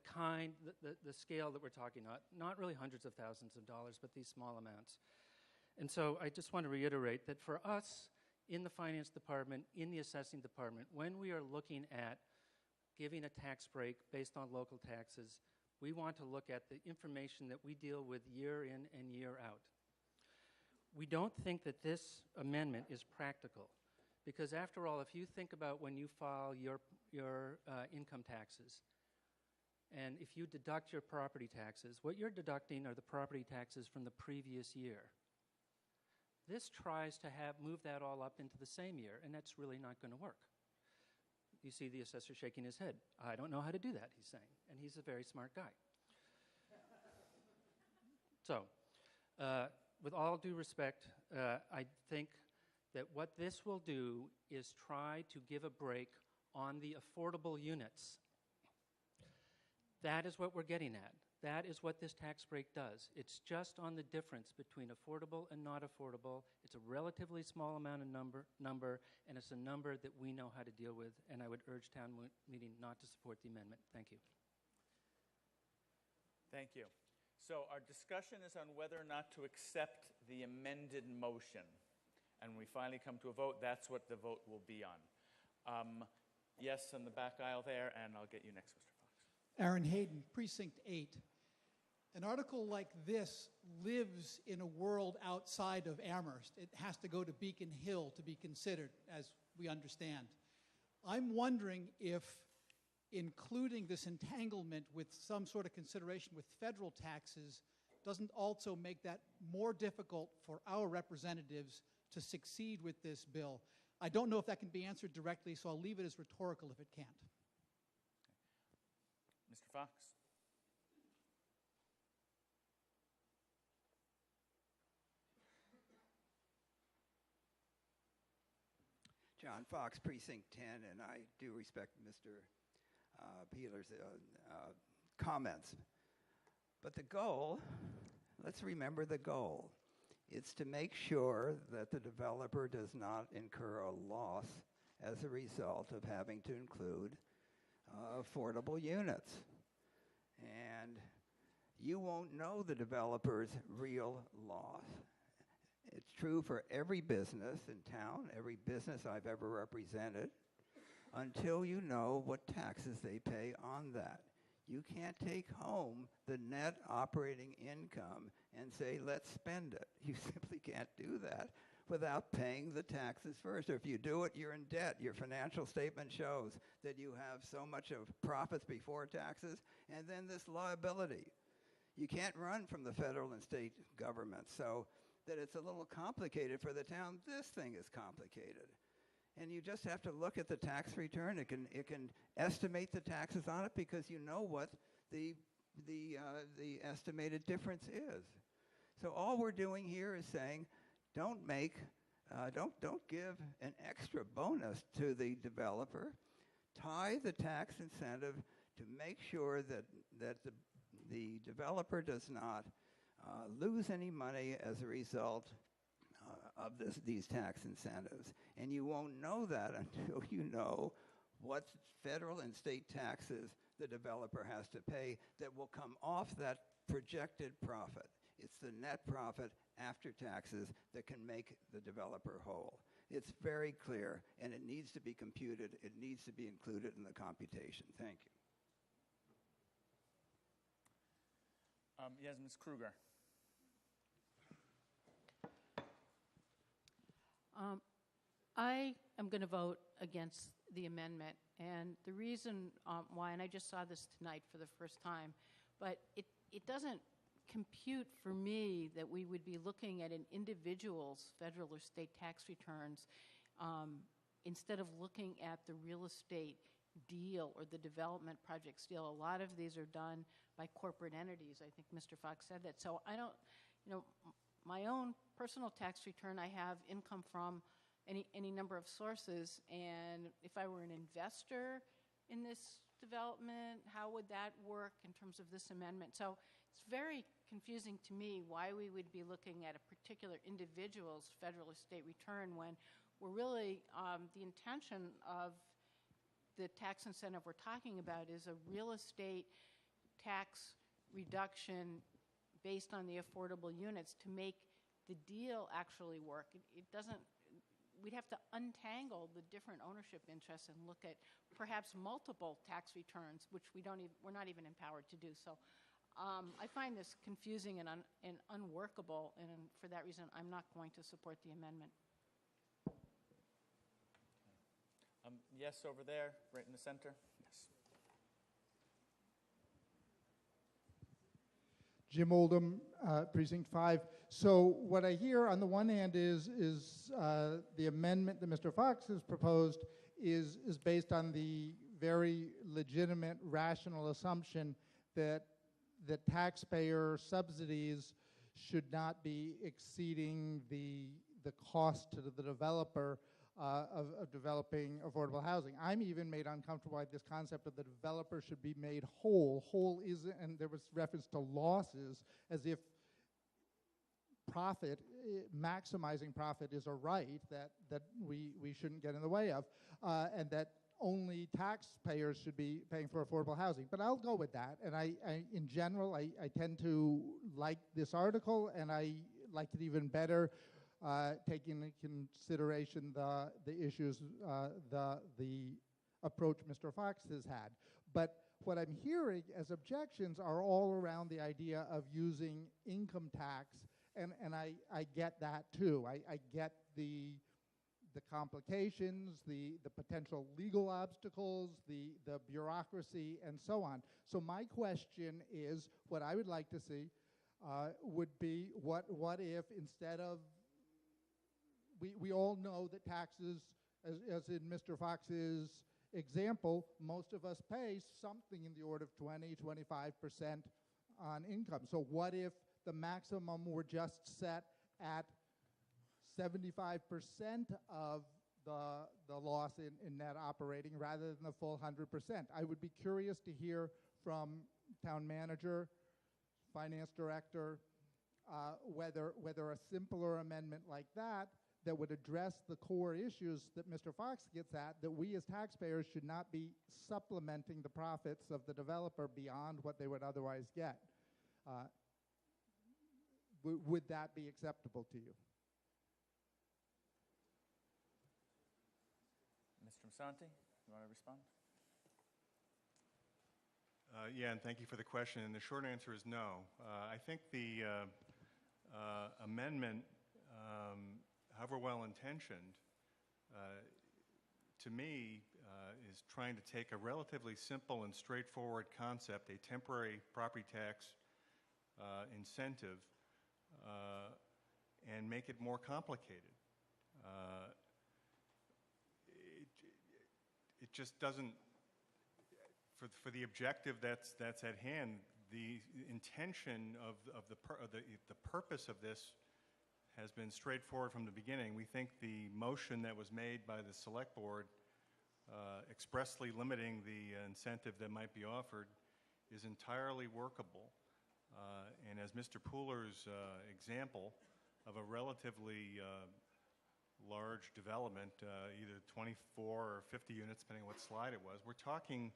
scale that we're talking about. Not really hundreds of thousands of dollars, but these small amounts. And so I just want to reiterate that for us in the finance department, in the assessing department, when we are looking at giving a tax break based on local taxes, we want to look at the information that we deal with year in and year out. We don't think that this amendment is practical because, after all, if you think about when you file your income taxes, and if you deduct your property taxes, what you're deducting are the property taxes from the previous year. This tries to move that all up into the same year, and that's really not going to work. You see the assessor shaking his head. I don't know how to do that, he's saying, and he's a very smart guy. So, with all due respect, I think that what this will do is try to give a break on the affordable units. That is what we're getting at. That is what this tax break does. It's just on the difference between affordable and not affordable. It's a relatively small amount of number, and it's a number that we know how to deal with, and I would urge town meeting not to support the amendment. Thank you. Thank you. So our discussion is on whether or not to accept the amended motion. And when we finally come to a vote, that's what the vote will be on. Yes, in the back aisle there, and I'll get you next, Mr. Fox. Aaron Hayden, Precinct 8. An article like this lives in a world outside of Amherst. It has to go to Beacon Hill to be considered, as we understand. I'm wondering if including this entanglement with some sort of consideration with federal taxes doesn't also make that more difficult for our representatives to succeed with this bill? I don't know if that can be answered directly, so I'll leave it as rhetorical if it can't. Mr. Fox? John Fox, Precinct 10, and I do respect Mr. Peeler's comments. But the goal, let's remember the goal. It's to make sure that the developer does not incur a loss as a result of having to include affordable units. And you won't know the developer's real loss. It's true for every business in town, every business I've ever represented, until you know what taxes they pay on that. You can't take home the net operating income and say, let's spend it. You simply can't do that without paying the taxes first. Or if you do it, you're in debt. Your financial statement shows that you have so much of profits before taxes and then this liability. You can't run from the federal and state government. So that it's a little complicated for the town. This thing is complicated. And you just have to look at the tax return. It can estimate the taxes on it because you know what the estimated difference is. So all we're doing here is saying, don't give an extra bonus to the developer. Tie the tax incentive to make sure that the developer does not lose any money as a result of these tax incentives. And you won't know that until you know what federal and state taxes the developer has to pay that will come off that projected profit. It's the net profit after taxes that can make the developer whole. It's very clear, and it needs to be computed. It needs to be included in the computation. Thank you. Yes, Ms. Kruger. I am going to vote against the amendment, and the reason why, and I just saw this tonight for the first time, but it doesn't compute for me that we would be looking at an individual's federal or state tax returns instead of looking at the real estate deal or the development projects deal. A lot of these are done by corporate entities. I think Mr. Fox said that. So I don't, my own personal tax return, I have income from any number of sources, and if I were an investor in this development, how would that work in terms of this amendment? So it's very confusing to me why we would be looking at a particular individual's federal or state return when we're really, the intention of the tax incentive we're talking about is a real estate tax reduction based on the affordable units to make the deal actually work. It doesn't, we'd have to untangle the different ownership interests and look at perhaps multiple tax returns, which we're not even empowered to do. So I find this confusing and unworkable, and for that reason, I'm not going to support the amendment. Yes, over there, right in the center. Yes. Jim Oldham, Precinct 5. So what I hear on the one hand is the amendment that Mr. Fox has proposed is based on the very legitimate, rational assumption that the taxpayer subsidies should not be exceeding the cost to the developer of developing affordable housing. I'm even made uncomfortable by this concept of the developer should be made whole. Whole isn't, and there was reference to losses, as if profit, maximizing profit is a right that we shouldn't get in the way of, and that only taxpayers should be paying for affordable housing. But I'll go with that, and I in general, I tend to like this article, and I liked it even better taking into consideration the issues, the approach Mr. Fox has had. But what I'm hearing as objections are all around the idea of using income tax, and I get that too. I get the the complications, the potential legal obstacles, the bureaucracy, and so on. So my question is, what I would like to see would be, what if instead of, we all know that taxes, as in Mr. Fox's example, most of us pay something in the order of 20, 25% on income. So what if the maximum were just set at 75% of the loss in net operating rather than the full 100%? I would be curious to hear from town manager, finance director, whether a simpler amendment like that would address the core issues that Mr. Fox gets at, that we as taxpayers should not be supplementing the profits of the developer beyond what they would otherwise get. Would that be acceptable to you? Mr. Massanti, you want to respond? Yeah, and thank you for the question. And the short answer is no. I think the amendment, however well-intentioned, to me, is trying to take a relatively simple and straightforward concept, a temporary property tax incentive, and make it more complicated. It just doesn't, for the objective that's at hand, the intention of the purpose of this has been straightforward from the beginning. We think the motion that was made by the Select Board expressly limiting the incentive that might be offered is entirely workable. And as Mr. Pooler's example of a relatively large development, either 24 or 50 units, depending on what slide it was, we're talking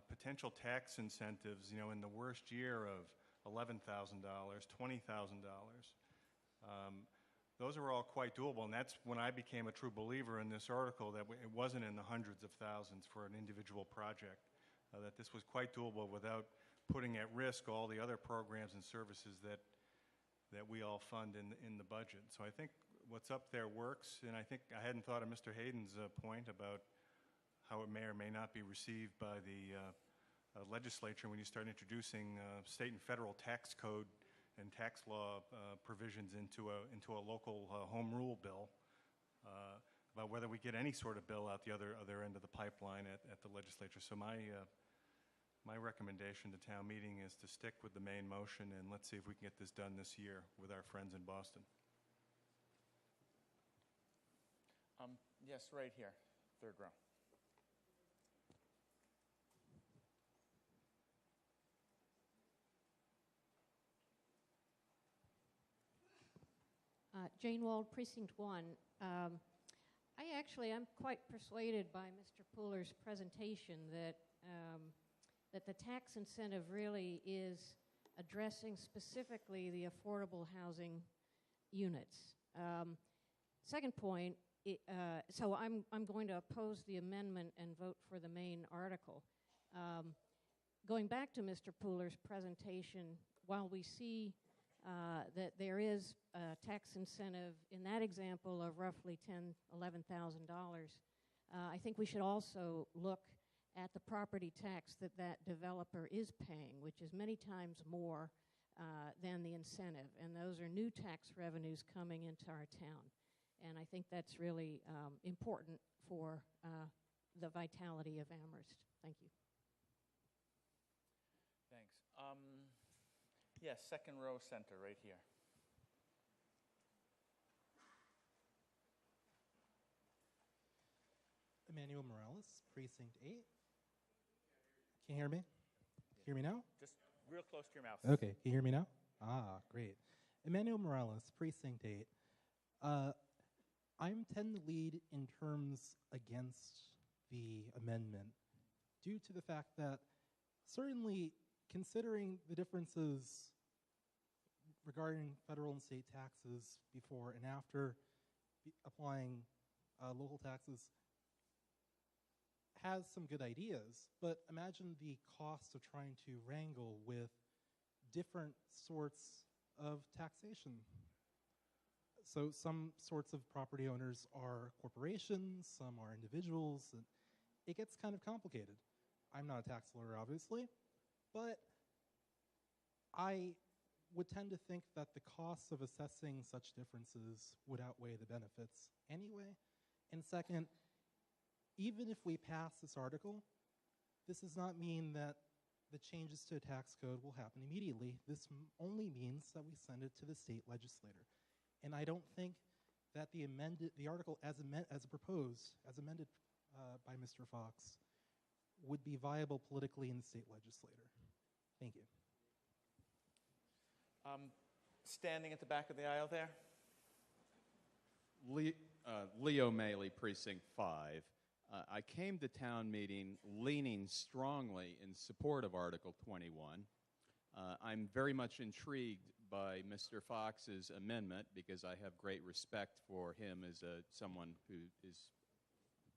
potential tax incentives, in the worst year of $11,000, $20,000. Those are all quite doable, and that's when I became a true believer in this article, that it wasn't in the hundreds of thousands for an individual project, that this was quite doable without putting at risk all the other programs and services that we all fund in the budget. So I think what's up there works, and I think I hadn't thought of Mr. Hayden's point about how it may or may not be received by the legislature when you start introducing state and federal tax code and tax law provisions into a local home rule bill, about whether we get any sort of bill out the other end of the pipeline at the legislature. So my recommendation to town meeting is to stick with the main motion, and let's see if we can get this done this year with our friends in Boston. Yes, right here, third row. Jane Wald, Precinct 1. I'm quite persuaded by Mr. Pooler's presentation that the tax incentive really is addressing specifically the affordable housing units. Second point, so I'm going to oppose the amendment and vote for the main article. Going back to Mr. Pooler's presentation, while we see that there is a tax incentive in that example of roughly $10,000, $11,000, I think we should also look at the property tax that developer is paying, which is many times more than the incentive. And those are new tax revenues coming into our town. And I think that's really important for the vitality of Amherst. Thank you. Thanks. Yes, second row center, right here. Emmanuel Morales, Precinct 8. Can you hear me? Hear me now? Just real close to your mouth. Okay, can you hear me now? Ah, great. Emmanuel Morales, Precinct 8. I'm tend to lead in terms against the amendment due to the fact that certainly considering the differences regarding federal and state taxes before and after applying local taxes has some good ideas, but imagine the cost of trying to wrangle with different sorts of taxation. So some sorts of property owners are corporations, some are individuals, and it gets kind of complicated. I'm not a tax lawyer, obviously, but I would tend to think that the costs of assessing such differences would outweigh the benefits anyway. And second, even if we pass this article, this does not mean that the changes to a tax code will happen immediately. This only means that we send it to the state legislator. And I don't think that the article as proposed, as amended by Mr. Fox, would be viable politically in the state legislature. Thank you. Standing at the back of the aisle there. Leo Maley, Precinct 5. I came to town meeting leaning strongly in support of Article 21. I'm very much intrigued by Mr. Fox's amendment because I have great respect for him as someone who is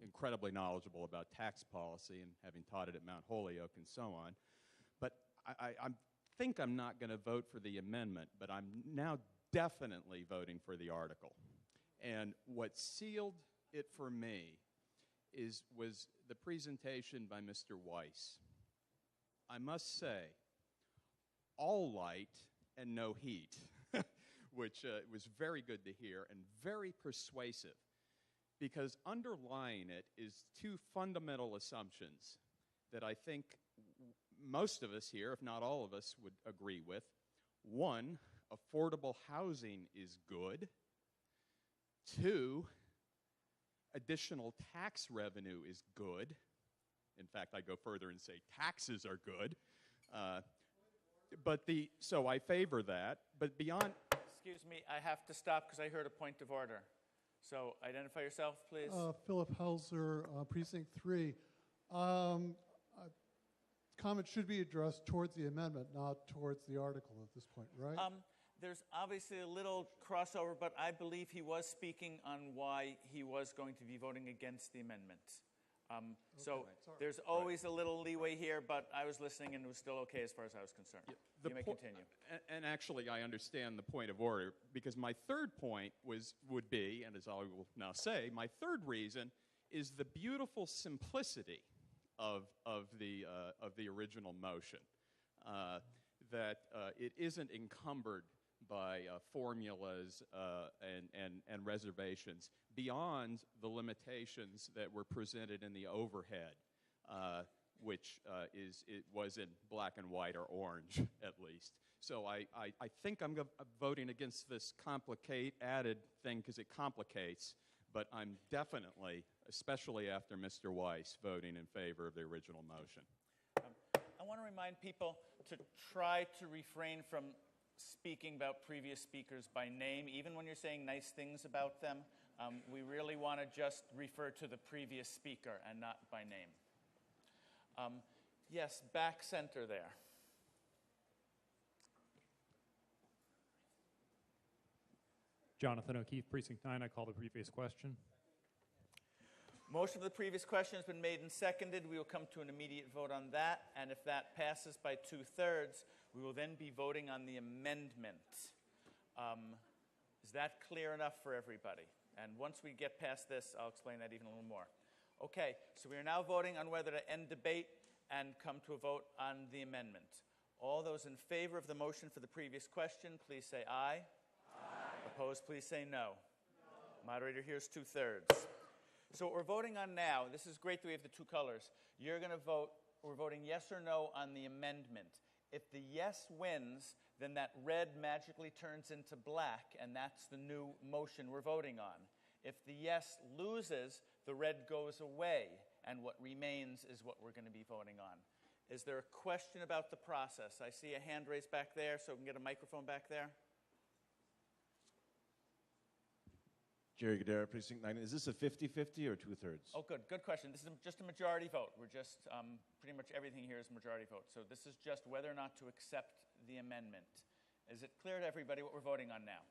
incredibly knowledgeable about tax policy and having taught it at Mount Holyoke and so on. But I think I'm not going to vote for the amendment, but I'm now definitely voting for the article. And what sealed it for me was the presentation by Mr. Weiss. I must say, all light and no heat, which was very good to hear and very persuasive, because underlying it is two fundamental assumptions that I think most of us here, if not all of us, would agree with. One, affordable housing is good. Two, additional tax revenue is good. In fact, I go further and say taxes are good. So I favor that. But beyond... Excuse me, I have to stop because I heard a point of order. So identify yourself, please. Philip Helzer, Precinct 3. Comment should be addressed towards the amendment, not towards the article at this point, right? There's obviously a little crossover, but I believe he was speaking on why he was going to be voting against the amendment. So there's always a little leeway here, but I was listening and it was still okay as far as I was concerned. You may continue. And actually, I understand the point of order, because my third point would be, and as I will now say, my third reason is the beautiful simplicity of the original motion, that it isn't encumbered by formulas and reservations beyond the limitations that were presented in the overhead, which it was in black and white or orange at least. So I think I'm voting against this added thing because it complicates, but I'm definitely, especially after Mr. Weiss, voting in favor of the original motion. I want to remind people to try to refrain from speaking about previous speakers by name, even when you're saying nice things about them. We really want to just refer to the previous speaker and not by name. Yes, back center there. Jonathan O'Keefe, Precinct 9. I call the previous question. Motion of the previous question has been made and seconded. We will come to an immediate vote on that, and if that passes by 2/3, we will then be voting on the amendment. Is that clear enough for everybody? And once we get past this, I'll explain that even a little more. Okay, so we are now voting on whether to end debate and come to a vote on the amendment. All those in favor of the motion for the previous question, please say aye. Aye. Opposed, please say no. Moderator hears 2/3. So what we're voting on now, this is great that we have the two colors. You're going to vote, we're voting yes or no on the amendment. If the yes wins, then that red magically turns into black, and that's the new motion we're voting on. If the yes loses, the red goes away, and what remains is what we're going to be voting on. Is there a question about the process? I see a hand raised back there, so we can get a microphone back there. Jerry Gadara, Precinct 9. Is this a 50-50 or 2/3? Oh, good. Good question. This is just a majority vote. We're just, pretty much everything here is majority vote. So this is just whether or not to accept the amendment. Is it clear to everybody what we're voting on now?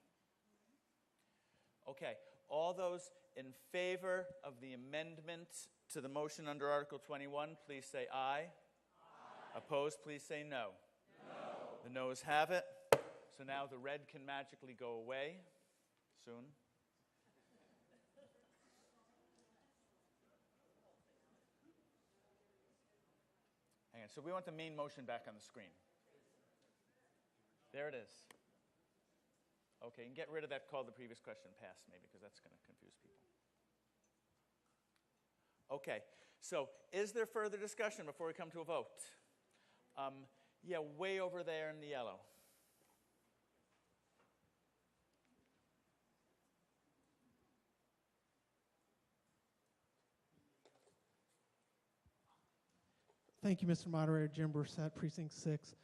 Okay. All those in favor of the amendment to the motion under Article 21, please say aye. Aye. Opposed, please say no. No. The noes have it. So now the red can magically go away. soon. Hang on. So we want the main motion back on the screen. There it is. Okay, and get rid of that call the previous question pass, maybe, because that's going to confuse people. Okay, so is there further discussion before we come to a vote? Yeah, way over there in the yellow. Thank you, Mr. Moderator. Jim Brissett, Precinct 6.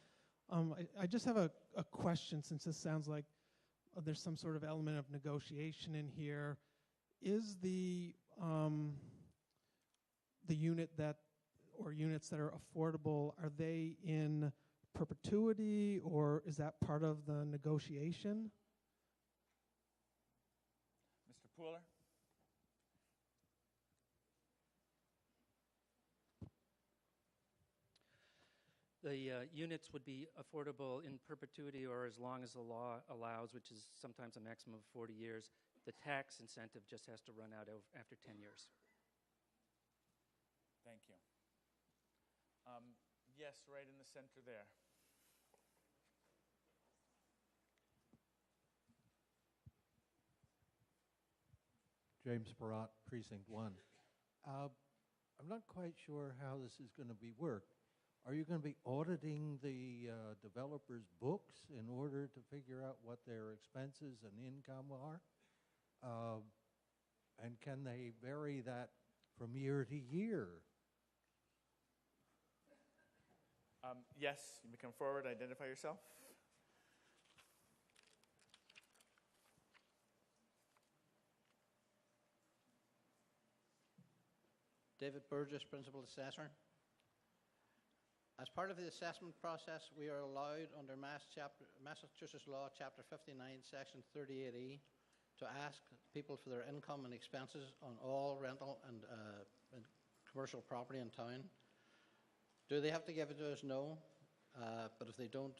I just have a question, since this sounds like there's some sort of element of negotiation in here. Is the unit that, or units that are affordable, are they in perpetuity, or is that part of the negotiation? Mr. Pooler? The units would be affordable in perpetuity or as long as the law allows, which is sometimes a maximum of 40 years. The tax incentive just has to run out after 10 years. Thank you. Yes, right in the center there. James Barat, Precinct 1. I'm not quite sure how this is going to be worked. Are you going to be auditing the developers' books in order to figure out what their expenses and income are? And can they vary that from year to year? Yes, you may come forward, identify yourself. David Burgess, Principal Assessor. As part of the assessment process, we are allowed under Massachusetts Law, Chapter 59, Section 38E, to ask people for their income and expenses on all rental and commercial property in town. Do they have to give it to us? No. But if they don't,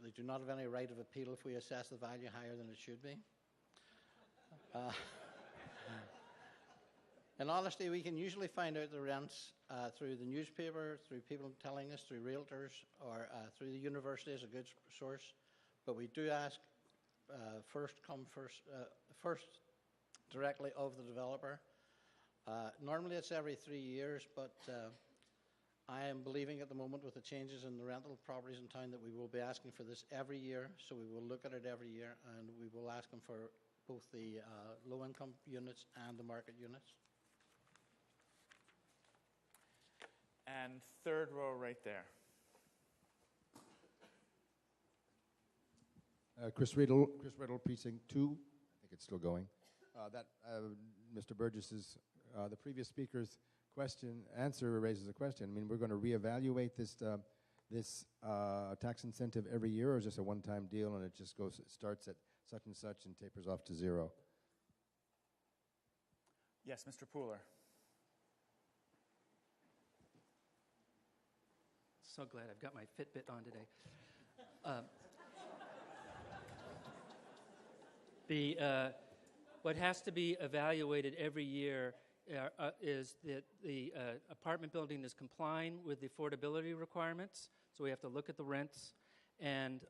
they do not have any right of appeal if we assess the value higher than it should be. In honesty, we can usually find out the rents through the newspaper, through people telling us, through realtors, or through the university as a good source. But we do ask first directly of the developer. Normally it's every 3 years, but I am believing at the moment with the changes in the rental properties in town that we will be asking for this every year. So we will look at it every year, and we will ask them for both the low-income units and the market units. And third row right there. Chris Riddle, Precinct 2. I think it's still going. Mr. Burgess's, the previous speaker's answer raises a question. I mean, we're going to reevaluate this tax incentive every year, or is this a one-time deal and it just starts at such and such and tapers off to zero? Yes, Mr. Pooler. So glad I've got my Fitbit on today. What has to be evaluated every year is that the apartment building is complying with the affordability requirements. So we have to look at the rents and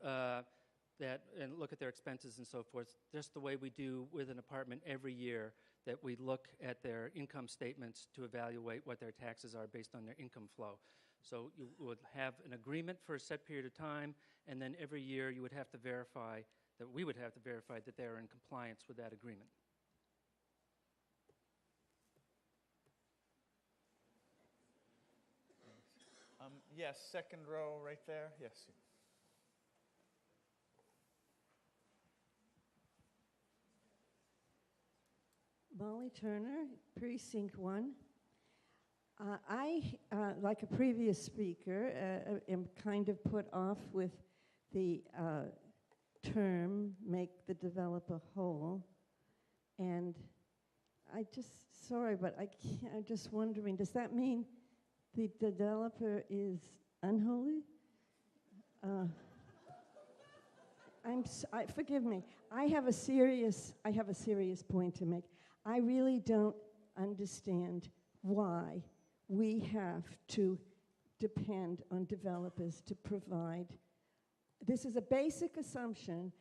look at their expenses and so forth, just the way we do with an apartment every year, that we look at their income statements to evaluate what their taxes are based on their income flow. So you would have an agreement for a set period of time, and then every year you would have to verify that we would have to verify that they are in compliance with that agreement. Yes, second row right there. Yes. Molly Turner, Precinct 1. I, like a previous speaker, am kind of put off with the term, make the developer whole. And sorry, but I'm just wondering, does that mean the developer is unholy? forgive me. I have a serious point to make. I really don't understand why we have to depend on developers to provide. This is a basic assumption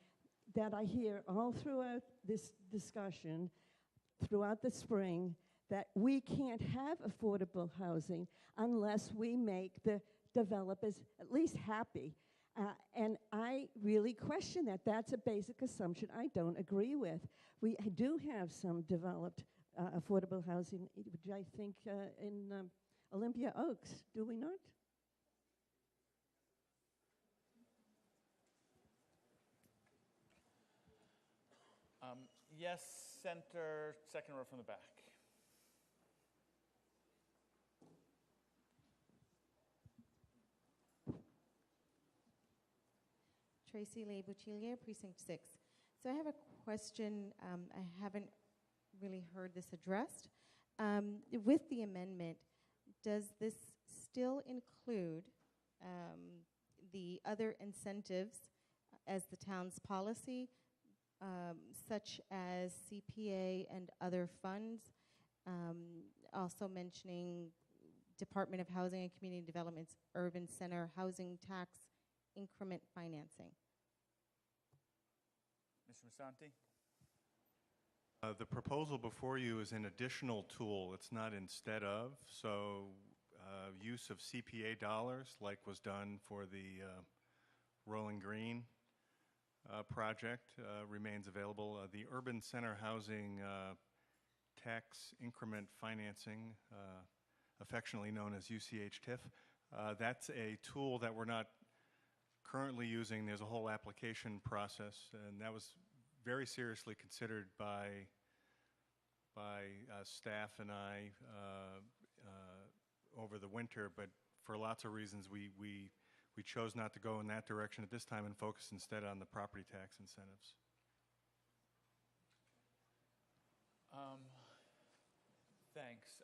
that I hear all throughout this discussion, throughout the spring, that we can't have affordable housing unless we make the developers at least happy. And I really question that. That's a basic assumption I don't agree with. We do have some developed affordable housing, which I think in Olympia Oaks, do we not? Yes, center, second row from the back. Tracy Leigh-Bouchillier, Precinct 6. So I have a question. I haven't really heard this addressed. With the amendment, does this still include the other incentives as the town's policy, such as CPA and other funds, also mentioning Department of Housing and Community Development's Urban Center Housing Tax Increment Financing? Mr. Musanti? The proposal before you is an additional tool. It's not instead of. So use of CPA dollars, like was done for the Rolling Green project, remains available. The Urban Center Housing Tax Increment Financing, affectionately known as UCH TIF, that's a tool that we're not currently using. There's a whole application process, and that was very seriously considered by staff and I over the winter, but for lots of reasons we chose not to go in that direction at this time and focus instead on the property tax incentives. Thanks.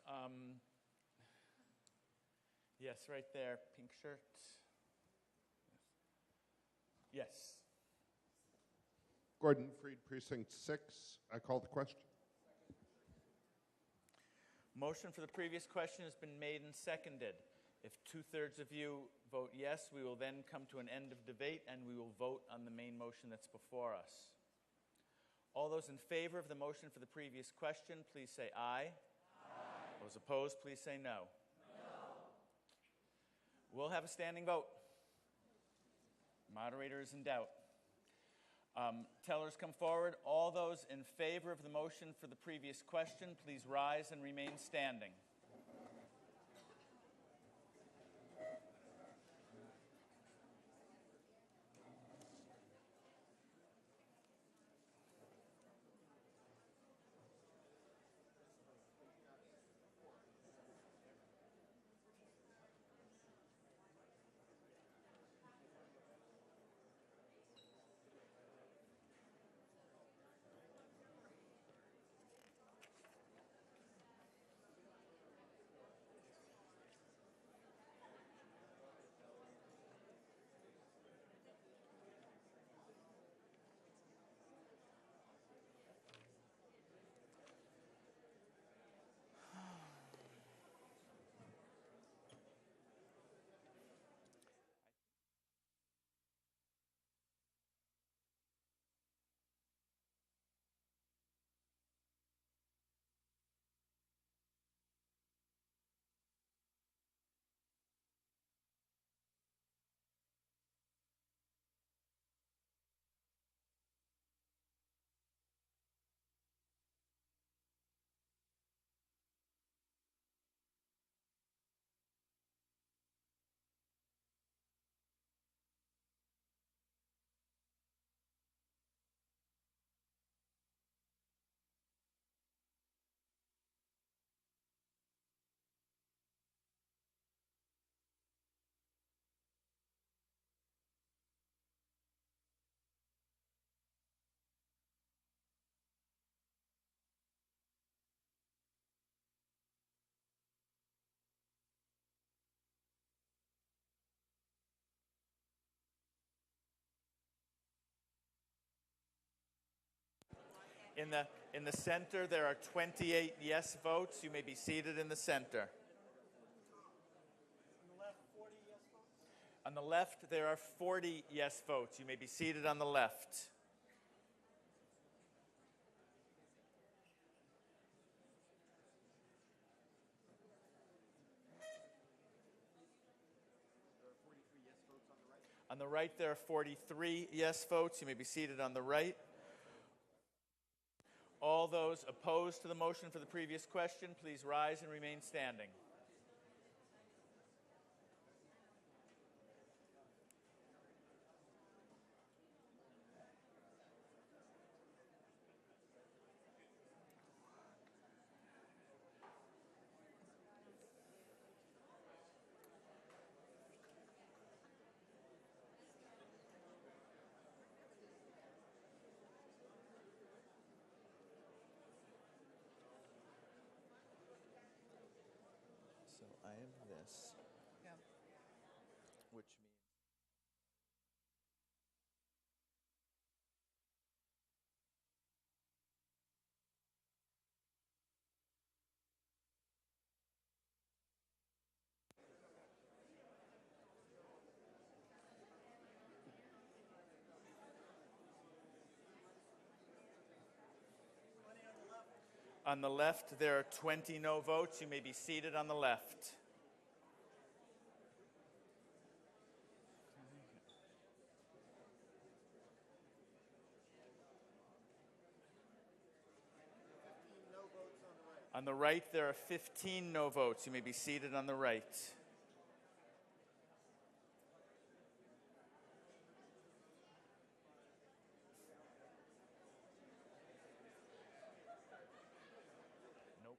Yes, right there, pink shirt. Yes. Gordon Freed, Precinct 6. I call the question. Motion for the previous question has been made and seconded. If 2/3 of you vote yes, we will then come to an end of debate and we will vote on the main motion that's before us. All those in favor of the motion for the previous question, please say aye. Aye. Those opposed, please say no. No. We'll have a standing vote. Moderator is in doubt. Tellers come forward. All those in favor of the motion for the previous question, please rise and remain standing. In the center, there are 28 yes votes. You may be seated in the center. On the left, there are 40 yes votes. You may be seated on the left. On the right, there are 43 yes votes. You may be seated on the right. All those opposed to the motion for the previous question, please rise and remain standing. So I have this, which means on the left, there are 20 no votes. You may be seated on the left. On the right, there are 15 no votes. You may be seated on the right. Nope.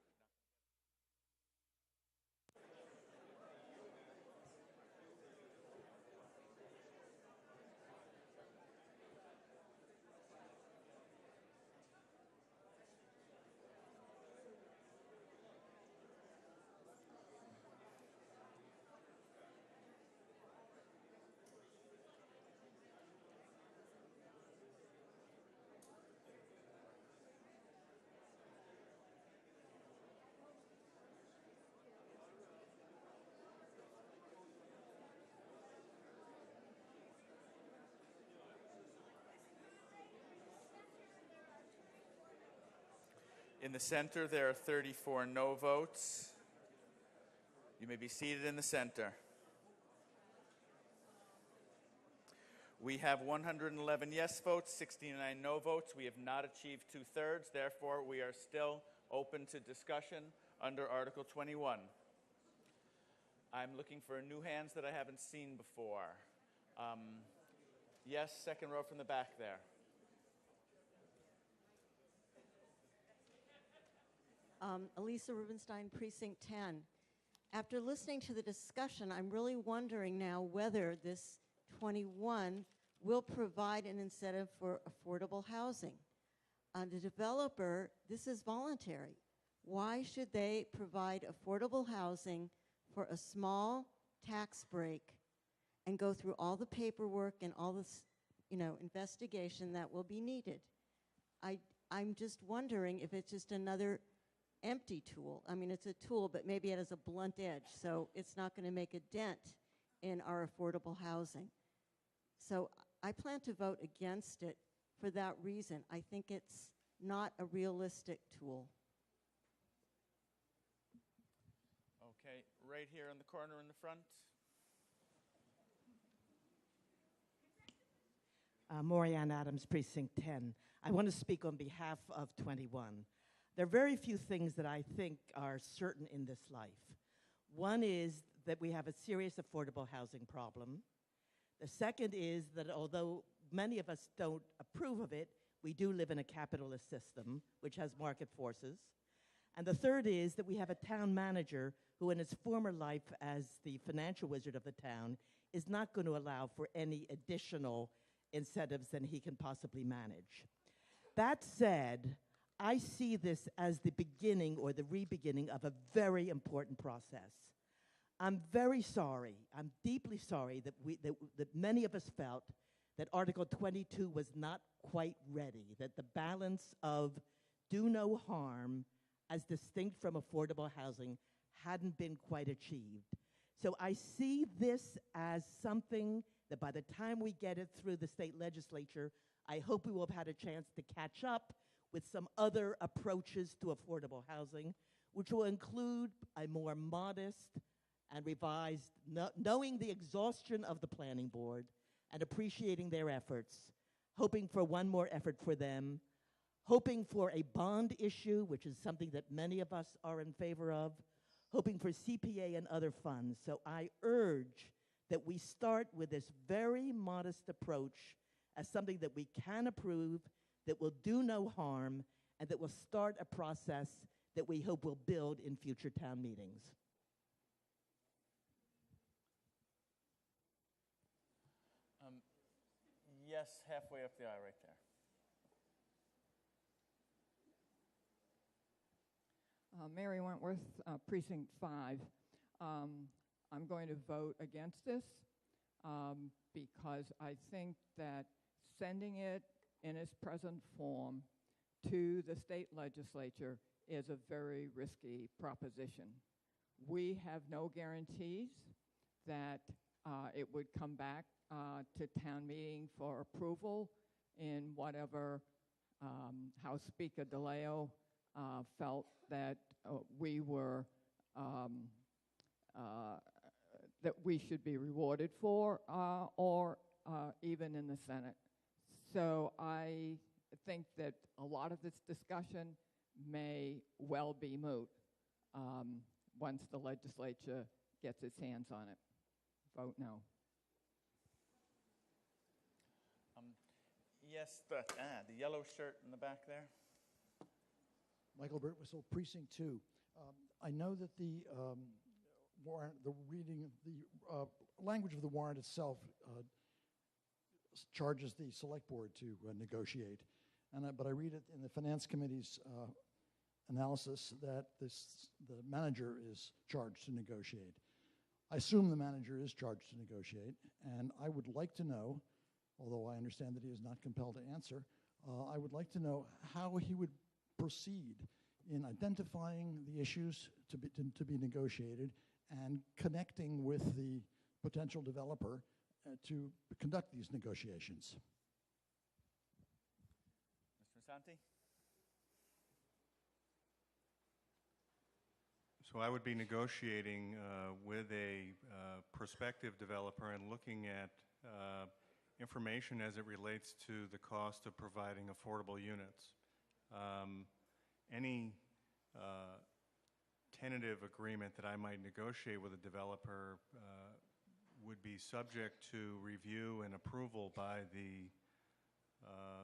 In the center, there are 34 no votes. You may be seated in the center. We have 111 yes votes, 69 no votes. We have not achieved 2/3. Therefore, we are still open to discussion under Article 21. I'm looking for new hands that I haven't seen before. Yes, second row from the back there. Elisa Rubenstein, Precinct 10. After listening to the discussion, I'm really wondering now whether this 21 will provide an incentive for affordable housing. The developer, this is voluntary. Why should they provide affordable housing for a small tax break and go through all the paperwork and all this, investigation that will be needed? I'm just wondering if it's just another empty tool. I mean, it's a tool, but maybe it has a blunt edge, so it's not going to make a dent in our affordable housing. So I plan to vote against it for that reason. I think it's not a realistic tool. Okay, right here in the corner in the front. Morianne Adams, Precinct 10. I want to speak on behalf of 21. There are very few things that I think are certain in this life. One is that we have a serious affordable housing problem. The second is that although many of us don't approve of it, we do live in a capitalist system, which has market forces. And the third is that we have a town manager who in his former life as the financial wizard of the town is not going to allow for any additional incentives than he can possibly manage. That said, I see this as the beginning or the re-beginning of a very important process. I'm very sorry, I'm deeply sorry that many of us felt that Article 22 was not quite ready, that the balance of do no harm as distinct from affordable housing hadn't been quite achieved. So I see this as something that by the time we get it through the state legislature, I hope we will have had a chance to catch up with some other approaches to affordable housing, which will include a more modest and revised, knowing the exhaustion of the planning board and appreciating their efforts, hoping for one more effort for them, hoping for a bond issue, which is something that many of us are in favor of, hoping for CPA and other funds. So I urge that we start with this very modest approach as something that we can approve, that will do no harm, and that will start a process that we hope will build in future town meetings. Yes, halfway up the aisle right there. Mary Wentworth, Precinct 5. I'm going to vote against this because I think that sending it in its present form to the state legislature is a very risky proposition. We have no guarantees that it would come back to town meeting for approval in whatever House Speaker DeLeo felt that we were that we should be rewarded for, or even in the Senate. So I think that a lot of this discussion may well be moot once the legislature gets its hands on it. Vote no. Yes, the yellow shirt in the back there. Michael Birtwhistle, Precinct 2. I know that the warrant, the reading, the language of the warrant itself charges the select board to negotiate. But I read it in the Finance Committee's analysis that the manager is charged to negotiate. I assume the manager is charged to negotiate, and I would like to know, although I understand that he is not compelled to answer, I would like to know how he would proceed in identifying the issues to be negotiated and connecting with the potential developer to conduct these negotiations. Mr. Santi? So I would be negotiating with a prospective developer and looking at information as it relates to the cost of providing affordable units. Any tentative agreement that I might negotiate with a developer would be subject to review and approval by the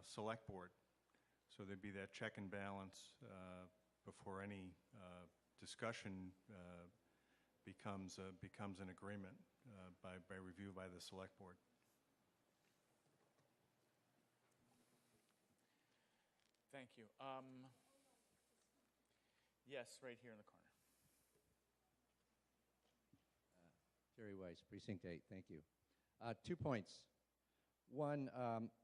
select board. So there'd be that check and balance before any discussion becomes an agreement by review by the select board. Thank you. Yes, right here in the corner. Jerry Weiss, Precinct 8, thank you. 2 points. One,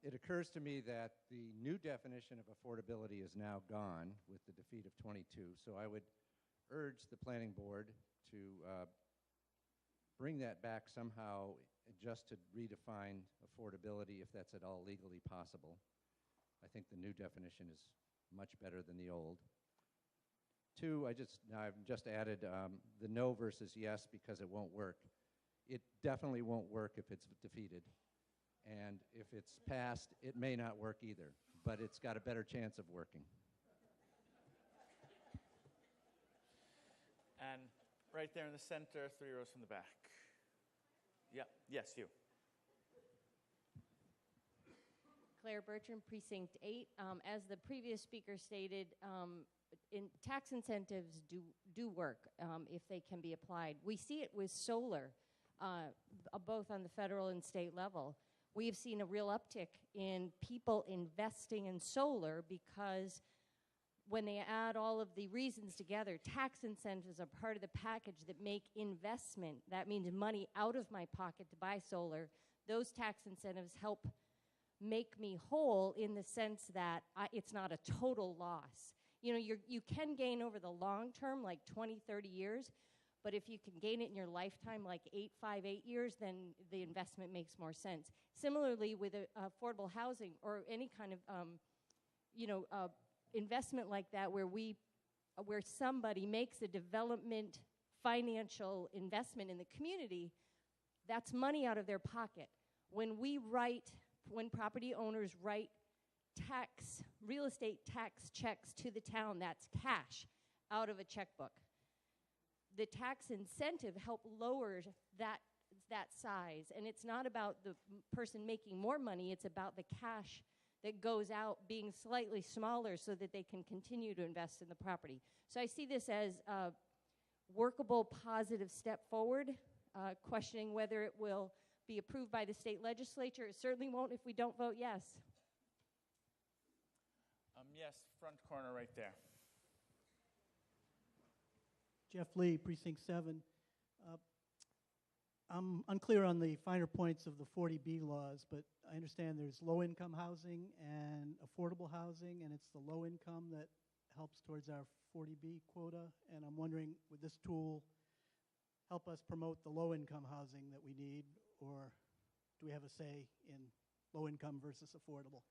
it occurs to me that the new definition of affordability is now gone with the defeat of 22, so I would urge the planning board to bring that back somehow just to redefine affordability if that's at all legally possible. I think the new definition is much better than the old. 2, I've just added the no versus yes because it won't work. It definitely won't work if it's defeated. And if it's passed, it may not work either, but it's got a better chance of working. And right there in the center, 3 rows from the back. Yeah, yes, you. Claire Bertram, Precinct 8. As the previous speaker stated, tax incentives do work if they can be applied. We see it with solar, both on the federal and state level. We have seen a real uptick in people investing in solar because when they add all of the reasons together, tax incentives are part of the package that make investment, that means money out of my pocket to buy solar, those tax incentives help make me whole in the sense that it's not a total loss. You know, you can gain over the long term, like 20, 30 years, but if you can gain it in your lifetime, like 8 years, then the investment makes more sense. Similarly, with affordable housing or any kind of, investment like that, where somebody makes a development financial investment in the community, that's money out of their pocket. When property owners write real estate tax checks to the town, that's cash out of a checkbook. The tax incentive help lower that size, and it's not about the person making more money, it's about the cash that goes out being slightly smaller so that they can continue to invest in the property. So I see this as a workable, positive step forward, questioning whether it will be approved by the state legislature. It certainly won't if we don't vote yes. Yes, front corner right there. Jeff Lee, Precinct 7. I'm unclear on the finer points of the 40B laws, but I understand there's low-income housing and affordable housing, and it's the low income that helps towards our 40B quota. And I'm wondering, would this tool help us promote the low-income housing that we need, or do we have a say in low-income versus affordable?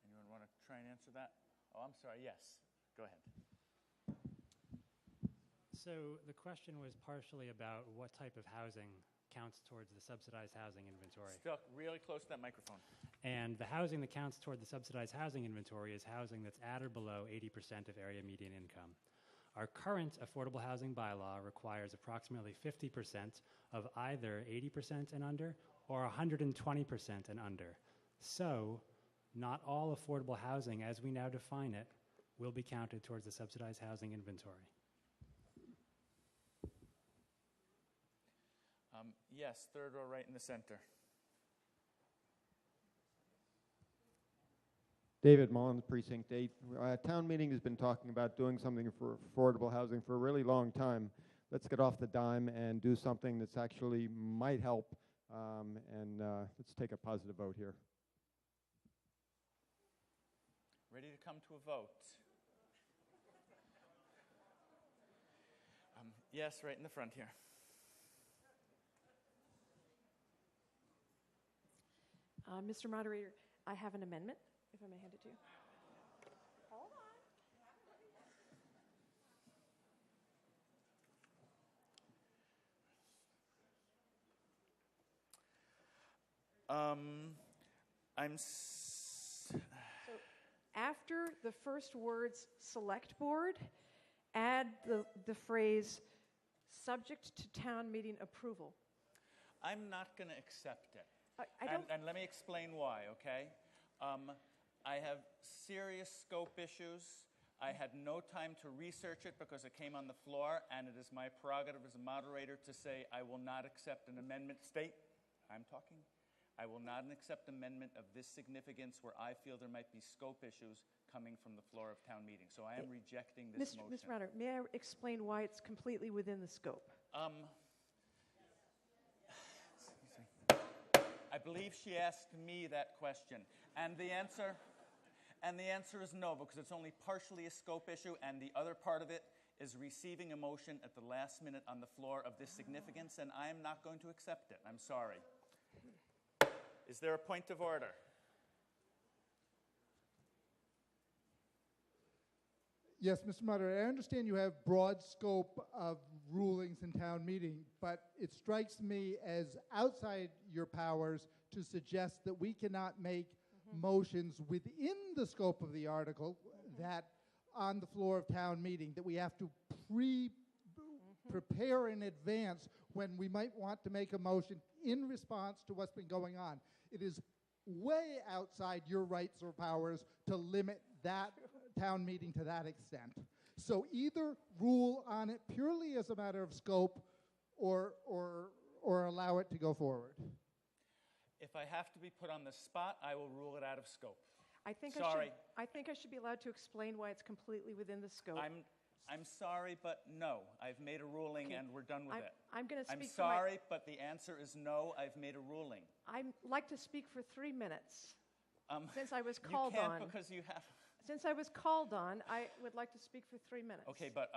Anyone want to try and answer that? Oh, I'm sorry, yes. Go ahead. So the question was partially about what type of housing counts towards the subsidized housing inventory. Still really close to that microphone. And the housing that counts toward the subsidized housing inventory is housing that's at or below 80% of area median income. Our current affordable housing bylaw requires approximately 50% of either 80% and under or 120% and under. So not all affordable housing, as we now define it, will be counted towards the subsidized housing inventory. Yes, third row right in the center. David Mullins, Precinct 8. Town meeting has been talking about doing something for affordable housing for a really long time. Let's get off the dime and do something that's actually might help, and let's take a positive vote here. Ready to come to a vote? Yes, right in the front here. Mr. Moderator, I have an amendment, if I may hand it to you. Hold on. So after the first words select board, add the phrase subject to town meeting approval. I'm not going to accept it. I don't. And let me explain why, okay? I have serious scope issues. I had no time to research it because it came on the floor, and it is my prerogative as a moderator to say I will not accept an amendment. I'm talking. I will not accept amendment of this significance where I feel there might be scope issues coming from the floor of town meeting. So I am rejecting this motion. Mr. Moderator, may I explain why it's completely within the scope? I believe she asked me that question, and the answer is no, because it's only partially a scope issue, and the other part of it is receiving a motion at the last minute on the floor of this significance, and I am not going to accept it. I'm sorry. Is there a point of order? Yes, Mr. Moderator, I understand you have broad scope of rulings in town meeting, but it strikes me as outside your powers to suggest that we cannot make motions within the scope of the article that on the floor of town meeting, that we have to prepare in advance when we might want to make a motion in response to what's been going on. It is way outside your rights or powers to limit that town meeting to that extent. So either rule on it purely as a matter of scope or allow it to go forward. If I have to be put on the spot, I will rule it out of scope. I think Sorry. I think I should be allowed to explain why it's completely within the scope. I'm I'm sorry, but no. I've made a ruling and we're done with it. I'm going to speak I'm for my- sorry, but the answer is no. I've made a ruling. I'd like to speak for 3 minutes. Since I was called you can't on. Because you have. Since I was called on, I would like to speak for 3 minutes. Okay, but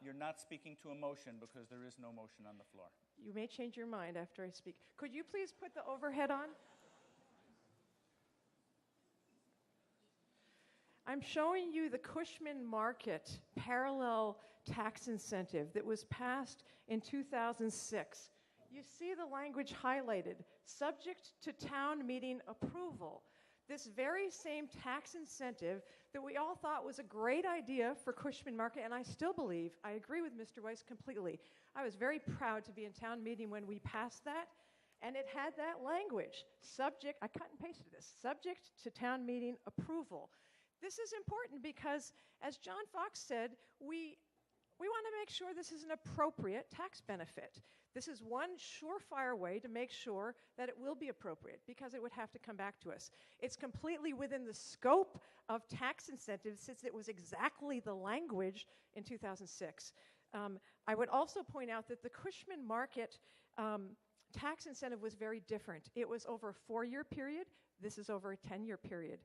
you're not speaking to a motion because there is no motion on the floor. You may change your mind after I speak. Could you please put the overhead on? I'm showing you the Cushman Market parallel tax incentive that was passed in 2006. You see the language highlighted, subject to town meeting approval. This very same tax incentive that we all thought was a great idea for Cushman Market, and I still believe, I agree with Mr. Weiss completely. I was very proud to be in town meeting when we passed that, and it had that language, subject, I cut and pasted this, subject to town meeting approval. This is important because, as John Fox said, we want to make sure this is an appropriate tax benefit. This is one surefire way to make sure that it will be appropriate because it would have to come back to us. It's completely within the scope of tax incentives since it was exactly the language in 2006. I would also point out that the Cushman Market tax incentive was very different. It was over a 4-year period. This is over a 10-year period.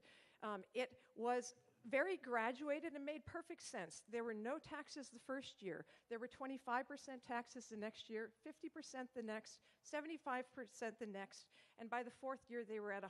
It was very graduated and made perfect sense. There were no taxes the first year. There were 25% taxes the next year, 50% the next, 75% the next, and by the 4th year they were at 100%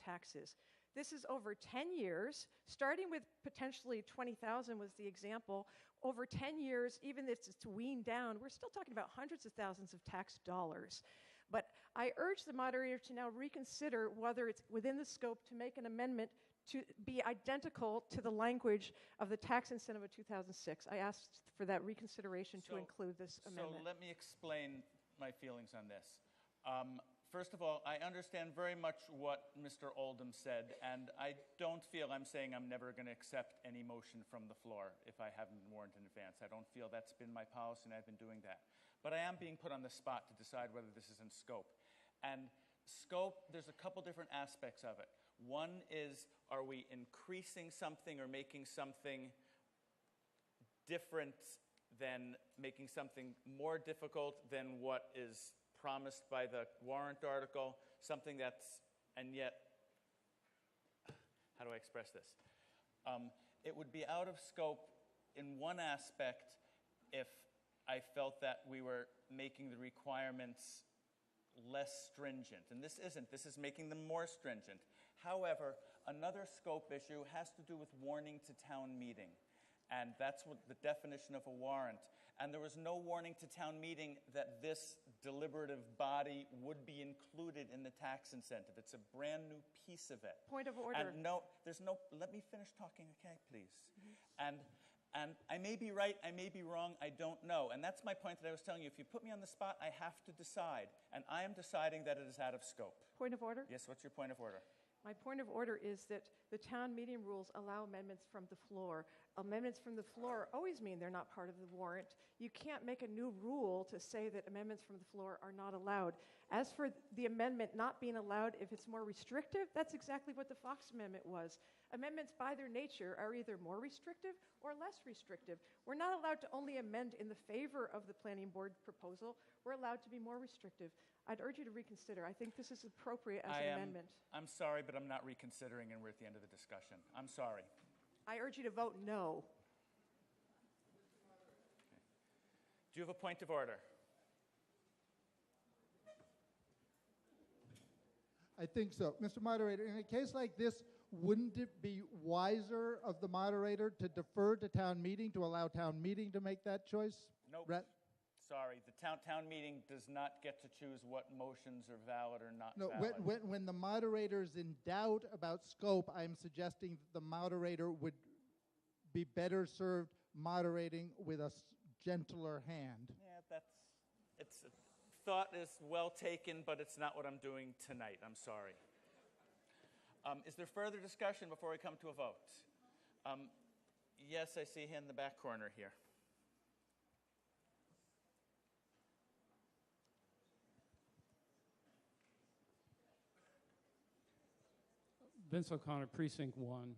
taxes. This is over 10 years, starting with potentially 20,000 was the example. Over 10 years, even if it's weaned down, we're still talking about hundreds of thousands of tax dollars. But I urge the moderator to now reconsider whether it's within the scope to make an amendment to be identical to the language of the tax incentive of 2006. I asked for that reconsideration to include this amendment. So let me explain my feelings on this. First of all, I understand very much what Mr. Oldham said, and I don't feel I'm saying I'm never going to accept any motion from the floor if I haven't been warned in advance. I don't feel that's been my policy, and I've been doing that. But I am being put on the spot to decide whether this is in scope. And scope, there's a couple different aspects of it. One is, are we increasing something or making something different than making something more difficult than what is promised by the warrant article, something that's, and yet, how do I express this? It would be out of scope in one aspect if I felt that we were making the requirements less stringent, and this isn't. This is making them more stringent. However, another scope issue has to do with warning to town meeting, and that's what the definition of a warrant. And there was no warning to town meeting that this deliberative body would be included in the tax incentive. It's a brand new piece of it. Point of order. And no, there's no, let me finish talking, okay, please. And I may be right, I may be wrong, I don't know. And that's my point that I was telling you. If you put me on the spot, I have to decide. And I am deciding that it is out of scope. Point of order? Yes, what's your point of order? My point of order is that the town meeting rules allow amendments from the floor. Amendments from the floor always mean they're not part of the warrant. You can't make a new rule to say that amendments from the floor are not allowed. As for the amendment not being allowed if it's more restrictive, that's exactly what the Fox Amendment was. Amendments by their nature are either more restrictive or less restrictive. We're not allowed to only amend in the favor of the planning board proposal. We're allowed to be more restrictive. I'd urge you to reconsider. I think this is appropriate as an amendment. I'm sorry, but I'm not reconsidering, and we're at the end of the discussion. I'm sorry. I urge you to vote no. Okay. Do you have a point of order? I think so. Mr. Moderator, in a case like this, wouldn't it be wiser of the moderator to defer to town meeting, to allow town meeting to make that choice? Nope. Sorry, the town meeting does not get to choose what motions are valid or not valid. When the moderator is in doubt about scope, I'm suggesting that the moderator would be better served moderating with a gentler hand. Yeah, thought is well taken, but it's not what I'm doing tonight. I'm sorry. Is there further discussion before we come to a vote? Yes, I see a hand in the back corner here. Vince O'Connor, Precinct 1.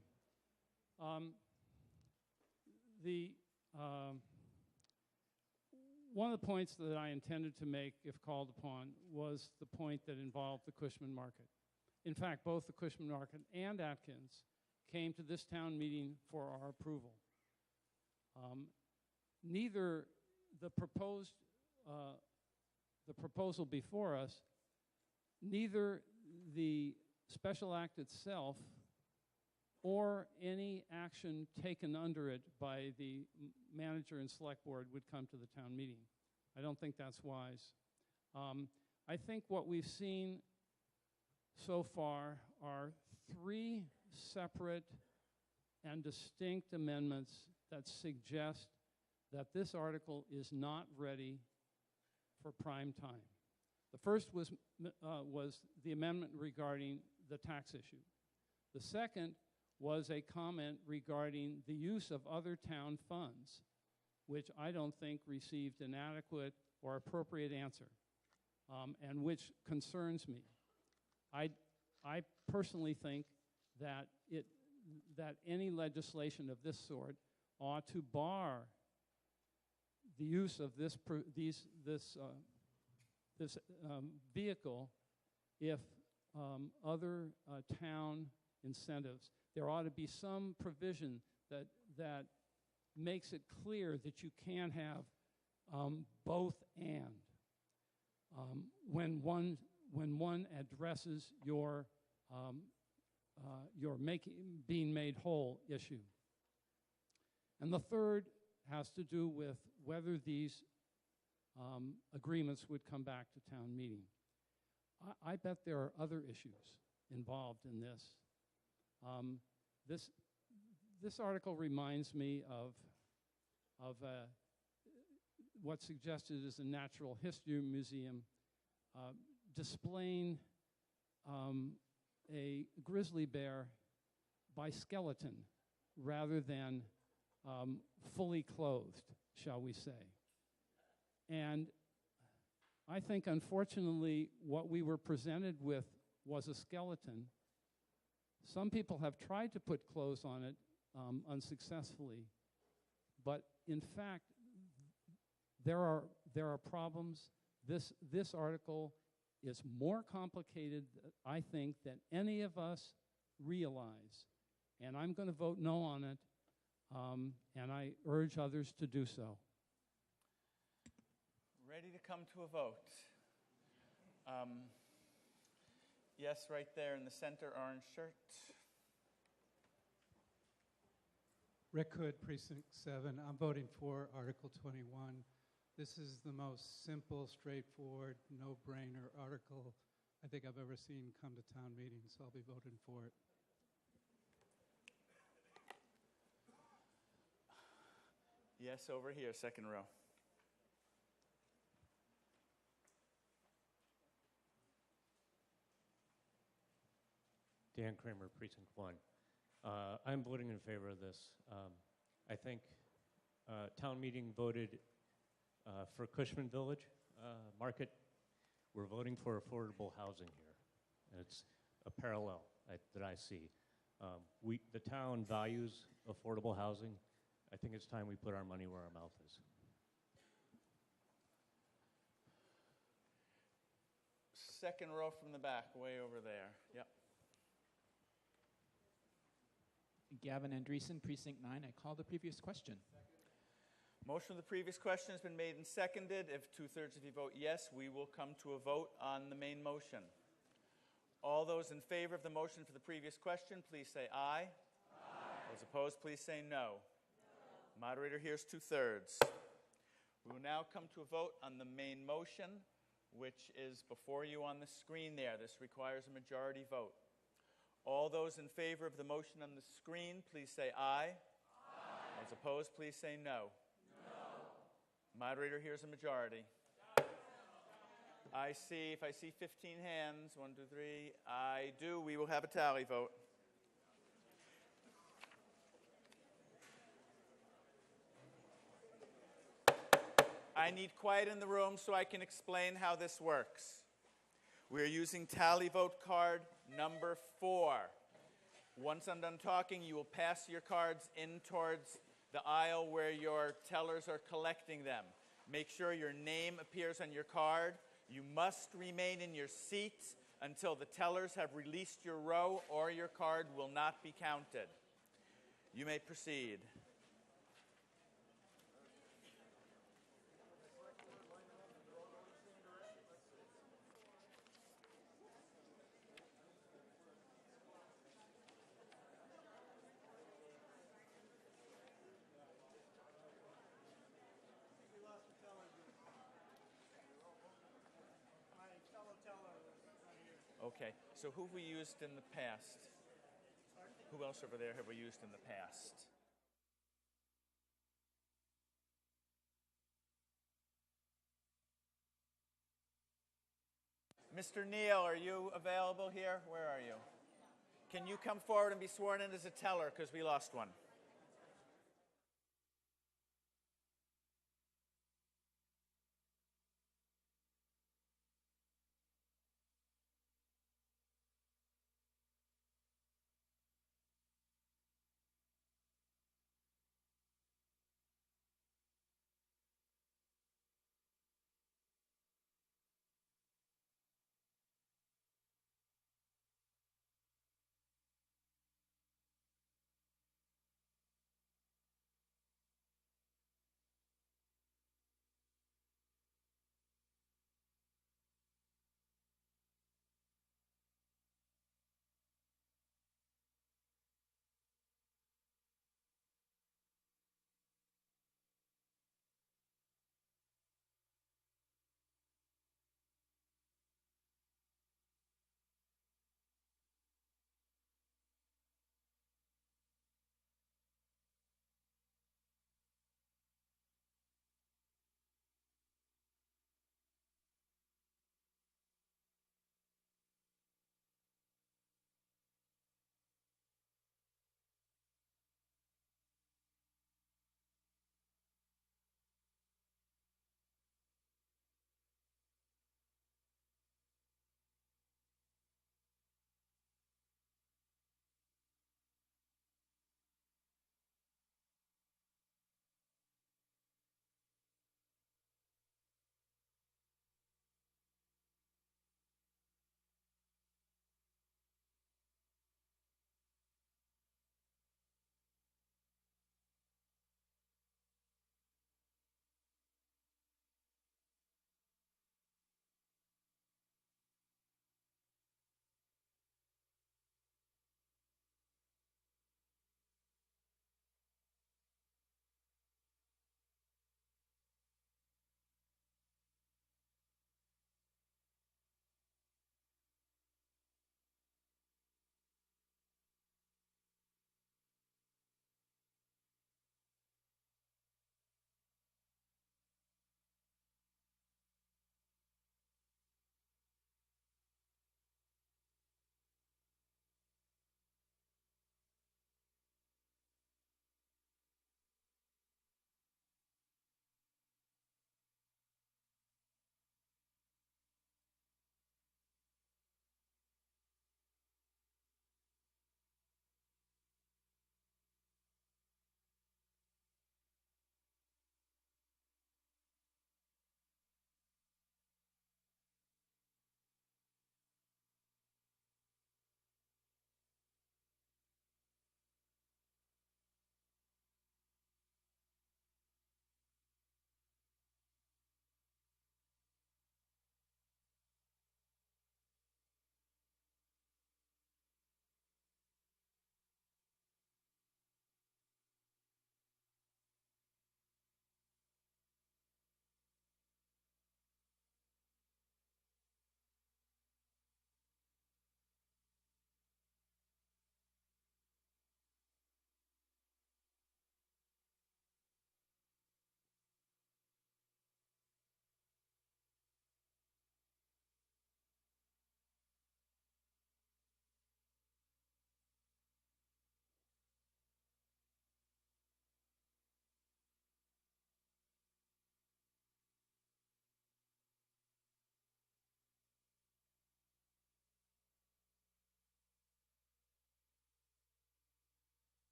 The one of the points that I intended to make, if called upon, was the point that involved the Cushman market. In fact, both the Cushman market and Atkins came to this town meeting for our approval. Neither the proposal before us, neither the special act itself, or any action taken under it by the manager and select board would come to the town meeting. I don't think that's wise. I think what we've seen so far are 3 separate and distinct amendments that suggest that this article is not ready for prime time. The first was the amendment regarding the tax issue. The second was a comment regarding the use of other town funds, which I don't think received an adequate or appropriate answer, and which concerns me. I personally think that any legislation of this sort ought to bar the use of this vehicle if other town incentives. There ought to be some provision that makes it clear that you can't have both and when one addresses your being made whole issue. And the third has to do with whether these agreements would come back to town meeting. I bet there are other issues involved in this. This article reminds me of what's suggested as a natural history museum displaying a grizzly bear by skeleton rather than fully clothed, shall we say. And I think, unfortunately, what we were presented with was a skeleton. Some people have tried to put clothes on it unsuccessfully, but in fact, there are problems. This article is more complicated, I think, than any of us realize, and I'm going to vote no on it, and I urge others to do so. Ready to come to a vote? Yes, right there in the center, orange shirt. Rick Hood, Precinct 7. I'm voting for Article 21. This is the most simple, straightforward, no-brainer article I think I've ever seen come to town meeting, so I'll be voting for it. Yes, over here, second row. Dan Kramer, Precinct 1. I'm voting in favor of this. I think town meeting voted for Cushman Village market. We're voting for affordable housing here. And it's a parallel that I see. The town values affordable housing. I think it's time we put our money where our mouth is. Second row from the back, way over there. Yep. Gavin Andreessen, Precinct 9. I call the previous question. Motion of the previous question has been made and seconded. If 2/3 of you vote yes, we will come to a vote on the main motion. All those in favor of the motion for the previous question, please say aye. Aye. Those opposed, please say no. Moderator hears 2/3. We will now come to a vote on the main motion, which is before you on the screen there. This requires a majority vote. All those in favor of the motion on the screen, please say aye. Aye. Those opposed, please say no. No. Moderator hears a majority. If I see 15 hands, 1, 2, 3, I do. We will have a tally vote. I need quiet in the room so I can explain how this works. We're using tally vote card number 4. Once I'm done talking, you will pass your cards in towards the aisle where your tellers are collecting them. Make sure your name appears on your card. You must remain in your seat until the tellers have released your row, or your card will not be counted. You may proceed. Okay, so who have we used in the past? Who else over there have we used in the past? Mr. Neal, are you available here? Where are you? Can you come forward and be sworn in as a teller, because we lost one?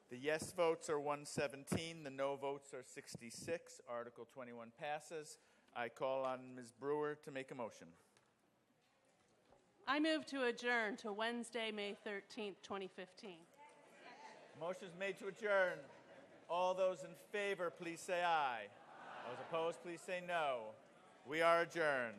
The yes votes are 117, the no votes are 66. Article 21 passes. I call on Ms. Brewer to make a motion. I move to adjourn to Wednesday, May 13th, 2015. Motion is made to adjourn. All those in favor, please say aye. Those opposed, please say no. We are adjourned.